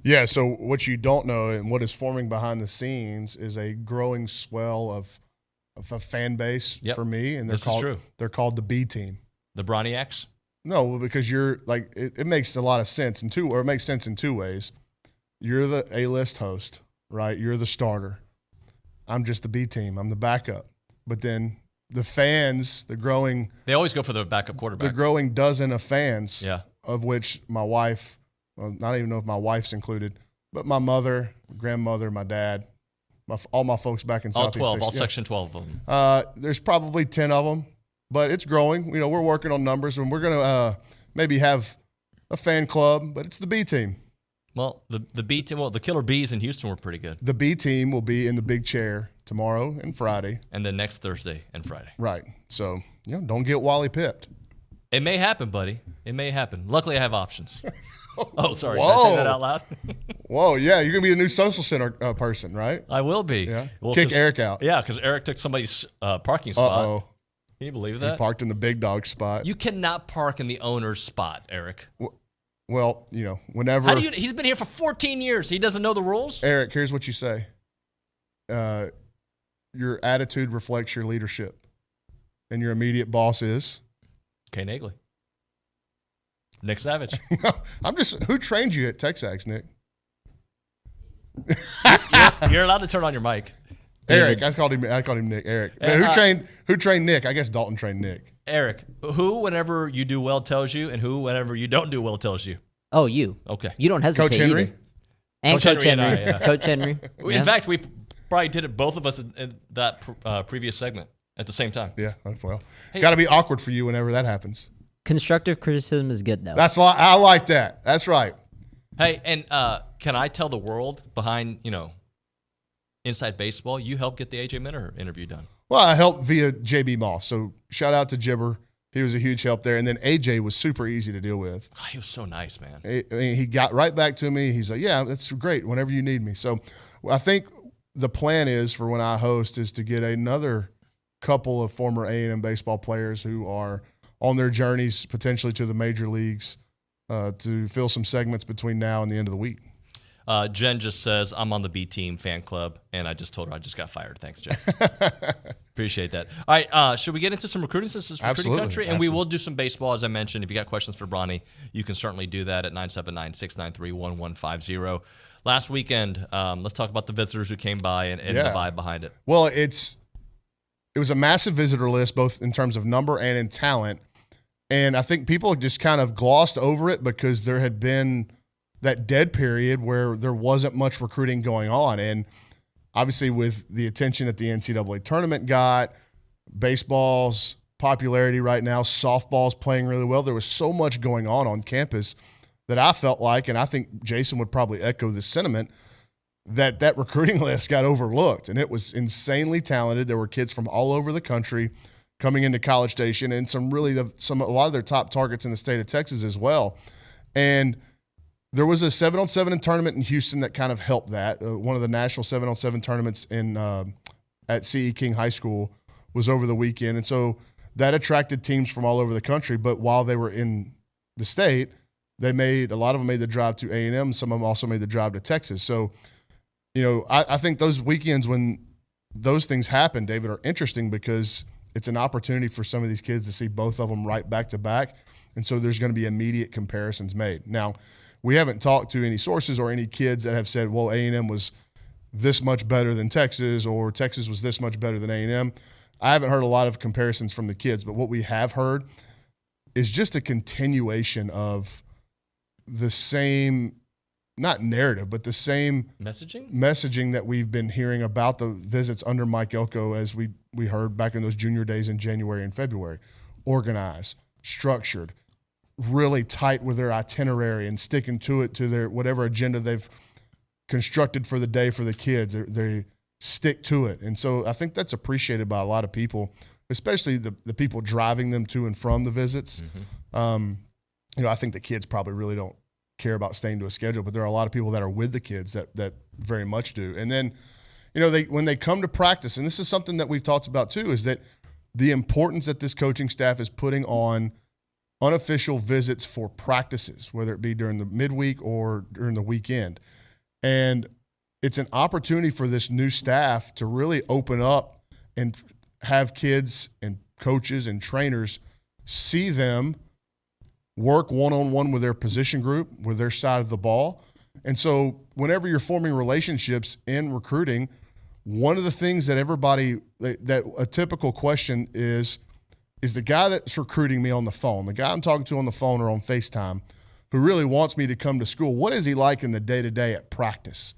Yeah, so what you don't know and what is forming behind the scenes is a growing swell of a fan base for me, and they're called the B team. The Broniacs? No, because you're like it makes a lot of sense it makes sense in two ways. You're the A-list host, right? You're the starter. I'm just the B team. I'm the backup. But then the fans, they always go for the backup quarterback. The growing dozen of fans, yeah, of which my wife, well, not even know if my wife's included, but my mother, grandmother, my dad, all my folks back in Southeast Texas. All Section 12 of them. There's probably 10 of them, but it's growing. You know, we're working on numbers, and we're going to maybe have a fan club, but it's the B team. Well, the B team, the Killer Bees in Houston were pretty good. The B team will be in the big chair tomorrow and Friday. And then next Thursday and Friday. Right. So, don't get Wally pipped. It may happen, buddy. It may happen. Luckily, I have options. Oh, sorry. Whoa. Did I say that out loud? Whoa, yeah. You're going to be the new social center person, right? I will be. Yeah. Well, kick Eric out. Yeah, because Eric took somebody's parking spot. Uh-oh. Can you believe that? He parked in the big dog spot. You cannot park in the owner's spot, Eric. Well, whenever. How do he's been here for 14 years. He doesn't know the rules? Eric, here's what you say. Your attitude reflects your leadership. And your immediate boss is? Kay Nagley. Nick Savage. Who trained you at TexAgs, Nick? You're allowed to turn on your mic. Eric, I called him Nick. Eric. Who trained Nick? I guess Dalton trained Nick. Eric, who whenever you do well tells you, and who whenever you don't do well tells you? Oh, you. Okay. You don't hesitate Coach Henry? either. And Coach Henry. And I, yeah. Coach Henry. In fact, we probably did it, both of us, in that previous segment at the same time. Yeah, well. Got to be awkward for you whenever that happens. Constructive criticism is good, though. I like that. That's right. Hey, and can I tell the world behind, Inside Baseball, you helped get the A.J. Minter interview done? Well, I helped via J.B. Moss. So shout out to Jibber. He was a huge help there. And then A.J. was super easy to deal with. Oh, he was so nice, man. He got right back to me. He's like, yeah, that's great whenever you need me. So I think the plan is for when I host is to get another couple of former A&M baseball players who are on their journeys potentially to the major leagues to fill some segments between now and the end of the week. Jen just says, I'm on the B Team fan club, and I just told her I just got fired. Thanks, Jen. Appreciate that. All right, should we get into some recruiting since it's Recruiting Country? And we will do some baseball, as I mentioned. If you got questions for Bronny, you can certainly do that at 979-693-1150. Last weekend, let's talk about the visitors who came by and the vibe behind it. Well, it was a massive visitor list, both in terms of number and in talent. And I think people just kind of glossed over it because there had been that dead period where there wasn't much recruiting going on. And obviously with the attention that the NCAA tournament got, baseball's popularity right now, softball's playing really well, there was so much going on campus that I felt like, and I think Jason would probably echo this sentiment, that recruiting list got overlooked. And it was insanely talented. There were kids from all over the country coming into College Station, and a lot of their top targets in the state of Texas as well. And there was a 7-on-7 tournament in Houston that kind of helped that. One of the national 7-on-7 tournaments at C.E. King High School was over the weekend. And so that attracted teams from all over the country. But while they were in the state, a lot of them made the drive to A&M. Some of them also made the drive to Texas. So, I think those weekends when those things happen, David, are interesting because it's an opportunity for some of these kids to see both of them right back to back. And so there's going to be immediate comparisons made. Now, we haven't talked to any sources or any kids that have said, well, A&M was this much better than Texas or Texas was this much better than A&M. I haven't heard a lot of comparisons from the kids, but what we have heard is just a continuation of the same, not narrative, but the same messaging that we've been hearing about the visits under Mike Elko as we heard back in those junior days in January and February. Organize, structured, really tight with their itinerary and sticking to it, to their whatever agenda they've constructed for the day for the kids. They stick to it. And so I think that's appreciated by a lot of people, especially the people driving them to and from the visits. I think the kids probably really don't care about staying to a schedule, but there are a lot of people that are with the kids that very much do. And then, when they come to practice, and this is something that we've talked about too, is that the importance that this coaching staff is putting on unofficial visits for practices, whether it be during the midweek or during the weekend. And it's an opportunity for this new staff to really open up and have kids and coaches and trainers see them work one-on-one with their position group, with their side of the ball. And so whenever you're forming relationships in recruiting, one of the things that that a typical question is the guy that's recruiting me on the phone, the guy I'm talking to on the phone or on FaceTime, who really wants me to come to school, what is he like in the day-to-day at practice?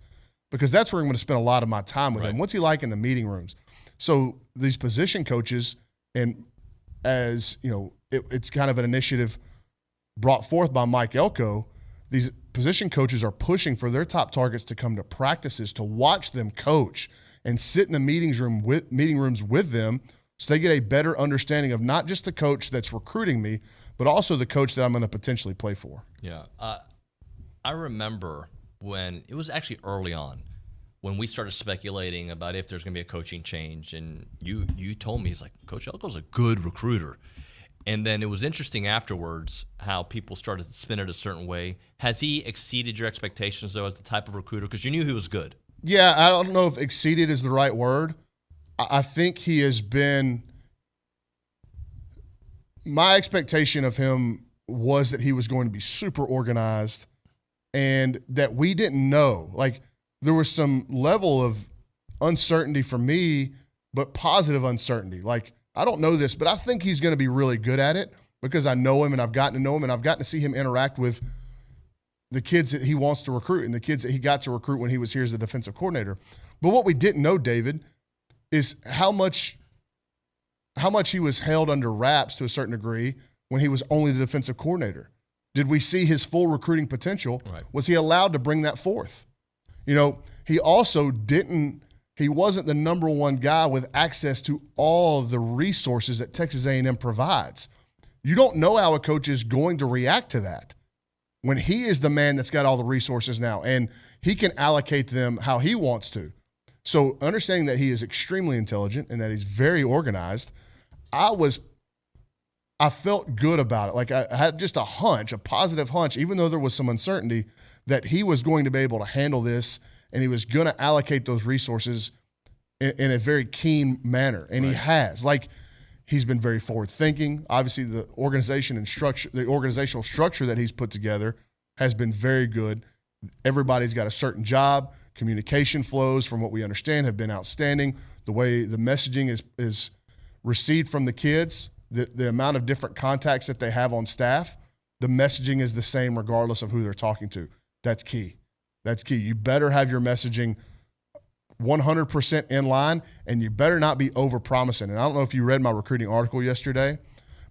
Because that's where I'm going to spend a lot of my time with him. What's he like in the meeting rooms? So these position coaches, and as it's kind of an initiative brought forth by Mike Elko, these position coaches are pushing for their top targets to come to practices, to watch them coach and sit in the meeting rooms with them, so they get a better understanding of not just the coach that's recruiting me, but also the coach that I'm going to potentially play for. Yeah. I remember when it was actually early on when we started speculating about if there's going to be a coaching change, and you told me, he's like, Coach Elko's a good recruiter. And then it was interesting afterwards how people started to spin it a certain way. Has he exceeded your expectations, though, as the type of recruiter? Because you knew he was good. Yeah, I don't know if exceeded is the right word. I think he has been – my expectation of him was that he was going to be super organized and that we didn't know. Like, there was some level of uncertainty for me, but positive uncertainty. Like, I don't know this, but I think he's going to be really good at it because I know him and I've gotten to know him and I've gotten to see him interact with the kids that he wants to recruit and the kids that he got to recruit when he was here as the defensive coordinator. But what we didn't know, David, is how much he was held under wraps to a certain degree when he was only the defensive coordinator. Did we see his full recruiting potential? Right. Was he allowed to bring that forth? He also he wasn't the number one guy with access to all the resources that Texas A&M provides. You don't know how a coach is going to react to that when he is the man that's got all the resources now and he can allocate them how he wants to. So understanding that he is extremely intelligent and that he's very organized, I felt good about it. Like I had just a positive hunch, even though there was some uncertainty, that he was going to be able to handle this and he was going to allocate those resources in a very keen manner. And he has. Like, he's been very forward-thinking. Obviously, the organization and structure, the organizational structure that he's put together has been very good. Everybody's got a certain job. Communication flows, from what we understand, have been outstanding. The way the messaging is received from the kids, the amount of different contacts that they have on staff, the messaging is the same regardless of who they're talking to. That's key. That's key. You better have your messaging 100% in line, and you better not be over-promising. And I don't know if you read my recruiting article yesterday,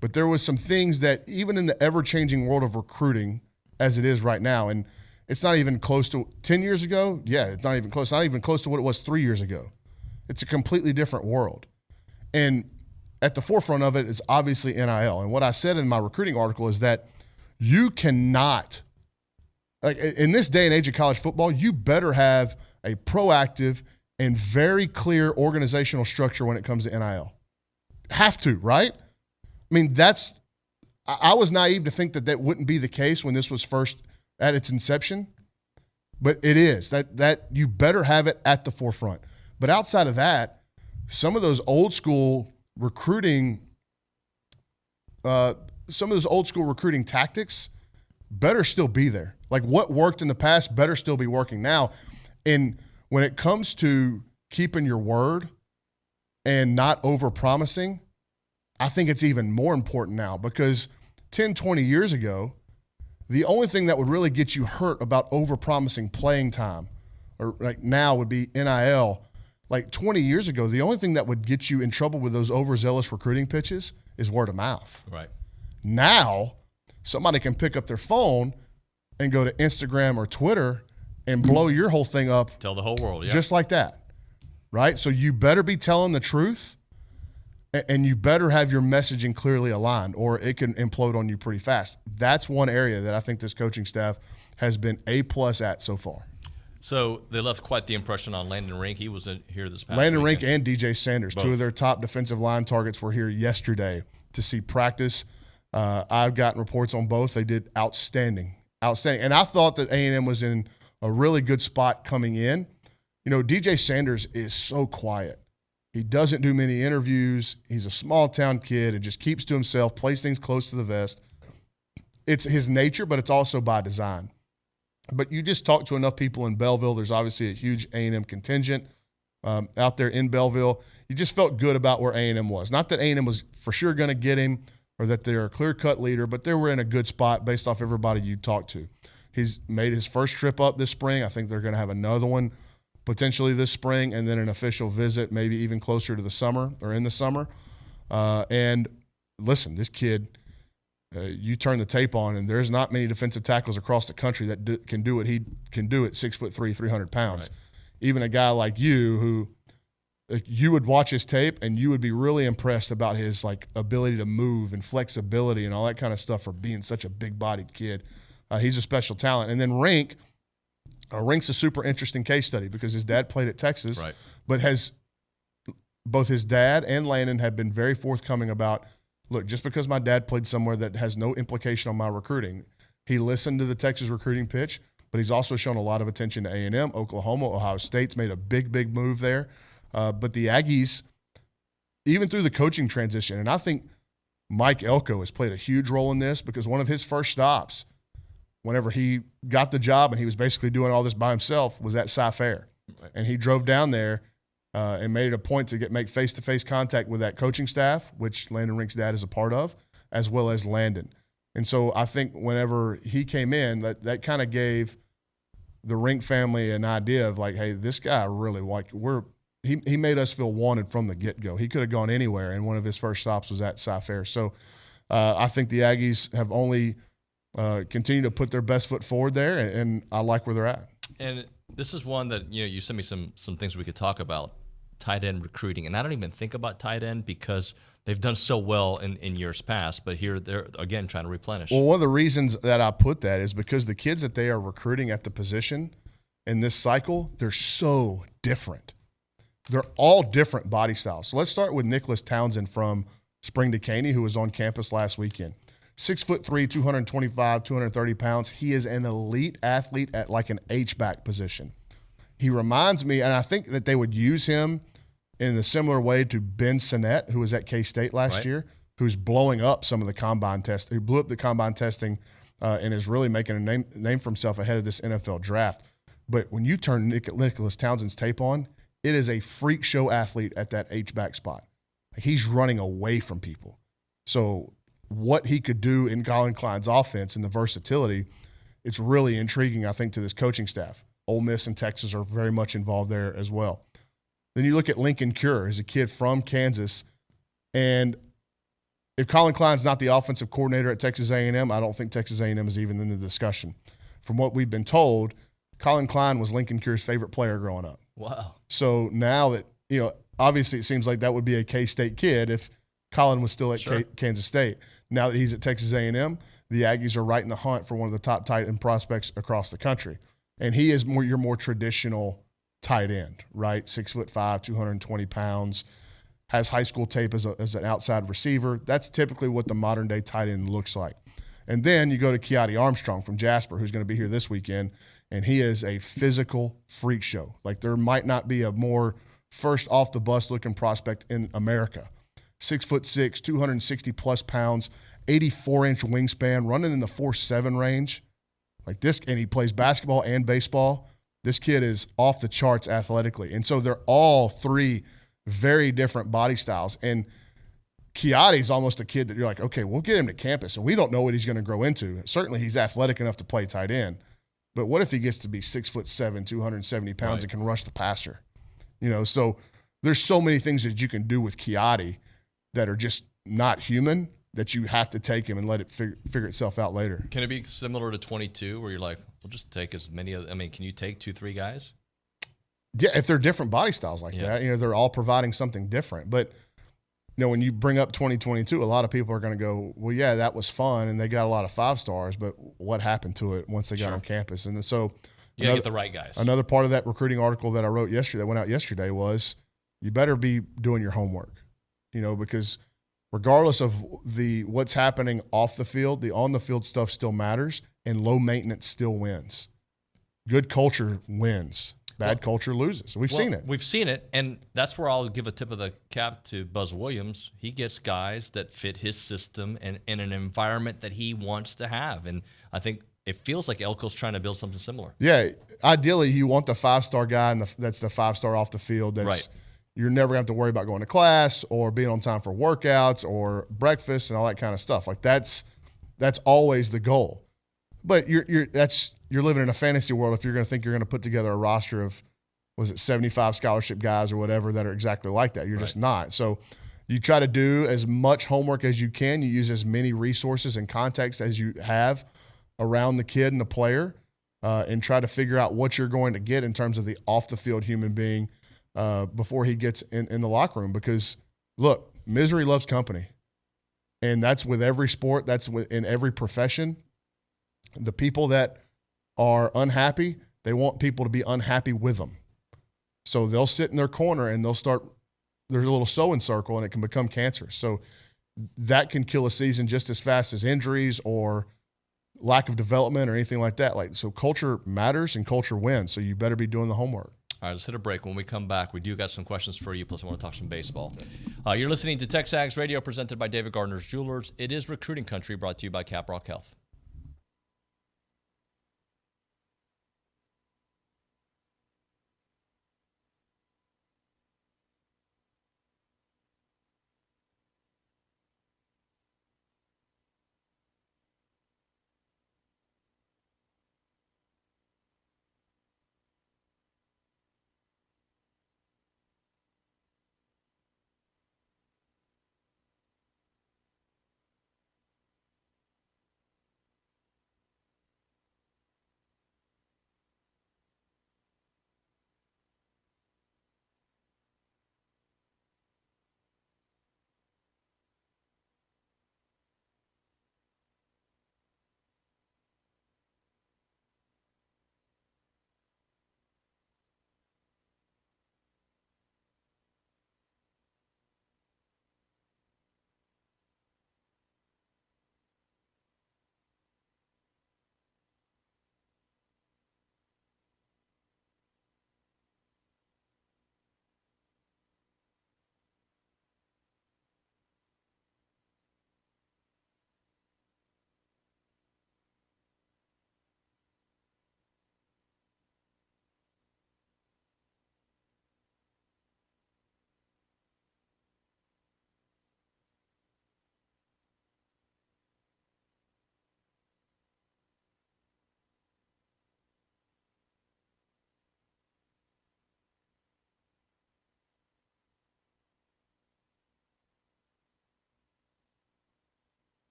but there was some things that even in the ever-changing world of recruiting as it is right now, and it's not even close to 10 years ago. Yeah, it's not even close. It's not even close to what it was 3 years ago. It's a completely different world. And at the forefront of it is obviously NIL. And what I said in my recruiting article is that you cannot, like in this day and age of college football, you better have a proactive and very clear organizational structure when it comes to NIL. Have to, right? I mean, I was naive to think that wouldn't be the case when this was first at its inception, but it is. That you better have it at the forefront. But outside of that, some of those old school recruiting tactics better still be there. Like what worked in the past better still be working now. And when it comes to keeping your word and not over-promising, I think it's even more important now because 10, 20 years ago, the only thing that would really get you hurt about over-promising playing time, or like now would be NIL. Like 20 years ago, the only thing that would get you in trouble with those overzealous recruiting pitches is word of mouth. Right. Now, somebody can pick up their phone and go to Instagram or Twitter and blow your whole thing up. Tell the whole world, yeah. Just like that, right? So you better be telling the truth, and you better have your messaging clearly aligned, or it can implode on you pretty fast. That's one area that I think this coaching staff has been A+ at so far. So they left quite the impression on Landon Rink. He was here this past Landon weekend. Rink and DJ Sanders, Both. two of their top defensive line targets, were here yesterday to see practice. I've gotten reports on both. They did outstanding. And I thought that A&M was in a really good spot coming in. You know, DJ Sanders is so quiet. He doesn't do many interviews. He's a small-town kid and just keeps to himself, plays things close to the vest. It's his nature, but it's also by design. But you just talk to enough people in Belleville. There's obviously a huge A&M contingent out there in Belleville. You just felt good about where A&M was. Not that A&M was for sure going to get him or that they're a clear-cut leader, but they were in a good spot based off everybody you talked to. He's made his first trip up this spring. I think they're going to have another one potentially this spring, and then an official visit maybe even closer to the summer or in the summer. And listen, this kid, you turn the tape on, and there's not many defensive tackles across the country that can do what he can do at 6'3", 300 pounds. Right. Even a guy like you who you would watch his tape and you would be really impressed about his like ability to move and flexibility and all that kind of stuff for being such a big-bodied kid. He's a special talent. And then Rink's a super interesting case study because his dad played at Texas, right, but both his dad and Landon have been very forthcoming about, look, just because my dad played somewhere that has no implication on my recruiting, he listened to the Texas recruiting pitch, but he's also shown a lot of attention to A&M, Oklahoma, Ohio State's made a big move there. But the Aggies, even through the coaching transition, and I think Mike Elko has played a huge role in this because one of his first stops whenever he got the job and he was basically doing all this by himself was at Cy-Fair. Right. And he drove down there and made it a point to make face-to-face contact with that coaching staff, which Landon Rink's dad is a part of, as well as Landon. And so I think whenever he came in, that kind of gave the Rink family an idea of like, hey, this guy really he made us feel wanted from the get-go. He could have gone anywhere, and one of his first stops was at Cy-Fair. So I think the Aggies have only continue to put their best foot forward there, and I like where they're at. And this is one that, you sent me some things we could talk about, tight end recruiting. And I don't even think about tight end because they've done so well in years past, but here they're, again, trying to replenish. Well, one of the reasons that I put that is because the kids that they are recruiting at the position in this cycle, they're so different. They're all different body styles. So let's start with Nicholas Townsend from Spring Decaney, who was on campus last weekend. 6'3", 225, 230 pounds. He is an elite athlete at like an H-back position. He reminds me, and I think that they would use him in a similar way to Ben Sinnett, who was at K-State last year, who's blowing up some of the combine testing. He blew up the combine testing and is really making a name for himself ahead of this NFL draft. But when you turn Nicholas Townsend's tape on, it is a freak show athlete at that H-back spot. Like he's running away from people. So what he could do in Colin Klein's offense and the versatility, it's really intriguing, I think, to this coaching staff. Ole Miss and Texas are very much involved there as well. Then you look at Lincoln Cure, who's a kid from Kansas, and if Colin Klein's not the offensive coordinator at Texas A&M, I don't think Texas A&M is even in the discussion. From what we've been told, Colin Klein was Lincoln Cure's favorite player growing up. Wow. So now that, obviously it seems like that would be a K-State kid if Colin was still at Kansas State. Now that he's at Texas A&M, the Aggies are right in the hunt for one of the top tight end prospects across the country. And he is your more traditional tight end, right? 6'5", 220 pounds, has high school tape as an outside receiver. That's typically what the modern day tight end looks like. And then you go to Keati Armstrong from Jasper, who's going to be here this weekend, and he is a physical freak show. Like there might not be a more first off the bus looking prospect in America. 6'6", 260 plus pounds, 84-inch wingspan, running in the 4.7 range. Like this, and he plays basketball and baseball. This kid is off the charts athletically. And so they're all three very different body styles. And Keati's almost a kid that you're like, okay, we'll get him to campus, and we don't know what he's going to grow into. Certainly he's athletic enough to play tight end. But what if he gets to be 6'7", 270 pounds and can rush the passer? So there's so many things that you can do with Keati that are just not human, that you have to take him and let it figure itself out later. Can it be similar to 22 where you're like, we'll just take as many of, I mean, can you take 2-3 guys? Yeah, if they're different body styles like that, they're all providing something different. But, when you bring up 2022, a lot of people are going to go, well, yeah, that was fun, and they got a lot of 5-stars, but what happened to it once they got on campus? And so you got to get the right guys. Another part of that recruiting article that I wrote yesterday, that went out yesterday, was you better be doing your homework, because regardless of what's happening off the field, the on-the-field stuff still matters, and low maintenance still wins. Good culture wins. Bad culture loses. We've seen it. We've seen it, and that's where I'll give a tip of the cap to Buzz Williams. He gets guys that fit his system and in an environment that he wants to have. And I think it feels like Elko's trying to build something similar. Yeah, ideally you want the 5-star guy, and that's the 5-star off the field. That's right. You're never going to have to worry about going to class or being on time for workouts or breakfast and all that kind of stuff. Like that's always the goal. But you're living in a fantasy world if you're going to think you're going to put together a roster of, 75 scholarship guys or whatever that are exactly like that. You're just not. So you try to do as much homework as you can. You use as many resources and context as you have around the kid and the player, and try to figure out what you're going to get in terms of the off-the-field human being before he gets in the locker room. Because, look, misery loves company. And that's with every sport. That's in every profession. The people that are unhappy, they want people to be unhappy with them. So they'll sit in their corner and they'll start their little sewing circle, and it can become cancerous. So that can kill a season just as fast as injuries or lack of development or anything like that. So culture matters and culture wins. So you better be doing the homework. All right, let's hit a break. When we come back, we do got some questions for you, plus I want to talk some baseball. You're listening to TexAgs Radio, presented by David Gardner's Jewelers. It is Recruiting Country, brought to you by Caprock Health.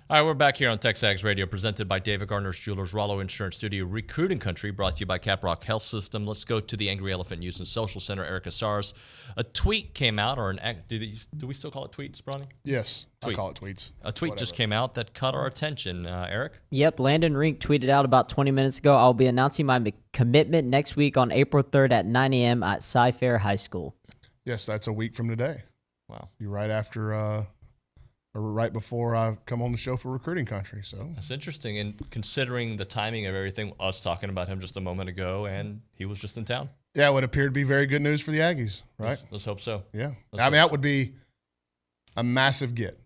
All right, we're back here on TexAgs Radio, presented by David Gardner's Jewelers, Rollo Insurance Studio, Recruiting Country, brought to you by Caprock Health System. Let's go to the Angry Elephant News and Social Center. Erica Sars. A tweet came out, or do we still call it tweets, Bronny? Yes, tweet. I call it tweets. A tweet just came out that caught our attention. Eric? Yep, Landon Rink tweeted out about 20 minutes ago, I'll be announcing my commitment next week on April 3rd at 9 a.m. at Cy-Fair High School. Yes, that's a week from today. Wow. You're right after, or right before I come on the show for Recruiting Country. So that's interesting. And considering the timing of everything, us talking about him just a moment ago, and he was just in town. Yeah, it would appear to be very good news for the Aggies, right? Let's hope so. Yeah. That would be a massive get.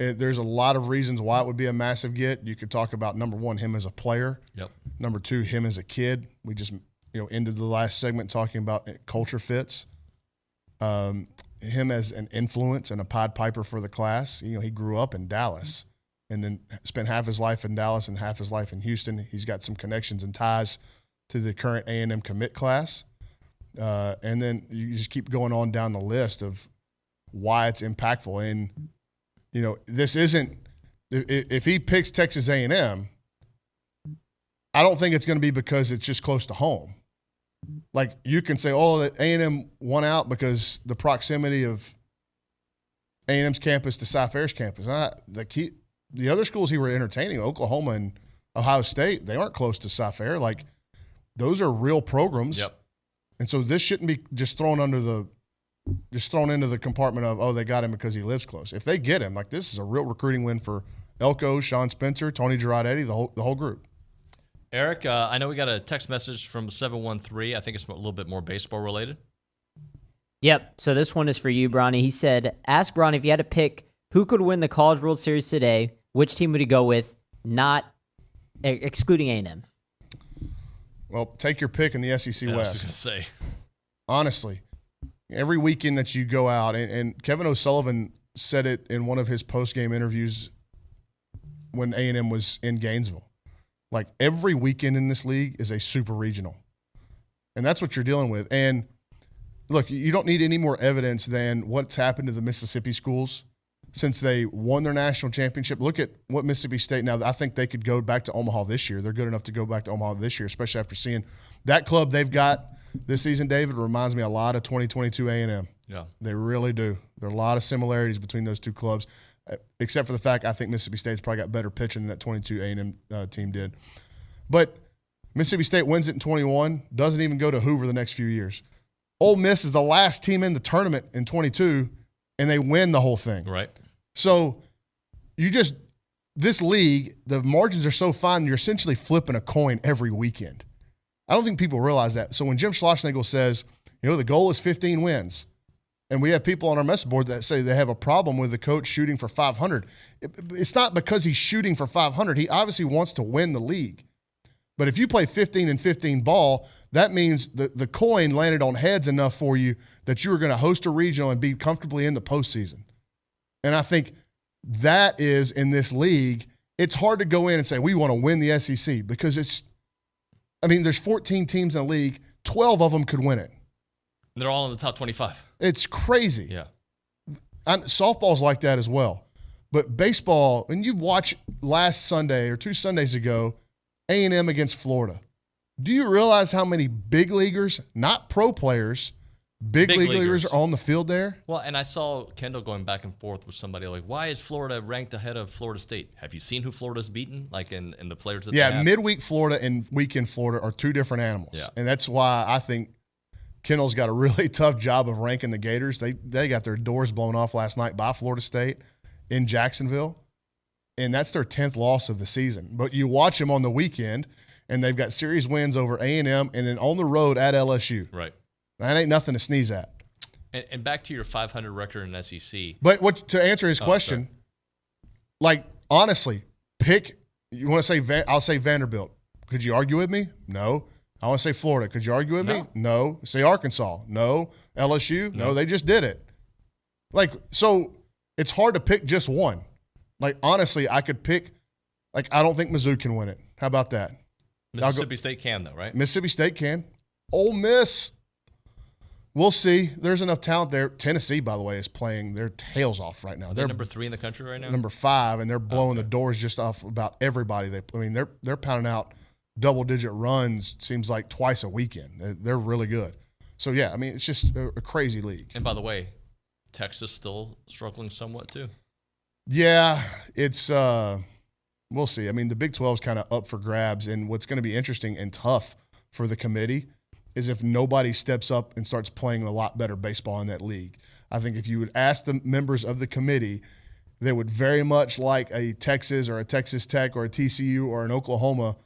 There's a lot of reasons why it would be a massive get. You could talk about, number one, him as a player. Yep. Number two, him as a kid. We just ended the last segment talking about culture fits. Him as an influence and a Pied Piper for the class. He grew up in Dallas and then spent half his life in Dallas and half his life in Houston. He's got some connections and ties to the current A&M commit class. And then you just keep going on down the list of why it's impactful. And, this isn't – if he picks Texas A&M, I don't think it's going to be because it's just close to home. Like, you can say, that A&M won out because the proximity of A&M's campus to Cy-Fair's campus. The other schools he were entertaining, Oklahoma and Ohio State, they aren't close to Cy-Fair. Like, those are real programs. Yep. And so this shouldn't be just thrown into the compartment of, they got him because he lives close. If they get him, like, this is a real recruiting win for Elko, Sean Spencer, Tony Girardetti, the whole group. Eric, I know we got a text message from 713. I think it's a little bit more baseball related. Yep. So this one is for you, Bronny. He said, ask Bronny if you had to pick who could win the College World Series today, which team would he go with, not excluding A&M? Well, take your pick in the SEC West. I was just going to say. Honestly, every weekend that you go out, and Kevin O'Sullivan said it in one of his post-game interviews when A&M was in Gainesville. Like, every weekend in this league is a super regional. And that's what you're dealing with. And, look, you don't need any more evidence than what's happened to the Mississippi schools since they won their national championship. Look at what Mississippi State – now, I think they could go back to Omaha this year. They're good enough to go back to Omaha this year, especially after seeing that club they've got this season, David, reminds me a lot of 2022 A&M. Yeah. They really do. There are a lot of similarities between those two clubs. Except for the fact I think Mississippi State's probably got better pitching than that 22 A&M team did. But Mississippi State wins it in 21, doesn't even go to Hoover the next few years. Ole Miss is the last team in the tournament in 22, and they win the whole thing. Right. So this league, the margins are so fine, you're essentially flipping a coin every weekend. I don't think people realize that. So when Jim Schlossnagle says, the goal is 15 wins, and we have people on our message board that say they have a problem with the coach shooting for 500. It's not because he's shooting for 500. He obviously wants to win the league. But if you play 15-15 ball, that means the coin landed on heads enough for you that you were going to host a regional and be comfortably in the postseason. And I think that is, in this league, it's hard to go in and say we want to win the SEC because there's 14 teams in the league. 12 of them could win it. They're all in the top 25. It's crazy. Yeah. Softball's like that as well. But baseball, when you watch last Sunday or 2 Sundays ago, A&M against Florida, do you realize how many big leaguers, not pro players, big leaguers are on the field there? Well, and I saw Kendall going back and forth with somebody like, why is Florida ranked ahead of Florida State? Have you seen who Florida's beaten, like in the players that they have? Midweek Florida and weekend Florida are 2 different animals. Yeah. And that's why I think Kendall's got a really tough job of ranking the Gators. They got their doors blown off last night by Florida State in Jacksonville, and that's their 10th loss of the season. But you watch them on the weekend, and they've got series wins over A&M and then on the road at LSU. Right. That ain't nothing to sneeze at. And back to your 500 record in SEC. But to answer his question, like, honestly, you want to say I'll say Vanderbilt. Could you argue with me? No. I want to say Florida. Could you argue with me? No. Say Arkansas. No. LSU? No, they just did it. Like, so it's hard to pick just one. Like, honestly, I could pick, like, I don't think Mizzou can win it. How about that? Mississippi State can, though, right? Mississippi State can. Ole Miss. we'll see. There's enough talent there. Tennessee, by the way, is playing their tails off right now. They're number 3 in the country right now? Number 5, and they're blowing the doors just off about everybody. They're pounding out double-digit runs, seems like twice a weekend. They're really good. So, yeah, I mean, it's just a crazy league. And by the way, Texas still struggling somewhat too. Yeah, it's we'll see. I mean, the Big 12 is kind of up for grabs, and what's going to be interesting and tough for the committee is if nobody steps up and starts playing a lot better baseball in that league. I think if you would ask the members of the committee, they would very much like a Texas or a Texas Tech or a TCU or an Oklahoma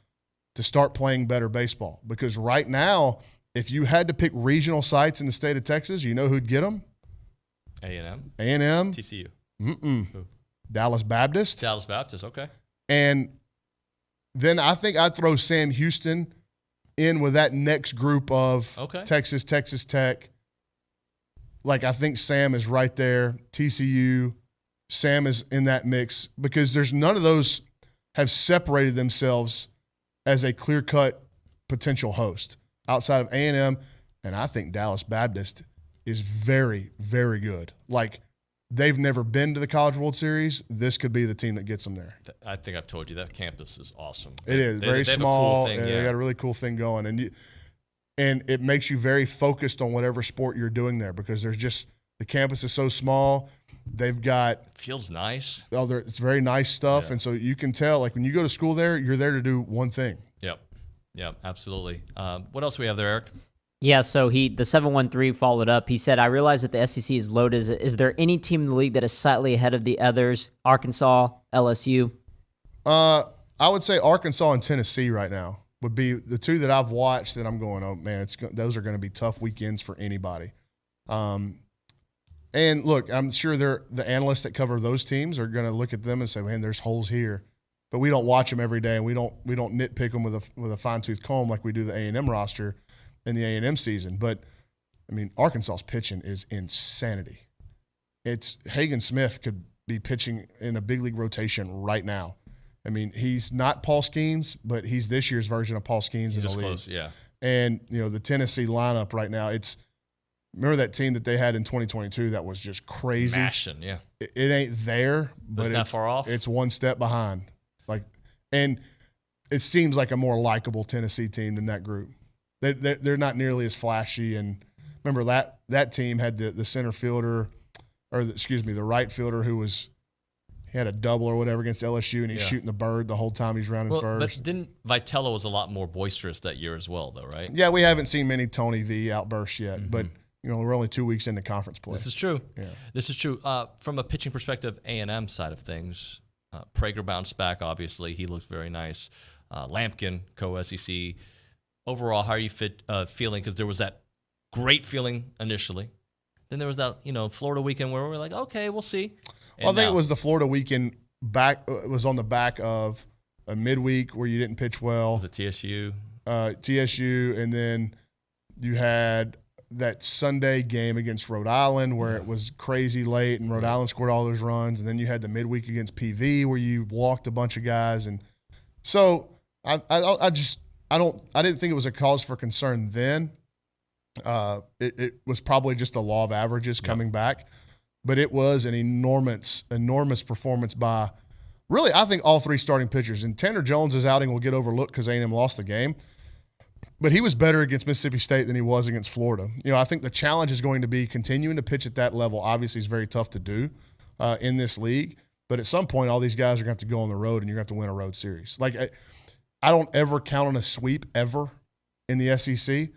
to start playing better baseball. Because right now, if you had to pick regional sites in the state of Texas, you know who'd get them? A&M? A&M. TCU? Mm-mm. Dallas Baptist. Dallas Baptist, okay. And then I think I'd throw Sam Houston in with that next group of Texas Tech. Like, I think Sam is right there. TCU, Sam is in that mix because there's none of those have separated themselves as a clear-cut potential host outside of A&M, and I think Dallas Baptist is very, very good. Like, they've never been to the College World Series. This could be the team that gets them there. I think I've told you that campus is awesome. It is very small. Have a cool thing, They got a really cool thing going, and it makes you very focused on whatever sport you're doing there because there's just the campus is so small. They've got feels nice. It's very nice stuff, and so you can tell like when you go to school there, you're there to do one thing. Yep, absolutely. What else do we have there, Eric? Yeah, so the 713 followed up. He said, I realize that the SEC is loaded. Is there any team in the league that is slightly ahead of the others? Arkansas, LSU? I would say Arkansas and Tennessee right now would be the two that I've watched that I'm going, oh, man, those are going to be tough weekends for anybody. And, look, I'm sure the analysts that cover those teams are going to look at them and say, man, there's holes here. But we don't watch them every day, and we don't nitpick them with a fine-tooth comb like we do the A&M roster in the A&M season. But, I mean, Arkansas's pitching is insanity. Hagen Smith could be pitching in a big league rotation right now. I mean, he's not Paul Skeens, but he's this year's version of Paul Skeens in the league. Close, yeah. And, the Tennessee lineup right now, remember that team that they had in 2022 that was just crazy? Mashing, yeah. It ain't there, but it's not far off. It's one step behind. And it seems like a more likable Tennessee team than that group. They're not nearly as flashy. And remember that team had the center fielder, the right fielder who had a double or whatever against LSU, and he's shooting the bird the whole time he's rounding first. But Vitello was a lot more boisterous that year as well, though, right? Yeah, we haven't seen many Tony V outbursts yet, but we're only 2 weeks into conference play. This is true. Yeah. This is true. From a pitching perspective, A&M side of things, Prager bounced back, obviously. He looks very nice. Lampkin, co-SEC. Overall, how are you feeling? Because there was that great feeling initially. Then there was that, Florida weekend where we were like, okay, we'll see. Well, I think it was the Florida weekend it was on the back of a midweek where you didn't pitch well. Was it TSU? TSU, and then you had that Sunday game against Rhode Island where it was crazy late and Rhode Island scored all those runs, and then you had the midweek against PV where you walked a bunch of guys, and so I didn't think it was a cause for concern then. It was probably just the law of averages coming back, but it was an enormous performance by really, I think, all three starting pitchers. And Tanner Jones' outing will get overlooked because A&M lost the game. But he was better against Mississippi State than he was against Florida. I think the challenge is going to be continuing to pitch at that level. Obviously, it's very tough to do in this league. But at some point, all these guys are going to have to go on the road, and you're going to have to win a road series. Like, I don't ever count on a sweep ever in the SEC.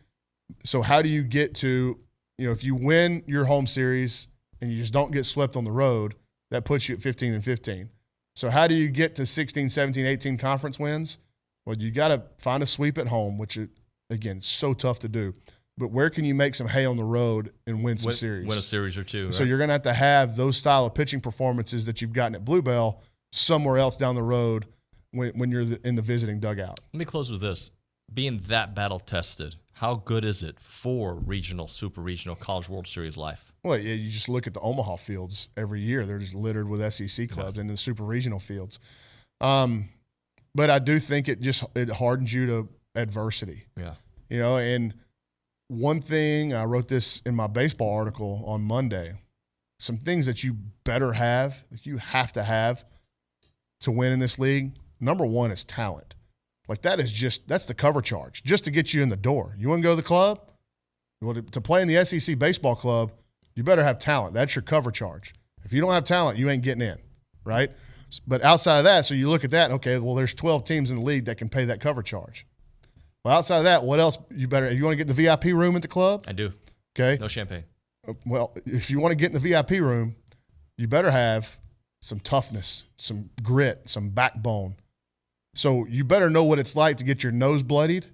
So how do you get to, if you win your home series and you just don't get swept on the road, that puts you at 15-15. So how do you get to 16, 17, 18 conference wins? Well, you got to find a sweep at home, which – again, it's so tough to do. But where can you make some hay on the road and win some series? Win a series or two. So right? You're going to have those style of pitching performances that you've gotten at Bluebell somewhere else down the road when you're in the visiting dugout. Let me close with this. Being that battle-tested, how good is it for regional, super regional, College World Series life? Well, yeah, you just look at the Omaha fields every year. They're just littered with SEC clubs and the super regional fields. But I do think it hardens you to adversity. Yeah. And one thing, I wrote this in my baseball article on Monday, some things that you better have, that you have to win in this league. Number one is talent. Like that's the cover charge, just to get you in the door. You want to go to the club? Well, to play in the SEC baseball club, you better have talent. That's your cover charge. If you don't have talent, you ain't getting in, right? But outside of that, so you look at that, okay, well, there's 12 teams in the league that can pay that cover charge. Well, outside of that, what else you want to get in the VIP room at the club? I do. Okay. No champagne. Well, if you want to get in the VIP room, you better have some toughness, some grit, some backbone. So you better know what it's like to get your nose bloodied,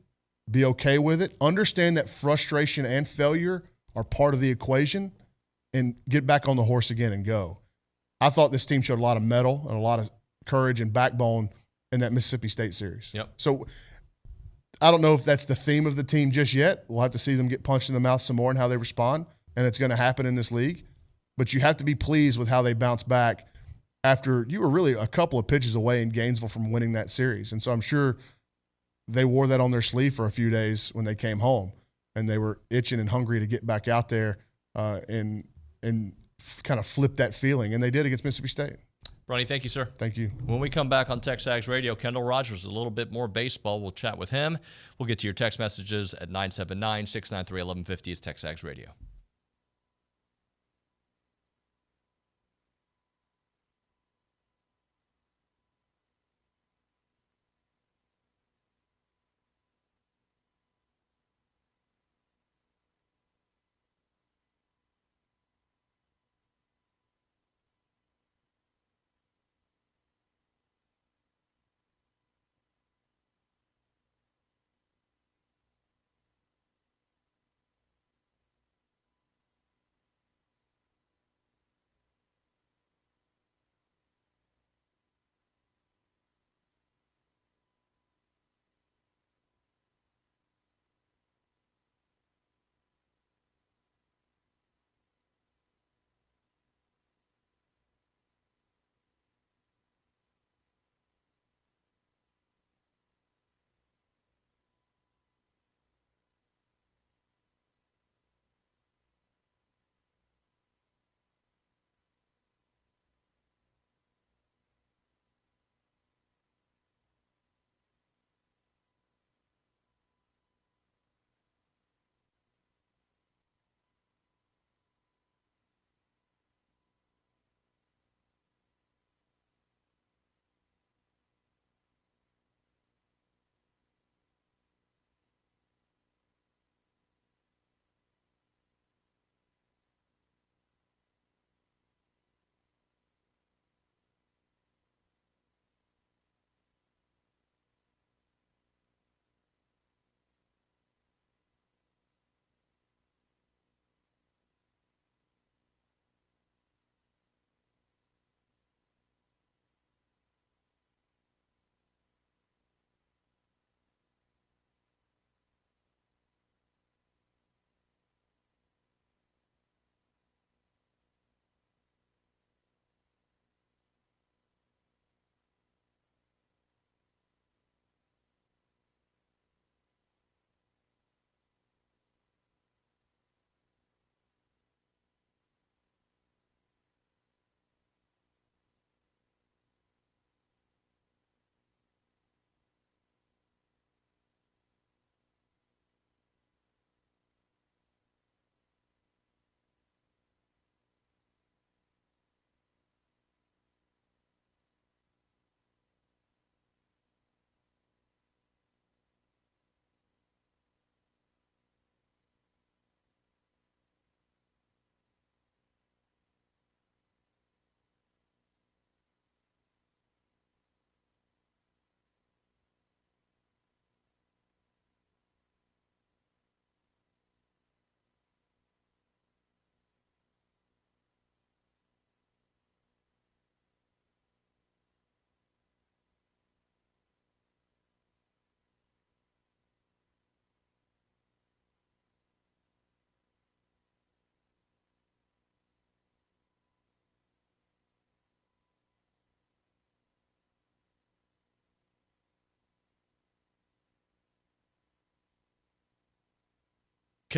be okay with it, understand that frustration and failure are part of the equation, and get back on the horse again and go. I thought this team showed a lot of mettle and a lot of courage and backbone in that Mississippi State series. Yep. So I don't know if that's the theme of the team just yet. We'll have to see them get punched in the mouth some more and how they respond, and it's going to happen in this league. But you have to be pleased with how they bounce back after you were really a couple of pitches away in Gainesville from winning that series. And so I'm sure they wore that on their sleeve for a few days when they came home, and they were itching and hungry to get back out there and kind of flip that feeling. And they did against Mississippi State. Ronnie, thank you, sir. Thank you. When we come back on TexAgs Radio, Kendall Rogers, a little bit more baseball. We'll chat with him. We'll get to your text messages at 979-693-1150. It's TexAgs Radio.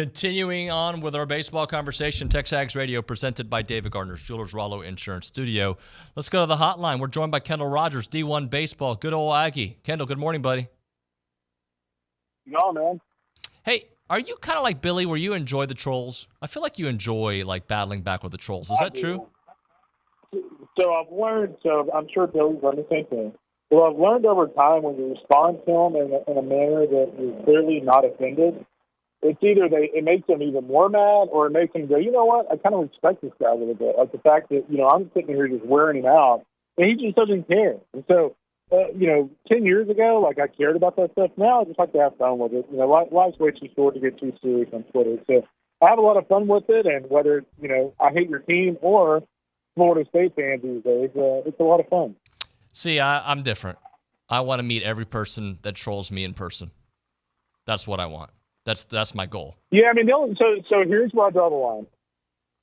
Continuing on with our baseball conversation, TexAgs Radio presented by David Gardner's Jewelers Rollo Insurance Studio. Let's go to the hotline. We're joined by Kendall Rogers, D1 Baseball. Good old Aggie. Kendall, good morning, buddy. No, man. Hey, are you kind of like Billy where you enjoy the trolls? I feel like you enjoy like battling back with the trolls. Is that true? So I've learned, I'm sure Billy's done the same thing. Well, I've learned over time when you respond to them in a manner that is clearly not offended, it's either it makes them even more mad or it makes them go, you know what, I kind of respect this guy a little bit. Like the fact that, I'm sitting here just wearing him out and he just doesn't care. And so, 10 years ago, like I cared about that stuff. Now I just like to have fun with it. Life's way too short to get too serious on Twitter. So I have a lot of fun with it. And whether, I hate your team or Florida State fans these days, it's a lot of fun. See, I'm different. I want to meet every person that trolls me in person. That's what I want. That's my goal. Yeah, I mean, so here's where I draw the line.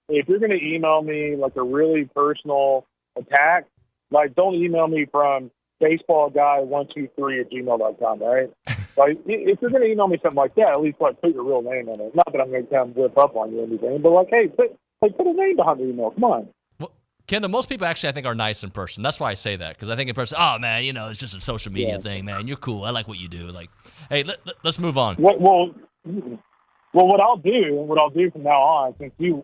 If you're going to email me like a really personal attack, like don't email me from baseballguy123@gmail.com, right? Like if you're going to email me something like that, at least like put your real name in it. Not that I'm going to come whip up on you or anything, but like, hey, put a name behind the email. Come on. Well, Kendall, most people actually I think are nice in person. That's why I say that, because I think in person, oh man, it's just a social media thing, man. You're cool. I like what you do. Like, hey, let's move on. Well, what I'll do from now on, since you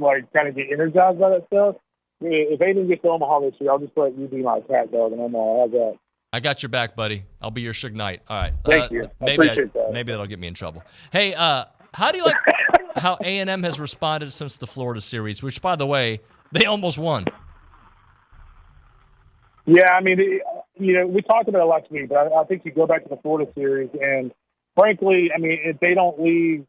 like kind of get energized by that stuff, if anything gets to Omaha this year, I'll just let you be my cat dog in Omaha. How's that? I got your back, buddy. I'll be your Suge Knight. All right. Thank you. Maybe that'll get me in trouble. Hey, how do you like how A&M has responded since the Florida series, which, by the way, they almost won? Yeah, I mean, we talked about it last week, but I think you go back to the Florida series, and frankly, I mean, if they don't leave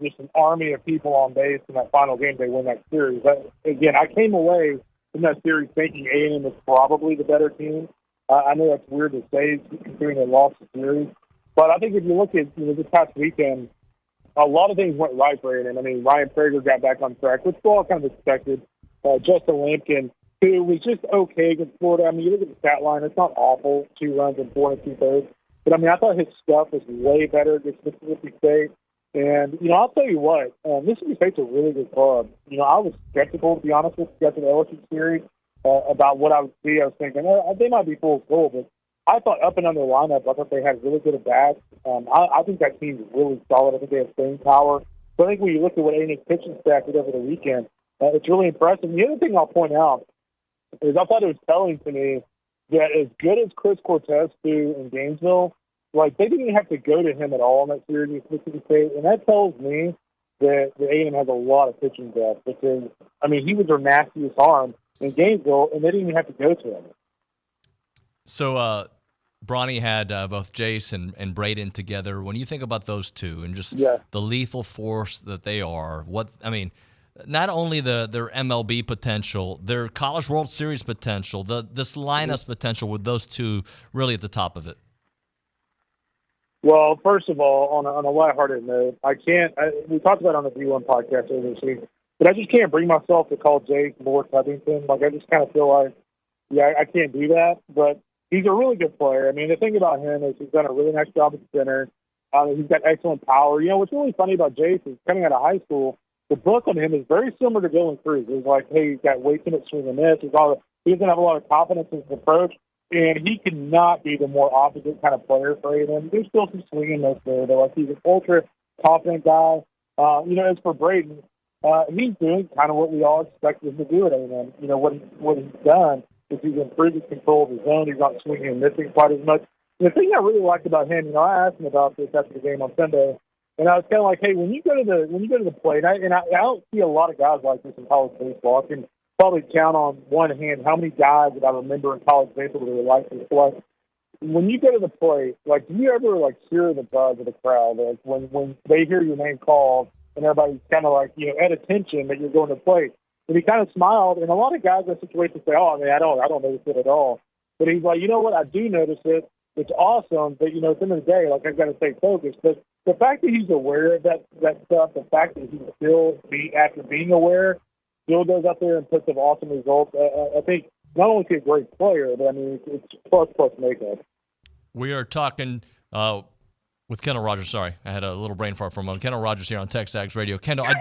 just an army of people on base in that final game, they win that series. But again, I came away from that series thinking A&M was probably the better team. I know that's weird to say considering they lost the series, but I think if you look at this past weekend, a lot of things went right for A&M. I mean, Ryan Brauninger got back on track, which we all kind of expected. Justin Lampkin, who was just okay against Florida. I mean, you look at the stat line; it's not awful. 2 runs in 4 2/3. But I mean, I thought his stuff was way better against Mississippi State. And, I'll tell you what, Mississippi State's a really good club. I was skeptical, to be honest with you, after the LSU series about what I would see. I was thinking, they might be full of goal, but I thought up and under the lineup, I thought they had really good at bats. I think that team is really solid. I think they have staying power. So I think when you look at what A&M's pitching staff did over the weekend, it's really impressive. And the other thing I'll point out is I thought it was telling to me that as good as Chris Cortez threw in Gainesville, like they didn't even have to go to him at all in that series with Mississippi State, and that tells me that the A&M has a lot of pitching depth because, I mean, he was their nastiest arm in Gainesville, and they didn't even have to go to him. So, Bronny had both Jace and Braden together. When you think about those two and just the lethal force that they are, not only their MLB potential, their College World Series potential, this lineup's potential with those two really at the top of it. Well, first of all, on a lighthearted note, we talked about it on the D1 podcast earlier this week, but I just can't bring myself to call Jake Moore Covington. Like, I just kind of feel like, I can't do that, but he's a really good player. I mean, the thing about him is he's done a really nice job at center. He's got excellent power. What's really funny about Jace is coming out of high school, the book on him is very similar to Dylan Cruz. It's like, hey, he's got way too much swing and miss. He doesn't have a lot of confidence in his approach. And he cannot be the more opposite kind of player for A&M. There's still some swing and miss there. He's an ultra confident guy. As for Braden, he's doing kind of what we all expected him to do at A&M. What he's done is he's improved his control of his zone. He's not swinging and missing quite as much. And the thing I really liked about him, I asked him about this after the game on Sunday, and I was kind of like, hey, when you go to the plate, I don't see a lot of guys like this in college baseball. I can probably count on one hand how many guys that I remember in college baseball that were like this. Like, when you go to the plate, like, do you ever hear the buzz of the crowd? Like when they hear your name called and everybody's kind of at attention that you're going to the plate. And he kind of smiled, and a lot of guys in that situation say, "Oh, man, I don't notice it at all." But he's like, "You know what? I do notice it. It's awesome, but at the end of the day, I've got to stay focused." But the fact that he's aware of that stuff, the fact that he still, after being aware, still goes out there and puts some awesome results. I think not only is he a great player, but it's plus makeup. We are talking With Kendall Rogers, sorry, I had a little brain fart for a moment. Kendall Rogers here on TexAgs Radio. Kendall, I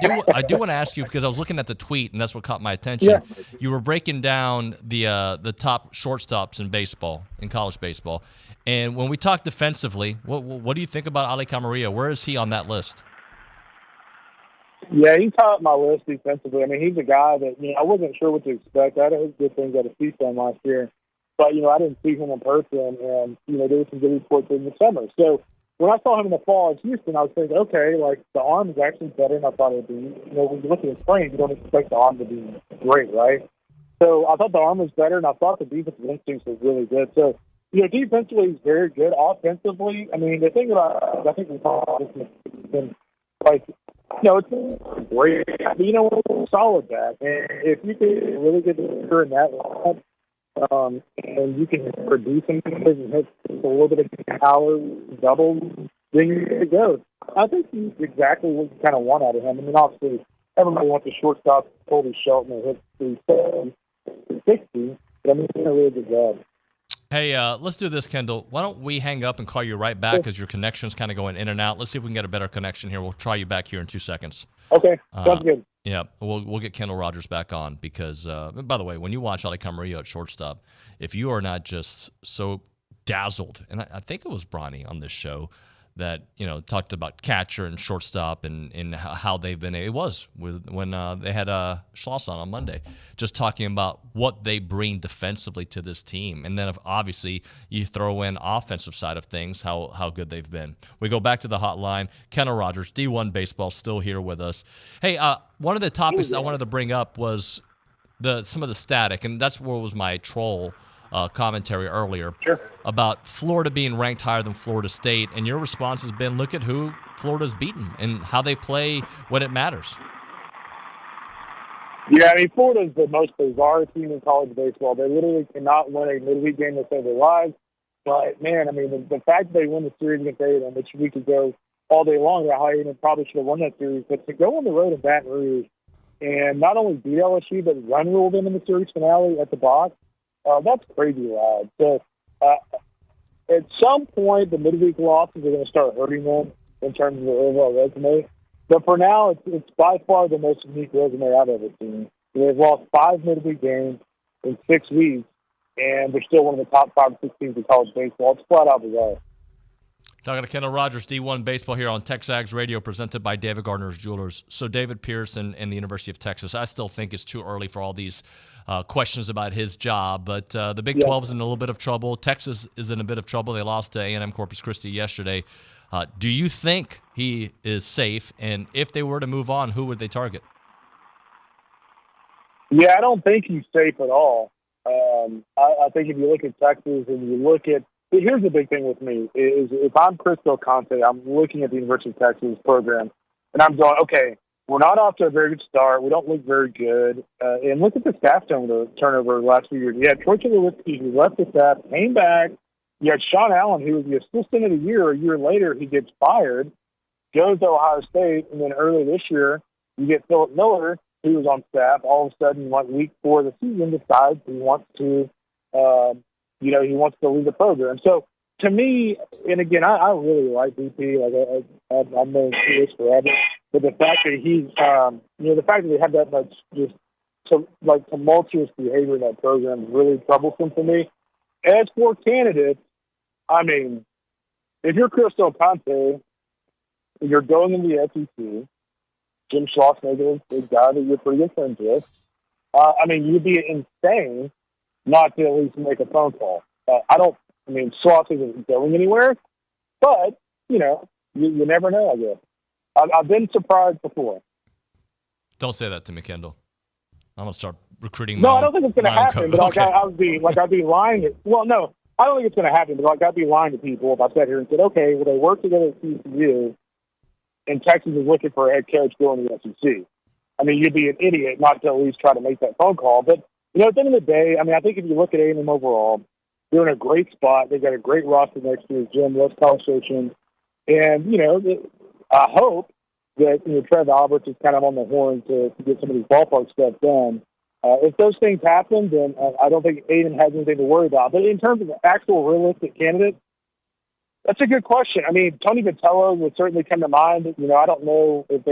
do want to ask you, because I was looking at the tweet, and that's what caught my attention. Yeah. You were breaking down the top shortstops in baseball, in college baseball, and when we talk defensively, what do you think about Ali Camarillo? Where is he on that list? Yeah, he's top of my list defensively. I mean, he's a guy that, I wasn't sure what to expect. I had good things out of CSUN last year, but, I didn't see him in person, and, there were some good reports in the summer. So when I saw him in the fall in Houston, I was thinking, okay, like, the arm is actually better than I thought it would be. When you look at his frame, you don't expect the arm to be great, right? So I thought the arm was better, and I thought the defensive instincts were really good. So, defensively, he's very good. Offensively, I mean, the thing about, I think we talked about this, like, it's great. Solid back. And if you can really get in that line, and you can produce him and hit a little bit of power, double, then you're good to go. I think he's exactly what you kind of want out of him. I mean, obviously, everybody wants a shortstop, Colby Shelton, and hit 360, but I mean, he's doing a really good job. Hey, let's do this, Kendall. Why don't we hang up and call you right back, because your connection's kind of going in and out. Let's see if we can get a better connection here. We'll try you back here in 2 seconds. Okay, sounds good. Yeah, we'll get Kendall Rogers back on, because, by the way, when you watch Ali Camarillo at shortstop, if you are not just so dazzled, and I think it was Bronny on this show that, talked about catcher and shortstop and how they've been. It was when they had Schloss on Monday, just talking about what they bring defensively to this team. And then if obviously you throw in offensive side of things, how good they've been. We go back to the hotline. Kendall Rogers, D1 Baseball, still here with us. Hey, one of the topics I wanted to bring up was some of the static, and that's what was my troll commentary earlier about Florida being ranked higher than Florida State, and your response has been, look at who Florida's beaten and how they play when it matters. Yeah, I mean, Florida's the most bizarre team in college baseball. They literally cannot win a midweek game to save their lives. But, man, I mean, the fact that they win the series against A&M, which we could go all day long about how A&M probably should have won that series, but to go on the road in Baton Rouge and not only beat LSU, but run rule them in the series finale at the box, that's crazy loud. So at some point, the midweek losses are going to start hurting them in terms of their overall resume. But for now, it's by far the most unique resume I've ever seen. They've lost 5 midweek games in 6 weeks, and they're still one of the top 5 or 6 teams in college baseball. It's flat out bizarre. Talking to Kendall Rogers, D1 Baseball here on TexAgs Radio, presented by David Gardner's Jewelers. So David Pearson and the University of Texas, I still think it's too early for all these questions about his job, but the Big 12 is in a little bit of trouble. Texas is in a bit of trouble. They lost to A&M Corpus Christi yesterday. Do you think he is safe? And if they were to move on, who would they target? Yeah, I don't think he's safe at all. I think if you look at Texas and you look at, here's the big thing with me, is if I'm Chris Del Conte, I'm looking at the University of Texas program, and I'm going, okay, we're not off to a very good start. We don't look very good. And look at the staff turnover the last few years. You had Troy Tulowitzki, who left the staff, came back. You had Sean Allen, who was the assistant of the year. A year later, he gets fired, goes to Ohio State, and then early this year, you get Philip Miller, who was on staff. All of a sudden, like week 4 of the season, decides he wants to he wants to leave the program. So to me, and again, I really like BP. Like I've known this forever, but the fact that he's, the fact that they have that much just tumultuous behavior in that program is really troublesome for me. As for candidates, I mean, if you're Chris Del Conte, you're going in the SEC. Jim Schlossnagle is a guy that you're pretty good friends with. I mean, you'd be insane not to at least make a phone call. Schloss isn't going anywhere, but, you never know, I guess. I've been surprised before. Don't say that to me, Kendall. I'm going to start recruiting No, I don't think it's going to happen, but I'd be lying. Well, no, I don't think it's going to happen, but I'd be lying to people if I sat here and said, okay, well, they work together at TCU, and Texas is looking for a head coach going to the SEC. I mean, you'd be an idiot not to at least try to make that phone call, but at the end of the day, I mean, I think if you look at A&M overall, they're in a great spot. They've got a great roster next to Jim, loves conversation. And, I hope that, Trev Alberts is kind of on the horn to get some of these ballpark stuff done. If those things happen, then I don't think A&M has anything to worry about. But in terms of actual realistic candidates, That's a good question. I mean, Tony Vitello would certainly come to mind. I don't know if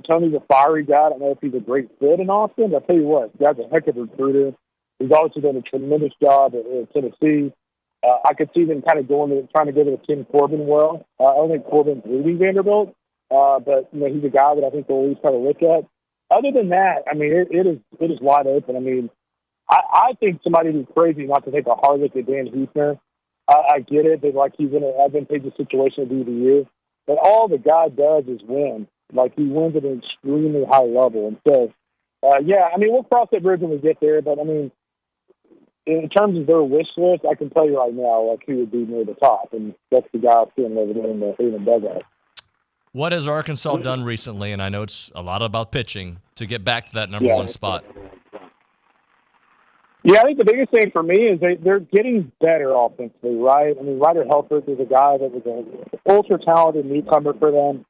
Tony's a fiery guy. I don't know if he's a great fit in Austin. But I'll tell you what, the guy's a heck of a recruiter. He's also done a tremendous job at Tennessee. I could see them kind of trying to go to the Tim Corbin well. I don't think Corbin's leaving Vanderbilt, but he's a guy that I think they'll always try to look at. Other than that, I mean, it is wide open. I mean, I think somebody would be crazy not to take a hard look at Dan Huesner. I get it. He's in an advantageous situation at BYU, but all the guy does is win. He wins at an extremely high level. And so, I mean, we'll cross that bridge when we get there. But, I mean, in terms of their wish list, I can tell you right now, who would be near the top. And that's the guy sitting over there in the dugout. What has Arkansas done recently, and I know it's a lot about pitching, to get back to that number one spot? Yeah, I think the biggest thing for me is they're getting better offensively, right? I mean, Ryder Helfrich is a guy that was an ultra-talented newcomer for them.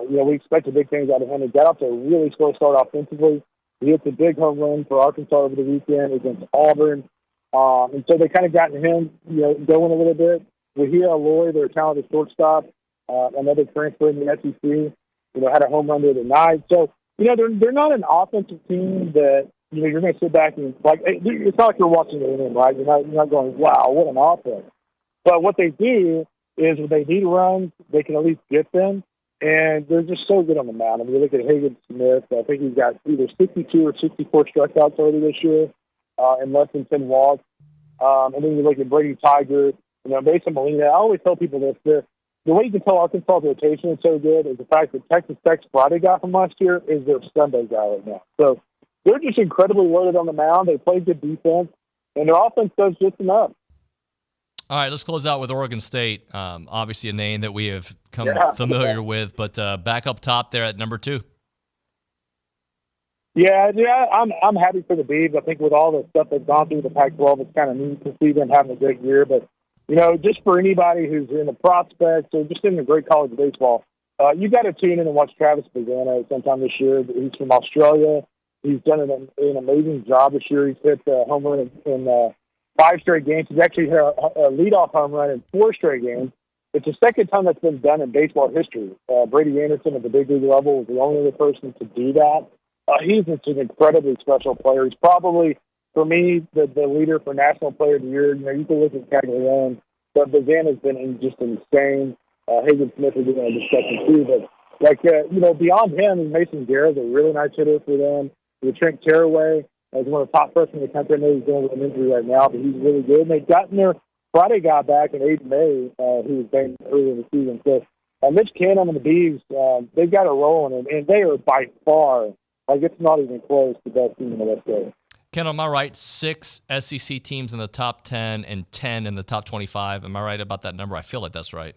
We expected big things out of him. He got off to a really slow start offensively. He hit the big home run for Arkansas over the weekend against Auburn. And so they kind of gotten him, going a little bit. Wahia Aloy, their talented shortstop, another transfer in the SEC, had a home run the other night. So, they're not an offensive team that, you're going to sit back and, it's not like you're watching the A&M, right? You're not going, wow, what an offense. But what they do is when they need runs, they can at least get them. And they're just so good on the mound. I mean, you look at Hagen Smith. I think he's got either 62 or 64 strikeouts already this year in less than 10 walks. And then you look at Brady Tiger, Mason Molina. I always tell people this. The way you can tell Arkansas' rotation is so good is the fact that Texas Tech's Friday guy from last year is their Sunday guy right now. So they're just incredibly loaded on the mound. They play good defense, and their offense does just enough. All right, let's close out with Oregon State. Obviously a name that we have come familiar with, but back up top there at number 2. Yeah, I'm happy for the Beavs. I think with all the stuff they've gone through the Pac-12, it's kind of neat to see them having a great year. But, just for anybody who's in the prospects or just in a great college baseball, you got to tune in and watch Travis Bazana sometime this year. He's from Australia. He's done an amazing job this year. He's hit a home run in 5 straight games. He's actually hit a leadoff home run in 4 straight games. It's the second time that's been done in baseball history. Brady Anderson at the big league level was the only other person to do that. He's just an incredibly special player. He's probably, for me, the leader for National Player of the Year. You can look at Caglione, but Bazana's been just insane. Hagen Smith is in a discussion too. But, beyond him, Mason Garrett's a really nice hitter for them. Trent Carraway is one of the top freshmen in the country. I know he's dealing with an injury right now, but he's really good. And they've gotten their Friday guy back in Aiden May, who was banged earlier in the season. So Mitch Canham and the Beavs, they've got it rolling, and they are by far, it's not even close, the best team in the West Coast. Ken, am I right? 6 SEC teams in the top 10 and 10 in the top 25. Am I right about that number? I feel like that's right.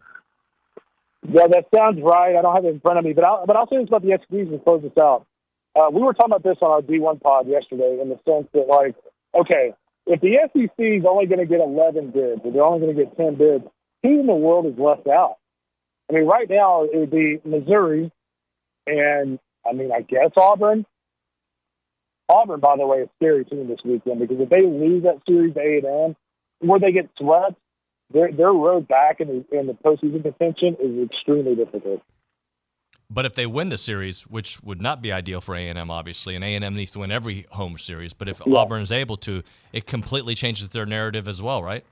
Yeah, that sounds right. I don't have it in front of me, but I'll say this about the SECs and close this out. We were talking about this on our D1 pod yesterday in the sense that, if the SEC is only going to get 11 bids, or they're only going to get 10 bids, who in the world is left out? I mean, right now it would be Missouri and, I guess Auburn. Auburn, by the way, is a scary team this weekend because if they lose that series to A&M, where they get swept, their road back in the postseason contention is extremely difficult. But if they win the series, which would not be ideal for A&M, obviously, and A&M needs to win every home series, but if Auburn is able to, it completely changes their narrative as well, right?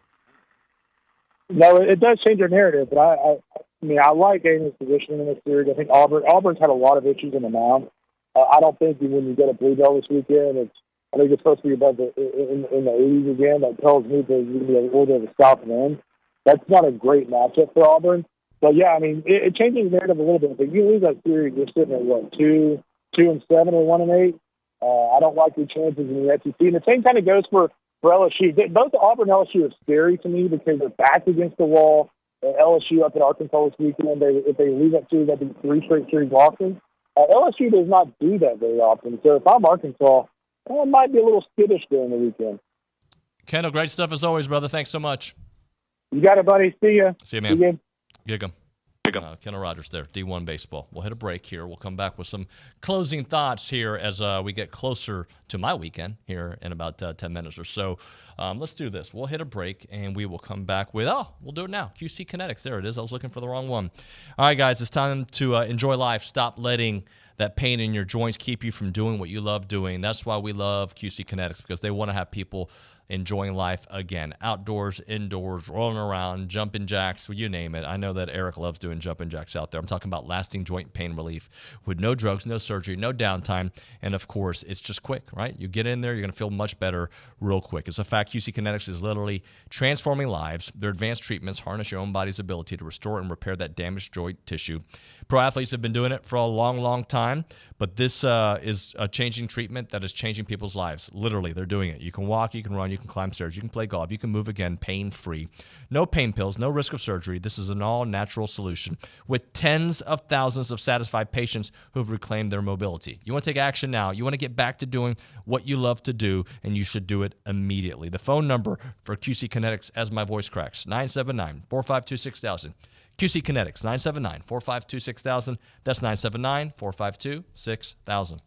No, it does change their narrative, but I like A&M's positioning in this series. I think Auburn's had a lot of issues in the mound. I don't think when you get a Blue Bell this weekend, I think it's supposed to be above in the 80s again. That tells me there's going to be a little bit of a south wind. That's not a great matchup for Auburn. But it changes the narrative a little bit. But you lose that series, you're sitting at 2-7 or 1-8. I don't like your chances in the SEC. And the same kind of goes for LSU. Both Auburn and LSU are scary to me because they're back against the wall. LSU up at Arkansas this weekend. If they lose that series, that'd be 3 straight series losses. LSU does not do that very often. So if I'm Arkansas, I might be a little skittish during the weekend. Kendall, great stuff as always, brother. Thanks so much. You got it, buddy. See ya. See you, man. Gig 'em. Kendall Rogers there, D1 Baseball. We'll hit a break here. We'll come back with some closing thoughts here as we get closer to my weekend here in about 10 minutes or so. Let's do this. We'll hit a break, and we will come back with, we'll do it now. QC Kinetics. There it is. I was looking for the wrong one. All right, guys, it's time to enjoy life. Stop letting that pain in your joints keep you from doing what you love doing. That's why we love QC Kinetics, because they want to have people enjoying life again. Outdoors, indoors, rolling around, jumping jacks, you name it. I know that Eric loves doing jumping jacks out there. I'm talking about lasting joint pain relief with no drugs, no surgery, no downtime, and of course, it's just quick, right? You get in there, you're going to feel much better real quick. It's a fact. QC Kinetics is literally transforming lives. Their advanced treatments harness your own body's ability to restore and repair that damaged joint tissue. Pro athletes have been doing it for a long, long time, but this is a changing treatment that is changing people's lives. Literally, they're doing it. You can walk, you can run, you can climb stairs, you can play golf, you can move again pain-free. No pain pills, no risk of surgery. This is an all-natural solution with tens of thousands of satisfied patients who've reclaimed their mobility. You want to take action now. You want to get back to doing what you love to do, and you should do it immediately. The phone number for QC Kinetics, as my voice cracks, 979-452-6000. QC Kinetics, 979-452-6000. That's 979-452-6000.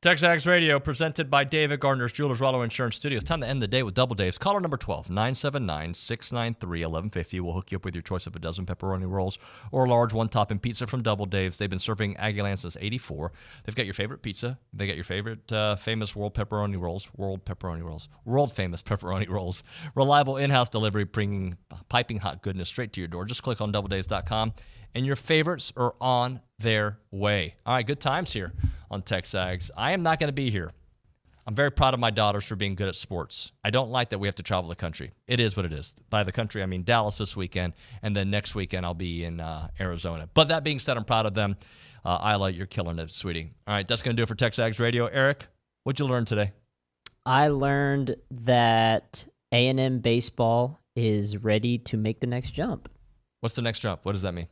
TexAgs Radio, presented by David Gardner's Jewelers Rollo Insurance Studios. Time to end the day with Double Dave's. Caller number 12, 979-693-1150. We'll hook you up with your choice of a dozen pepperoni rolls or a large one-topping pizza from Double Dave's. They've been serving Aggie Land since '84. They've got your favorite pizza. They got your favorite famous world famous pepperoni rolls. Reliable in-house delivery, bringing piping hot goodness straight to your door. Just click on doubledaves.com. And your favorites are on their way. All right, good times here on TexAgs. I am not going to be here. I'm very proud of my daughters for being good at sports. I don't like that we have to travel the country. It is what it is. By the country, I mean Dallas this weekend, and then next weekend I'll be in Arizona. But that being said, I'm proud of them. Isla, you're killing it, sweetie. All right, that's going to do it for TexAgs Radio. Eric, what'd you learn today? I learned that A&M baseball is ready to make the next jump. What's the next jump? What does that mean?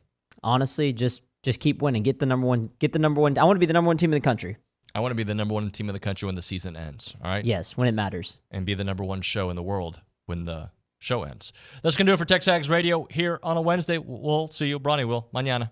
Honestly, just keep winning. Get the number one. I want to be the number one team in the country. I want to be the number one team in the country when the season ends. All right? Yes, when it matters. And be the number one show in the world when the show ends. That's going to do it for TexAgs Radio here on a Wednesday. We'll see you. Bronny will. Mañana.